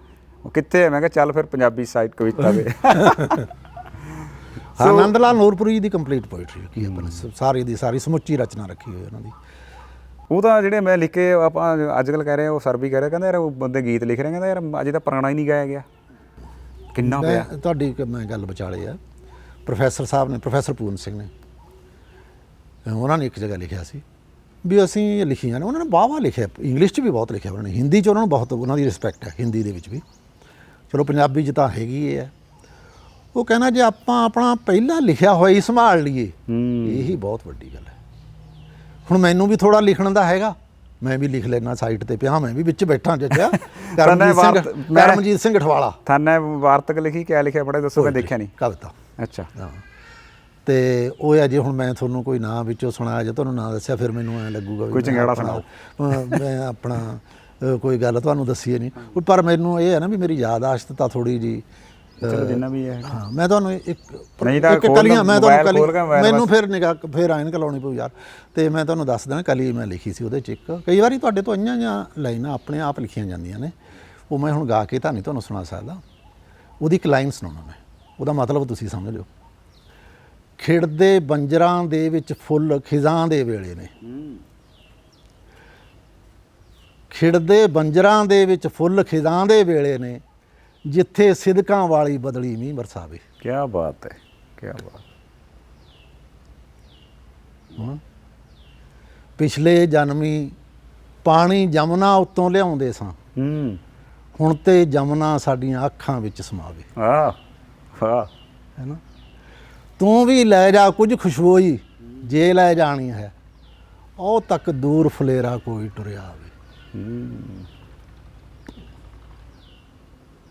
ਉਹ ਕਿੱਥੇ ਹੈ? ਮੈਂ ਕਿਹਾ ਚੱਲ ਫਿਰ ਪੰਜਾਬੀ ਸਾਈਟ ਕਵਿਤਾ ਦੇ। ਨੰਦ ਲਾਲ ਨੂਰਪੁਰੀ ਦੀ ਕੰਪਲੀਟ ਪੋਇਟਰੀ ਕੀ ਆਪਣੇ ਸਾਰੀ ਦੀ ਸਾਰੀ ਸਮੁੱਚੀ ਰਚਨਾ ਰੱਖੀ ਹੋਈ ਉਹਨਾਂ ਦੀ। ਉਹ ਤਾਂ ਜਿਹੜੇ ਮੈਂ ਲਿਖੇ ਆਪਾਂ ਅੱਜ ਕੱਲ੍ਹ ਕਹਿ ਰਹੇ ਉਹ ਸਰ ਵੀ ਕਹਿ ਰਿਹਾ, ਕਹਿੰਦਾ ਯਾਰ ਉਹ ਬੰਦੇ ਗੀਤ ਲਿਖ ਰਹੇ, ਕਹਿੰਦਾ ਯਾਰ ਅਜੇ ਤਾਂ ਪੁਰਾਣਾ ਹੀ ਨਹੀਂ ਗਾਇਆ ਗਿਆ, ਕਿੰਨਾ ਪਿਆ। ਤੁਹਾਡੀ ਮੈਂ ਗੱਲ ਵਿਚਾਲੇ ਆ, ਪ੍ਰੋਫੈਸਰ ਸਾਹਿਬ ਨੇ, ਪ੍ਰੋਫੈਸਰ ਪੂਰਨ ਸਿੰਘ ਨੇ, ਉਹਨਾਂ ਨੇ ਇੱਕ ਜਗ੍ਹਾ ਲਿਖਿਆ ਸੀ ਵੀ ਅਸੀਂ ਲਿਖੀਆਂ ਨੇ, ਉਹਨਾਂ ਨੇ ਵਾਹਵਾ ਲਿਖਿਆ, ਇੰਗਲਿਸ਼ 'ਚ ਵੀ ਬਹੁਤ ਲਿਖਿਆ ਉਹਨਾਂ ਨੇ, ਹਿੰਦੀ 'ਚ ਉਹਨਾਂ ਨੂੰ ਬਹੁਤ ਉਹਨਾਂ ਦੀ ਰਿਸਪੈਕਟ ਹੈ, ਹਿੰਦੀ ਦੇ ਵਿੱਚ ਵੀ। ਚਲੋ ਪੰਜਾਬੀ 'ਚ ਤਾਂ ਹੈਗੀ ਇਹ ਹੈ। ਉਹ ਕਹਿੰਦਾ ਜੇ ਆਪਾਂ ਆਪਣਾ ਪਹਿਲਾਂ ਲਿਖਿਆ ਹੋਇਆ ਹੀ ਸੰਭਾਲ ਲਈਏ, ਇਹੀ ਬਹੁਤ ਵੱਡੀ ਗੱਲ ਹੈ। ਹੁਣ ਮੈਨੂੰ ਵੀ ਥੋੜ੍ਹਾ ਲਿਖਣ ਦਾ ਹੈਗਾ, ਮੈਂ ਵੀ ਲਿਖ ਲੈਣਾ, ਸਾਈਟ ਤੇ ਪਿਆ, ਮੈਂ ਵੀ ਵਿੱਚ ਬੈਠਾ ਜੱਜਾ ਕਰਮਜੀਤ ਸਿੰਘ ਅਠਵਾਲਾ। ਥਾਨੇ ਵਾਰਤਕ ਲਿਖੀ, ਕਿਆ ਲਿਖਿਆ ਬੜਾ ਦੱਸੋ, ਮੈਂ ਦੇਖਿਆ ਨਹੀਂ। ਕਵਿਤਾ। ਅੱਛਾ। ਹਾਂ, ਤੇ ਉਹ ਹੈ ਜੇ ਹੁਣ ਮੈਂ ਤੁਹਾਨੂੰ ਕੋਈ ਨਾਂ ਵਿੱਚੋਂ ਸੁਣਾਇਆ, ਜੇ ਤੁਹਾਨੂੰ ਨਾਂ ਦੱਸਿਆ ਫਿਰ ਮੈਨੂੰ ਐਂ ਲੱਗੂਗਾ ਕੋਈ ਚੰਗਿਆੜਾ ਸੁਣਾਓ, ਮੈਂ ਆਪਣਾ ਕੋਈ ਗੱਲ ਤੁਹਾਨੂੰ ਦੱਸੀ ਨਹੀਂ। ਪਰ ਮੈਨੂੰ ਇਹ ਹੈ ਨਾ ਵੀ ਮੇਰੀ ਯਾਦਾਸ਼ਤ ਤਾਂ ਥੋੜ੍ਹੀ ਜੀ, ਚਲੋ ਜਿੰਨਾ ਵੀ ਹੈ। ਹਾਂ, ਮੈਂ ਤੁਹਾਨੂੰ ਇੱਕ ਕਲੀਆਂ ਮੈਂ ਤੁਹਾਨੂੰ ਮੈਨੂੰ ਫਿਰ ਨਿਗਾਹ ਫਿਰ ਐਨਕ ਲਾਉਣੀ ਪਊ ਯਾਰ, ਤੇ ਮੈਂ ਤੁਹਾਨੂੰ ਦੱਸ ਦੇਣਾ ਕਲੀ ਮੈਂ ਲਿਖੀ ਸੀ। ਉਹਦੇ 'ਚ ਇੱਕ ਕਈ ਵਾਰੀ ਤੁਹਾਡੇ ਤੋਂ ਇੰਨੀਆਂ ਜਾਂ ਲਾਈਨਾਂ ਆਪਣੇ ਆਪ ਲਿਖੀਆਂ ਜਾਂਦੀਆਂ ਨੇ, ਉਹ ਮੈਂ ਹੁਣ ਗਾ ਕੇ ਤਾਂ ਨਹੀਂ ਤੁਹਾਨੂੰ ਸੁਣਾ ਸਕਦਾ। ਉਹਦੀ ਇੱਕ ਲਾਈਨ ਸੁਣਾਉਣਾ ਮੈਂ, ਉਹਦਾ ਮਤਲਬ ਤੁਸੀਂ ਸਮਝ ਲਿਓ। ਖਿੜਦੇ ਬੰਜਰਾਂ ਦੇ ਵਿੱਚ ਫੁੱਲ ਖਿਜ਼ਾਂ ਦੇ ਵੇਲੇ ਨੇ, ਖਿੜਦੇ ਬੰਜਰਾਂ ਦੇ ਵਿੱਚ ਫੁੱਲ ਖਿਜ਼ਾਂ ਦੇ ਵੇਲੇ ਨੇ, ਜਿੱਥੇ ਸਿਦਕਾਂ ਵਾਲੀ ਬਦਲੀ ਮੀਂਹ ਵਰਸਾਵੇ। ਕੀ ਬਾਤ ਹੈ, ਕੀ ਬਾਤ। ਹੁਣ ਪਿਛਲੇ ਜਨਮੀ ਪਾਣੀ ਜਮਨਾ ਉੱਤੋਂ ਲਿਆਉਂਦੇ ਸਾਂ, ਹੁਣ ਤੇ ਜਮਨਾ ਸਾਡੀਆਂ ਅੱਖਾਂ ਵਿੱਚ ਸਮਾਵੇ। ਵਾਹ ਹੈ ਨਾ। ਤੂੰ ਵੀ ਲੈ ਜਾ ਕੁਝ ਖੁਸ਼ਬੋਈ, ਜੇ ਲੈ ਜਾਣੀ ਹੈ ਉਹ ਤੱਕ ਦੂਰ ਫਲੇਰਾ ਕੋਈ ਟੁਰਿਆ ਆਵੇ।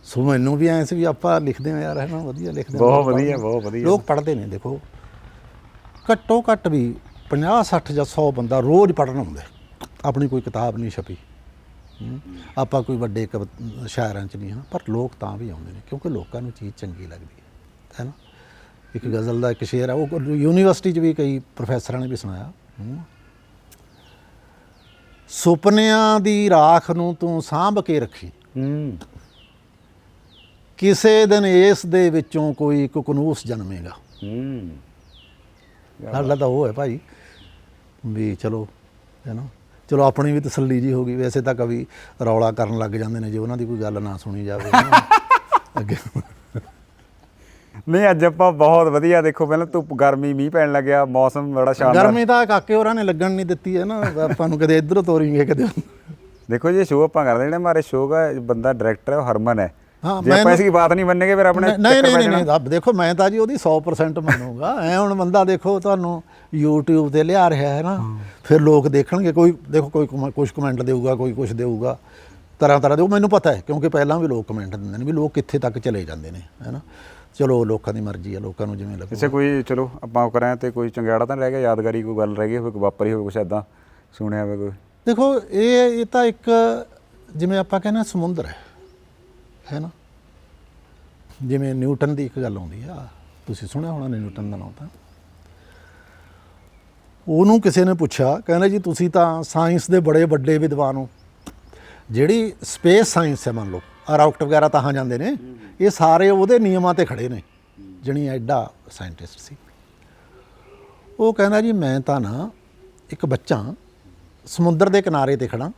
ਸੋ ਮੈਨੂੰ ਵੀ ਐਂ ਸੀ ਵੀ ਆਪਾਂ ਲਿਖਦੇ ਹਾਂ ਯਾਰ, ਹੈ ਨਾ, ਵਧੀਆ ਲਿਖਦੇ ਹਾਂ। ਬਹੁਤ ਵਧੀਆ, ਬਹੁਤ ਵਧੀਆ। ਲੋਕ ਪੜ੍ਹਦੇ ਨੇ, ਦੇਖੋ ਘੱਟੋ ਘੱਟ ਵੀ 50 60 ਜਾਂ 100 ਬੰਦਾ ਰੋਜ਼ ਪੜ੍ਹਨ ਆਉਂਦਾ। ਆਪਣੀ ਕੋਈ ਕਿਤਾਬ ਨਹੀਂ ਛਪੀ, ਆਪਾਂ ਕੋਈ ਵੱਡੇ ਸ਼ਾਇਰਾਂ 'ਚ ਨਹੀਂ ਹਾਂ, ਪਰ ਲੋਕ ਤਾਂ ਵੀ ਆਉਂਦੇ ਨੇ ਕਿਉਂਕਿ ਲੋਕਾਂ ਨੂੰ ਚੀਜ਼ ਚੰਗੀ ਲੱਗਦੀ ਹੈ ਨਾ। ਇੱਕ ਗਜ਼ਲ ਦਾ ਇੱਕ ਸ਼ੇਰ ਆ, ਉਹ ਯੂਨੀਵਰਸਿਟੀ 'ਚ ਵੀ ਕਈ ਪ੍ਰੋਫੈਸਰਾਂ ਨੇ ਵੀ ਸੁਣਾਇਆ। ਸੁਪਨਿਆਂ ਦੀ ਰਾਖ ਨੂੰ ਤੂੰ ਸਾਂਭ ਕੇ ਰੱਖੀ, ਕਿਸੇ ਦਿਨ ਇਸ ਦੇ ਵਿੱਚੋਂ ਕੋਈ ਕੁਕਨੂਸ ਜਨਮੇਗਾ। ਸਾਡਾ ਤਾਂ ਉਹ ਹੈ ਭਾਈ ਵੀ ਚਲੋ, ਹੈ ਨਾ, ਚਲੋ ਆਪਣੀ ਵੀ ਤਸੱਲੀ ਜੀ ਹੋ ਗਈ। ਵੈਸੇ ਤਾਂ ਕਵੀ ਰੌਲਾ ਕਰਨ ਲੱਗ ਜਾਂਦੇ ਨੇ ਜੇ ਉਹਨਾਂ ਦੀ ਕੋਈ ਗੱਲ ਨਾ ਸੁਣੀ ਜਾਵੇ ਅੱਗੇ। ਨਹੀਂ ਅੱਜ ਆਪਾਂ ਬਹੁਤ ਵਧੀਆ, ਦੇਖੋ ਪਹਿਲਾਂ ਧੁੱਪ, ਗਰਮੀ, ਮੀਂਹ ਪੈਣ ਲੱਗਿਆ, ਮੌਸਮ ਬੜਾ ਸ਼ਾਨਦਾਰ। ਗਰਮੀ ਤਾਂ ਕਾਕੇ ਹੋਰਾਂ ਨੇ ਲੱਗਣ ਨਹੀਂ ਦਿੱਤੀ ਹੈ ਨਾ, ਆਪਾਂ ਨੂੰ ਕਦੇ ਇੱਧਰੋਂ ਤੋਰੀਂਗੇ ਕਦੇ। ਦੇਖੋ ਜੀ ਸ਼ੋਅ ਆਪਾਂ ਕਰਦੇ, ਜਿਹੜੇ ਹਮਾਰੇ ਸ਼ੋਅ ਦਾ ਬੰਦਾ ਡਾਇਰੈਕਟਰ ਹੈ ਉਹ ਹਰਮਨ ਹੈ। हाँ, ਜੇ ਆਪਾਂ इसकी बात नहीं ਮੰਨੇਗੇ ਫਿਰ ਆਪਣੇ ਨਹੀਂ ਦੇਖੋ ਮੈਂ ਤਾਂ ਜੀ ਉਹਦੀ 100% ਮੰਨੂਗਾ। ਐ ਹੁਣ ਬੰਦਾ ਦੇਖੋ ਤੁਹਾਨੂੰ YouTube ਤੇ ਲਿਆ ਰਿਹਾ ਹੈ ਨਾ, ਫਿਰ ਲੋਕ ਦੇਖਣਗੇ, ਕੋਈ ਦੇਖੋ ਕੋਈ ਕੁਝ ਕਮੈਂਟ ਦੇਊਗਾ, ਕੋਈ ਕੁਝ ਦੇਊਗਾ, ਤਰ੍ਹਾਂ ਤਰ੍ਹਾਂ ਦੇ। ਉਹ ਮੈਨੂੰ ਪਤਾ ਹੈ ਕਿਉਂਕਿ ਪਹਿਲਾਂ ਵੀ ਲੋਕ ਕਮੈਂਟ ਦਿੰਦੇ ਨੇ ਵੀ ਲੋਕ ਕਿੱਥੇ ਤੱਕ ਚਲੇ ਜਾਂਦੇ ਨੇ, ਹੈ ਨਾ। ਚਲੋ ਲੋਕਾਂ ਦੀ ਮਰਜ਼ੀ ਹੈ, ਲੋਕਾਂ ਨੂੰ ਜਿਵੇਂ ਲੱਗੇ। ਕਿਸੇ ਕੋਈ ਚਲੋ ਆਪਾਂ ਕਰਾਂ ਤੇ ਕੋਈ ਚੰਗਿਆੜਾ ਤਾਂ ਰਹਿ ਗਿਆ, ਯਾਦਗਾਰੀ ਕੋਈ ਗੱਲ ਰਹਿ ਗਈ ਹੋਵੇ, ਕੋਈ ਵਾਪਰੀ ਹੋਵੇ, ਕੁਛ ਐਦਾਂ ਸੁਣਿਆ ਹੋਵੇ ਕੋਈ? ਦੇਖੋ ਇਹ ਤਾਂ ਇੱਕ ਜਿਵੇਂ ਆਪਾਂ ਕਹਿੰਦੇ ਸਮੁੰਦਰ ਹੈ ਨਾ। ਜਿਵੇਂ ਨਿਊਟਨ ਦੀ ਇੱਕ ਗੱਲ ਆਉਂਦੀ ਆ, ਤੁਸੀਂ ਸੁਣਿਆ ਹੋਣਾ ਨਿਊਟਨ ਦਾ ਨਾਮ ਤਾਂ। ਉਹਨੂੰ ਕਿਸੇ ਨੇ ਪੁੱਛਿਆ, ਕਹਿੰਦਾ ਜੀ ਤੁਸੀਂ ਤਾਂ ਸਾਇੰਸ ਦੇ ਬੜੇ ਵੱਡੇ ਵਿਦਵਾਨ ਹੋ, ਜਿਹੜੀ ਸਪੇਸ ਸਾਇੰਸ ਹੈ, ਮੰਨ ਲਓ ਰਾਕਟ ਵਗੈਰਾ ਤਾਂ ਜਾਂਦੇ ਨੇ, ਇਹ ਸਾਰੇ ਉਹਦੇ ਨਿਯਮਾਂ ਤੇ ਖੜੇ ਨੇ, ਜਣੀ ਐਡਾ ਸਾਇੰਟਿਸਟ ਸੀ। ਉਹ ਕਹਿੰਦਾ ਜੀ ਮੈਂ ਤਾਂ ਨਾ ਇੱਕ ਬੱਚਾ ਸਮੁੰਦਰ ਦੇ ਕਿਨਾਰੇ ਤੇ ਖੜਾ,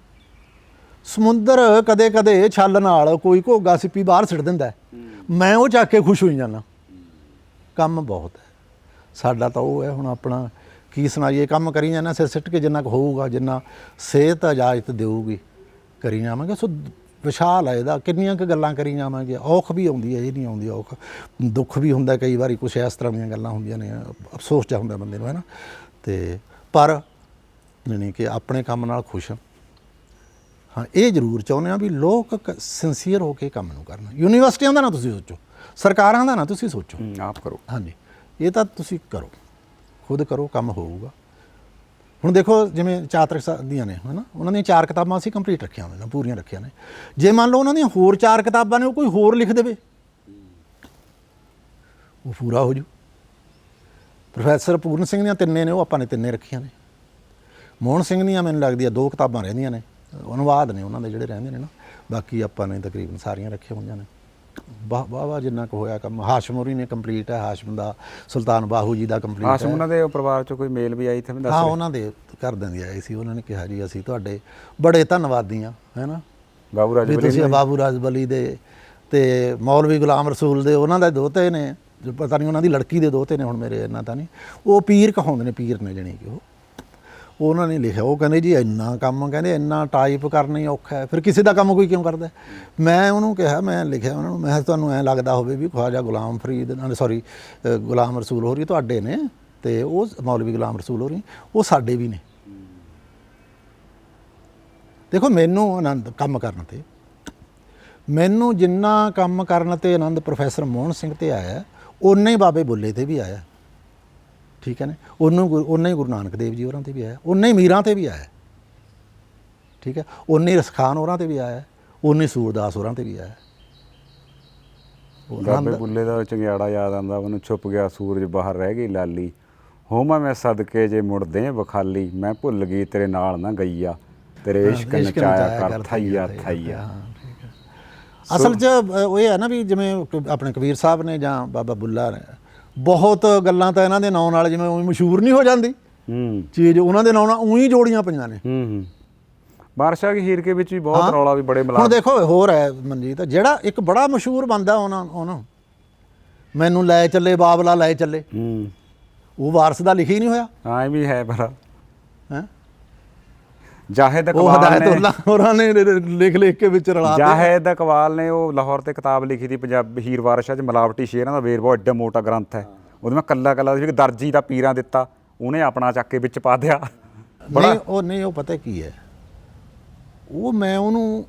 ਸਮੁੰਦਰ ਕਦੇ ਕਦੇ ਛੱਲ ਨਾਲ ਕੋਈ ਘੋਗਾ ਸਿੱਪੀ ਬਾਹਰ ਸਿੱਟ ਦਿੰਦਾ, ਮੈਂ ਉਹ ਚੱਕ ਕੇ ਖੁਸ਼ ਹੋਈ ਜਾਂਦਾ। ਕੰਮ ਬਹੁਤ ਹੈ ਸਾਡਾ ਤਾਂ ਉਹ ਹੈ। ਹੁਣ ਆਪਣਾ ਕੀ ਸੁਣਾਈਏ, ਕੰਮ ਕਰੀ ਜਾਣਾ ਸਿਰ ਸਿੱਟ ਕੇ, ਜਿੰਨਾ ਕੁ ਹੋਊਗਾ, ਜਿੰਨਾ ਸਿਹਤ ਇਜਾਜ਼ਤ ਦੇਊਗੀ ਕਰੀ ਜਾਵਾਂਗੇ। ਸੋ ਵਿਸ਼ਾਲ ਹੈ ਇਹਦਾ, ਕਿੰਨੀਆਂ ਕੁ ਗੱਲਾਂ ਕਰੀ ਜਾਵਾਂਗੇ। ਔਖ ਵੀ ਆਉਂਦੀ ਹੈ, ਇਹ ਨਹੀਂ ਆਉਂਦੀ ਔਖ, ਦੁੱਖ ਵੀ ਹੁੰਦਾ ਕਈ ਵਾਰੀ, ਕੁਛ ਇਸ ਤਰ੍ਹਾਂ ਦੀਆਂ ਗੱਲਾਂ ਹੁੰਦੀਆਂ ਨੇ, ਅਫਸੋਸ ਜਿਹਾ ਹੁੰਦਾ ਬੰਦੇ ਨੂੰ, ਹੈ ਨਾ। ਅਤੇ ਪਰ ਨਹੀਂ ਕਿ ਆਪਣੇ ਕੰਮ ਨਾਲ ਖੁਸ਼ ਹਾਂ। ਹਾਂ ਇਹ ਜ਼ਰੂਰ ਚਾਹੁੰਦੇ ਹਾਂ ਵੀ ਲੋਕ ਸਿੰਸੀਅਰ ਹੋ ਕੇ ਕੰਮ ਨੂੰ ਕਰਨ। ਯੂਨੀਵਰਸਿਟੀਆਂ ਦਾ ਨਾ ਤੁਸੀਂ ਸੋਚੋ, ਸਰਕਾਰਾਂ ਦਾ ਨਾ ਤੁਸੀਂ ਸੋਚੋ, ਆਪ ਕਰੋ। ਹਾਂਜੀ ਇਹ ਤਾਂ ਤੁਸੀਂ ਕਰੋ, ਖੁਦ ਕਰੋ, ਕੰਮ ਹੋਊਗਾ। ਹੁਣ ਦੇਖੋ ਜਿਵੇਂ ਚਾਤਰਿਕ ਦੀਆਂ ਨੇ, ਹੈ ਨਾ, ਉਹਨਾਂ ਦੀਆਂ 4 ਕਿਤਾਬਾਂ ਅਸੀਂ ਕੰਪਲੀਟ ਰੱਖੀਆਂ ਹੋਈਆਂ, ਪੂਰੀਆਂ ਰੱਖੀਆਂ ਨੇ। ਜੇ ਮੰਨ ਲਓ ਉਹਨਾਂ ਦੀਆਂ ਹੋਰ 4 ਕਿਤਾਬਾਂ ਨੇ, ਉਹ ਕੋਈ ਹੋਰ ਲਿਖ ਦੇਵੇ, ਉਹ ਪੂਰਾ ਹੋ ਜੂ। ਪ੍ਰੋਫੈਸਰ ਪੂਰਨ ਸਿੰਘ ਦੀਆਂ 3 ਨੇ, ਉਹ ਆਪਾਂ ਨੇ 3 ਰੱਖੀਆਂ ਨੇ। ਮੋਹਨ ਸਿੰਘ ਦੀਆਂ ਮੈਨੂੰ ਲੱਗਦੀ ਆ 2 ਕਿਤਾਬਾਂ ਰਹਿੰਦੀਆਂ ਨੇ, ਅਨੁਵਾਦ ਨੇ ਉਹਨਾਂ ਦੇ ਜਿਹੜੇ ਰਹਿੰਦੇ ਨੇ ਨਾ, ਬਾਕੀ ਆਪਾਂ ਨੇ ਤਕਰੀਬਨ ਸਾਰੀਆਂ ਰੱਖੀਆਂ ਹੋਈਆਂ ਨੇ। ਵਾਹ ਜਿੰਨਾ ਕੁ ਹੋਇਆ ਕੰਮ। ਹਾਸ਼ਮ ਹੋਰੀ ਨੇ ਕੰਪਲੀਟ ਹੈ, ਹਾਸ਼ਮ ਦਾ, ਸੁਲਤਾਨ ਬਾਹੂ ਜੀ ਦਾ ਕੰਪਲੀਟ ਹੈ। ਹਾਸ਼ਮ ਉਹਨਾਂ ਦੇ ਪਰਿਵਾਰ ਚੋਂ ਕੋਈ ਮੇਲ ਵੀ ਆਈ ਇੱਥੇ? ਹਾਂ ਉਹਨਾਂ ਦੇ ਘਰਦਿਆਂ ਦੀ ਆਈ ਸੀ, ਉਹਨਾਂ ਨੇ ਕਿਹਾ ਜੀ ਅਸੀਂ ਤੁਹਾਡੇ ਬੜੇ ਧੰਨਵਾਦੀ ਹਾਂ, ਹੈ ਨਾ, ਬਾਬੂ ਰਾਜ ਵੀ ਤੁਸੀਂ ਬਾਬੂ ਰਾਜ ਬਲੀ ਦੇ ਅਤੇ ਮੌਲਵੀ ਗੁਲਾਮ ਰਸੂਲ ਦੇ ਉਹਨਾਂ ਦੇ ਦੋਤੇ ਨੇ, ਪਤਾ ਨਹੀਂ ਉਹਨਾਂ ਦੀ ਲੜਕੀ ਦੇ ਦੋਤੇ ਨੇ, ਹੁਣ ਮੇਰੇ ਇੰਨਾ ਤਾਂ ਨਹੀਂ, ਉਹ ਪੀਰ ਕਹਾਉਂਦੇ ਨੇ, ਪੀਰ ਨੇ ਜਾਣੀ ਕਿ ਉਹਨਾਂ ਨੇ ਲਿਖਿਆ। ਉਹ ਕਹਿੰਦੇ ਜੀ ਇੰਨਾ ਕੰਮ, ਕਹਿੰਦੇ ਇੰਨਾ ਟਾਈਪ ਕਰਨਾ ਹੀ ਔਖਾ ਹੈ, ਫਿਰ ਕਿਸੇ ਦਾ ਕੰਮ ਕੋਈ ਕਿਉਂ ਕਰਦਾ। ਮੈਂ ਉਹਨੂੰ ਕਿਹਾ, ਮੈਂ ਲਿਖਿਆ ਉਹਨਾਂ ਨੂੰ, ਮੈਂ ਤੁਹਾਨੂੰ ਐਂ ਲੱਗਦਾ ਹੋਵੇ ਵੀ ਖਵਾਜਾ ਗੁਲਾਮ ਫਰੀਦ, ਸੌਰੀ ਗੁਲਾਮ ਰਸੂਲ ਹੋਰੀ ਤੁਹਾਡੇ ਨੇ, ਅਤੇ ਉਹ ਮੌਲਵੀ ਗੁਲਾਮ ਰਸੂਲ ਹੋਰੀ ਉਹ ਸਾਡੇ ਵੀ ਨੇ। ਦੇਖੋ ਮੈਨੂੰ ਆਨੰਦ ਕੰਮ ਕਰਨ 'ਤੇ, ਮੈਨੂੰ ਜਿੰਨਾ ਕੰਮ ਕਰਨ 'ਤੇ ਆਨੰਦ ਪ੍ਰੋਫੈਸਰ ਮੋਹਨ ਸਿੰਘ 'ਤੇ ਆਇਆ, ਓਨਾ ਹੀ ਬਾਬੇ ਬੁੱਲੇ 'ਤੇ ਵੀ ਆਇਆ, ਠੀਕ ਹੈ ਨਾ। ਓਨਾ ਹੀ ਗੁਰੂ ਨਾਨਕ ਦੇਵ ਜੀ ਹੋਰਾਂ 'ਤੇ ਵੀ ਆਇਆ, ਓਨਾ ਹੀ ਮੀਰਾਂ 'ਤੇ ਵੀ ਆਇਆ, ਠੀਕ ਹੈ। ਓਨੇ ਹੀ ਰਸਖਾਨ ਹੋਰਾਂ 'ਤੇ ਵੀ ਆਇਆ, ਓਨੇ ਸੂਰਦਾਸ ਹੋਰਾਂ 'ਤੇ ਵੀ ਆਇਆ। ਬਾਬੇ ਬੁੱਲੇ ਦਾ ਚੰਗਿਆੜਾ ਯਾਦ ਆਉਂਦਾ ਮੈਨੂੰ, ਛੁਪ ਗਿਆ ਸੂਰਜ ਬਾਹਰ ਰਹਿ ਗਈ ਲਾਲੀ, ਹੋਵਾਂ ਮੈਂ ਸਦਕੇ ਜੇ ਮੁੜਦੇ ਵਿਖਾਲੀ, ਮੈਂ ਭੁੱਲ ਗਈ ਤੇਰੇ ਨਾਲ ਨਾ ਗਈਆ, ਤੇਰੇ ਇਸ਼ਕ ਨਚਾਇਆ ਕਰ ਥਈਆ ਥਈਆ। ਅਸਲ 'ਚ ਉਹ ਇਹ ਹੈ ਨਾ ਵੀ ਜਿਵੇਂ ਆਪਣੇ ਕਬੀਰ ਸਾਹਿਬ ਨੇ ਜਾਂ ਬਾਬਾ ਬੁੱਲਾ ਨੇ, ਬਹੁਤ ਗੱਲਾਂ ਤਾਂ ਇਹਨਾਂ ਦੇ ਨਾਂ ਨਾਲ ਜਿਵੇਂ ਮਸ਼ਹੂਰ ਨਹੀਂ ਹੋ ਜਾਂਦੀ ਚੀਜ਼, ਉਹਨਾਂ ਦੇ ਨਾਂ ਨਾਲ ਉਹੀ ਜੋੜੀਆਂ ਪਈਆਂ ਨੇ। ਬਾਦਸ਼ਾਹ ਕੀ ਹੀਰ ਕੇ ਵਿੱਚ ਵੀ ਬਹੁਤ ਹਾਂ। ਰੌਲਾ ਵੀ ਬੜੇ ਹੁਣ ਮਿਲਾ ਦੇਖੋ ਹੋਰ ਹੈ ਮਨਜੀਤ, ਜਿਹੜਾ ਇੱਕ ਬੜਾ ਮਸ਼ਹੂਰ ਬੰਦਾ ਉਹਨਾਂ ਮੈਨੂੰ ਲੈ ਚੱਲੇ ਬਾਬਲਾ ਲੈ ਚੱਲੇ, ਉਹ ਵਾਰਸ ਦਾ ਲਿਖੀ ਨਹੀਂ ਹੋਇਆ ਹਾਂ ਇਹ ਵੀ ਹੈ ਪਰ ਹੈ। ਜਾਹਿਦ ਉਹ ਇਕਬਾਲ ਨੇ ਹਦਾਇਤੁੱਲਾ ਹੋਰਾਂ ਨੇ ਲਿਖ ਕੇ ਵਿੱਚ ਰਲਾ ਦਿੱਤਾ। ਜਾਹਿਦ ਇਕਬਾਲ ਨੇ ਉਹ ਲਾਹੌਰ ਤੇ ਕਿਤਾਬ ਲਿਖੀ ਸੀ ਪੰਜਾਬ ਹੀਰ ਵਾਰਸ਼ਾ ਚ ਮਿਲਾਵਟੀ ਸ਼ੇਰਾਂ ਦਾ ਵੇਰਵਾ, ਐਡਾ ਮੋਟਾ ਗ੍ਰੰਥ ਹੈ। ਉਹਦੇ ਮੈਂ ਕੱਲਾ ਵੀ ਦਰਜੀ ਦਾ ਪੀਰਾਂ ਦਿੱਤਾ, ਉਹਨੇ ਆਪਣਾ ਚੱਕ ਕੇ ਵਿੱਚ ਪਾ ਦਿਆ। ਨਹੀਂ ਉਹ ਪਤਾ ਕੀ ਹੈ, ਉਹ ਮੈਂ ਉਹਨੂੰ,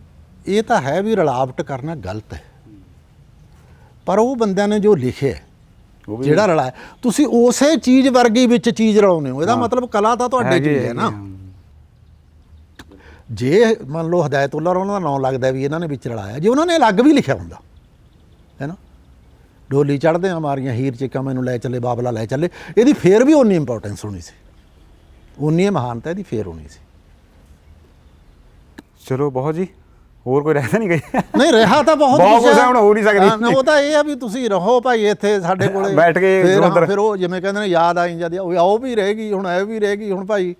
ਇਹ ਤਾਂ ਹੈ ਵੀ ਰਲਾਵਟ ਕਰਨਾ ਗਲਤ ਹੈ, ਪਰ ਉਹ ਬੰਦਿਆਂ ਨੇ ਜੋ ਲਿਖਿਆ ਉਹ ਵੀ ਜਿਹੜਾ ਰਲਾਇਆ, ਤੁਸੀਂ ਉਸੇ ਚੀਜ਼ ਵਰਗੀ ਵਿੱਚ ਚੀਜ਼ ਰਲਾਉਂਦੇ ਹੋ, ਇਹਦਾ ਮਤਲਬ ਕਲਾ ਤਾਂ ਤੁਹਾਡੇ 'ਚ ਹੀ ਹੈ ਨਾ। ਜੇ ਮੰਨ ਲਓ ਹਦਾਇਤੁੱਲਾ ਉਹਨਾਂ ਦਾ ਨਾਮ ਲੱਗਦਾ ਵੀ ਇਹਨਾਂ ਨੇ ਵਿੱਚ ਰਲਾਇਆ, ਜੇ ਉਹਨਾਂ ਨੇ ਅਲੱਗ ਵੀ ਲਿਖਿਆ ਹੁੰਦਾ ਹੈ ਨਾ, ਡੋਲੀ ਚੜ੍ਹਦੇ ਆ ਮਾਰੀਆਂ ਹੀਰ ਚਿੱਕਾ ਮੈਨੂੰ ਲੈ ਚੱਲੇ ਬਾਬਲਾ ਲੈ ਚੱਲੇ, ਇਹਦੀ ਫੇਰ ਵੀ ਉਨੀ ਇੰਪੋਰਟੈਂਸ ਹੋਣੀ ਸੀ, ਉਨੀ ਮਹਾਨਤਾ ਇਹਦੀ ਫੇਰ ਹੋਣੀ ਸੀ। ਚਲੋ ਬਹੁਤ ਜੀ, ਹੋਰ ਕੋਈ ਰਹਿ ਤਾਂ ਨਹੀਂ ਗਈ? ਨਹੀਂ ਰਿਹਾ ਤਾਂ ਬਹੁਤ ਬਹੁਤ ਕੁਛ ਕੁਛ ਹੈ, ਹੁਣ ਹੋ ਨਹੀਂ ਸਕਦੀ। ਹਾਂ, ਉਹ ਤਾਂ ਇਹ ਆ ਵੀ ਤੁਸੀਂ ਰਹੋ ਭਾਈ ਇੱਥੇ ਸਾਡੇ ਕੋਲੇ ਬੈਠ ਕੇ ਫਿਰ ਹਾਂ, ਉੱਧਰ। ਫਿਰ ਉਹ ਜਿਵੇਂ ਕਹਿੰਦੇ ਨੇ ਯਾਦ ਆਈ ਜਾਂਦੀ ਆ, ਉਹ ਵੀ ਰਹੇਗੀ, ਹੁਣ ਇਹ ਵੀ ਰਹੇਗੀ ਹੁਣ ਭਾਈ।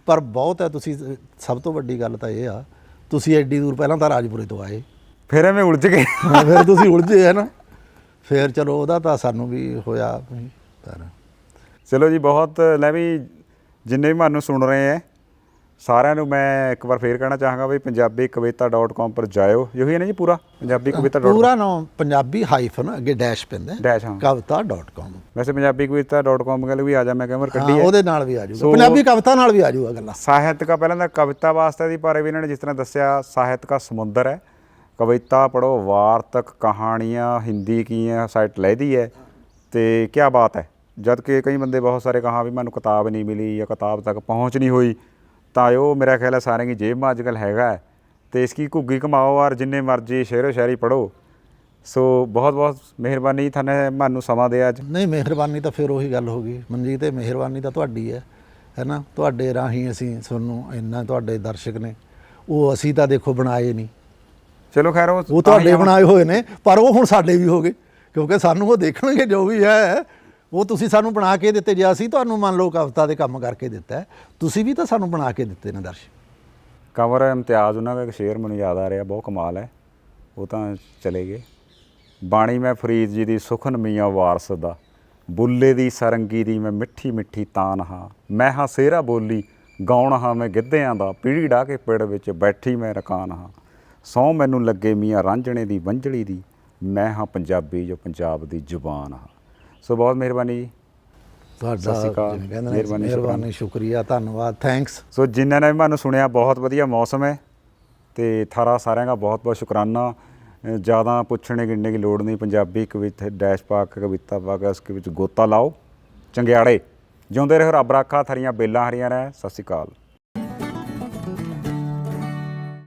ਪਰ ਬਹੁਤ ਹੈ, ਤੁਸੀਂ ਸਭ ਤੋਂ ਵੱਡੀ ਗੱਲ ਤਾਂ ਇਹ ਆ, ਤੁਸੀਂ ਐਡੀ ਦੂਰ ਪਹਿਲਾਂ ਤਾਂ ਰਾਜਪੁਰੇ ਤੋਂ ਆਏ, ਫਿਰ ਐਵੇਂ ਉਲਝ ਗਏ। ਫਿਰ ਤੁਸੀਂ ਉਲਝੇ ਹੈ ਨਾ, ਫਿਰ ਚਲੋ ਉਹਦਾ ਤਾਂ ਸਾਨੂੰ ਵੀ ਹੋਇਆ ਵੀ, ਪਰ ਚਲੋ ਜੀ ਬਹੁਤ, ਲੈ ਵੀ ਜਿੰਨੇ ਵੀ ਮੈਨੂੰ ਸੁਣ ਰਹੇ ਹੈ ਸਾਰਿਆਂ ਨੂੰ ਮੈਂ ਇੱਕ ਵਾਰ ਫੇਰ ਕਹਿਣਾ ਚਾਹਾਂਗਾ ਵੀ ਪੰਜਾਬੀਕਵਿਤਾ.com ਪਰ ਜਾਇਓ। ਇਹੀ ਹੈ ਨਾ ਜੀ ਪੂਰਾ ਪੰਜਾਬੀਕਵਿਤਾ.com? ਪੂਰਾ ਨਾਮ ਪੰਜਾਬੀ ਹਾਈਫਨ ਅੱਗੇ ਡੈਸ਼ ਪੈਂਦਾ ਡੈਸ਼, ਹਾਂ। ਕਵਿਤਾ.com। ਵੈਸੇ ਪੰਜਾਬੀਕਵਿਤਾ.com ਗੱਲ ਵੀ ਆ ਜਾ, ਮੈਂ ਕਈ ਵਾਰ ਕੱਢੀ ਹੈ, ਉਹਦੇ ਨਾਲ ਵੀ ਆ ਜਾਊਗਾ, ਸੋ ਪੰਜਾਬੀ ਕਵਿਤਾ ਨਾਲ ਵੀ ਆ ਜਾਊਗਾ ਗੱਲਾਂ। ਸਾਹਿਤਕਾ ਪਹਿਲਾਂ ਤਾਂ ਕਵਿਤਾ ਵਾਸਤੇ ਦੀ, ਪਰ ਵੀ ਇਹਨਾਂ ਨੇ ਜਿਸ ਤਰ੍ਹਾਂ ਦੱਸਿਆ ਸਾਹਿਤਕਾ ਸਮੁੰਦਰ ਹੈ। ਕਵਿਤਾ ਪੜ੍ਹੋ, ਵਾਰਤਕ ਕਹਾਣੀਆਂ ਹਿੰਦੀ ਕੀ ਹੈ ਸਾਈਟ ਲੈਦੀ ਹੈ, ਤੇ ਕਿਆ ਬਾਤ ਹੈ। ਜਦ ਕਿ ਕਈ ਬੰਦੇ ਬਹੁਤ ਸਾਰੇ ਕਹਾ ਵੀ ਮੈਨੂੰ ਕਿਤਾਬ ਨਹੀਂ ਮਿਲੀ ਜਾਂ ਕਿਤਾਬ ਤੱਕ ਪਹੁੰਚ ਨਹੀਂ ਹੋਈ, ਤਾਂ ਉਹ ਮੇਰਾ ਖਿਆਲ ਹੈ ਸਾਰਿਆਂ ਦੀ ਜੇਬ ਮਾ ਅੱਜ ਕੱਲ੍ਹ ਹੈਗਾ ਹੈ, ਤੇ ਇਸकी ਘੁੱਗੀ ਕਮਾਓ ਔਰ ਜਿੰਨੇ ਮਰਜ਼ੀ ਸ਼ੇਰੋ ਸ਼ਾਇਰੀ ਪੜ੍ਹੋ। ਸੋ ਬਹੁਤ ਬਹੁਤ ਮਿਹਰਬਾਨੀ ਤੁਹਾਨੂੰ ਮੈਨੂੰ ਸਮਾਂ ਦਿਆ ਅੱਜ। ਨਹੀਂ ਮਿਹਰਬਾਨੀ ਤਾਂ ਫਿਰ ਉਹੀ ਗੱਲ ਹੋ ਗਈ ਮਨਜੀਤ, ਇਹ ਮਿਹਰਬਾਨੀ ਤਾਂ ਤੁਹਾਡੀ ਹੈ ਨਾ, ਤੁਹਾਡੇ ਰਾਹੀਂ ਅਸੀਂ ਤੁਹਾਨੂੰ ਇੰਨਾ, ਤੁਹਾਡੇ ਦਰਸ਼ਕ ਨੇ, ਉਹ ਅਸੀਂ ਤਾਂ ਦੇਖੋ ਬਣਾਏ ਨਹੀਂ, ਚਲੋ ਖੈਰ ਉਹ ਤੁਹਾਡੇ ਬਣਾਏ ਹੋਏ ਨੇ, ਪਰ ਉਹ ਹੁਣ ਸਾਡੇ ਵੀ ਹੋ ਗਏ, ਕਿਉਂਕਿ ਸਾਨੂੰ ਉਹ ਦੇਖਣਗੇ ਜੋ ਵੀ ਹੈ, ਉਹ ਤੁਸੀਂ ਸਾਨੂੰ ਬਣਾ ਕੇ ਦਿੱਤੇ। ਜੇ ਅਸੀਂ ਤੁਹਾਨੂੰ ਮੰਨ ਲਓ ਕਵਿਤਾ ਦੇ ਕੰਮ ਕਰਕੇ ਦਿੱਤਾ, ਤੁਸੀਂ ਵੀ ਤਾਂ ਸਾਨੂੰ ਬਣਾ ਕੇ ਦਿੱਤੇ ਨੇ ਦਰਸ਼ਕ। ਕੰਵਰ ਇਮਤਿਆਜ਼ ਉਹਨਾਂ ਦਾ ਇੱਕ ਸ਼ੇਰ ਮੈਨੂੰ ਯਾਦ ਆ ਰਿਹਾ, ਬਹੁਤ ਕਮਾਲ ਹੈ, ਉਹ ਤਾਂ ਚਲੇ ਗਏ। ਬਾਣੀ ਮੈਂ ਫਰੀਦ ਜੀ ਦੀ ਸੁਖਨ ਮੀਆਂ ਵਾਰਸ ਦਾ, ਬੁੱਲੇ ਦੀ ਸਰੰਗੀ ਦੀ ਮੈਂ ਮਿੱਠੀ ਮਿੱਠੀ ਤਾਨ ਹਾਂ, ਮੈਂ ਹਾਂ ਸੇਰਾ ਬੋਲੀ ਗਾਉਣ ਹਾਂ ਮੈਂ ਗਿੱਧਿਆਂ ਦਾ, ਪੀੜੀ ਢਾਹ ਕੇ ਪਿੜ ਵਿੱਚ ਬੈਠੀ ਮੈਂ ਰਕਾਨ ਹਾਂ, ਸਹੁੰ ਮੈਨੂੰ ਲੱਗੇ ਮੀਆਂ ਰਾਂਝਣੇ ਦੀ ਵੰਝਲੀ ਦੀ, ਮੈਂ ਹਾਂ ਪੰਜਾਬੀ ਜੋ ਪੰਜਾਬ ਦੀ ਜ਼ੁਬਾਨ ਹਾਂ। ਸੋ ਬਹੁਤ ਮਿਹਰਬਾਨੀ ਜੀ, ਤੁਹਾਡਾ ਸਤਿ ਸ਼੍ਰੀ ਅਕਾਲ। ਜਿਵੇਂ ਕਹਿੰਦੇ ਨੇ, ਮਿਹਰਬਾਨੀ, ਸ਼ੁਕਰੀਆ, ਧੰਨਵਾਦ, ਥੈਂਕਸ। ਸੋ ਜਿਨ੍ਹਾਂ ਨੇ ਵੀ ਮੈਨੂੰ ਸੁਣਿਆ, ਬਹੁਤ ਵਧੀਆ ਮੌਸਮ ਹੈ, ਤੇ ਥਾਰਾ ਸਾਰਿਆਂ ਦਾ ਬਹੁਤ ਬਹੁਤ ਸ਼ੁਕਰਾਨਾ। ज़्यादा पुछने गिनने की लोड़ नहीं, पंजाबी कविता डैश पा के कविता पा के उसके गोता लाओ। चंगियाड़े जिउंदे रहो, रब राखा, थरियां बेलां हरियां रहे। सत श्री अकाल।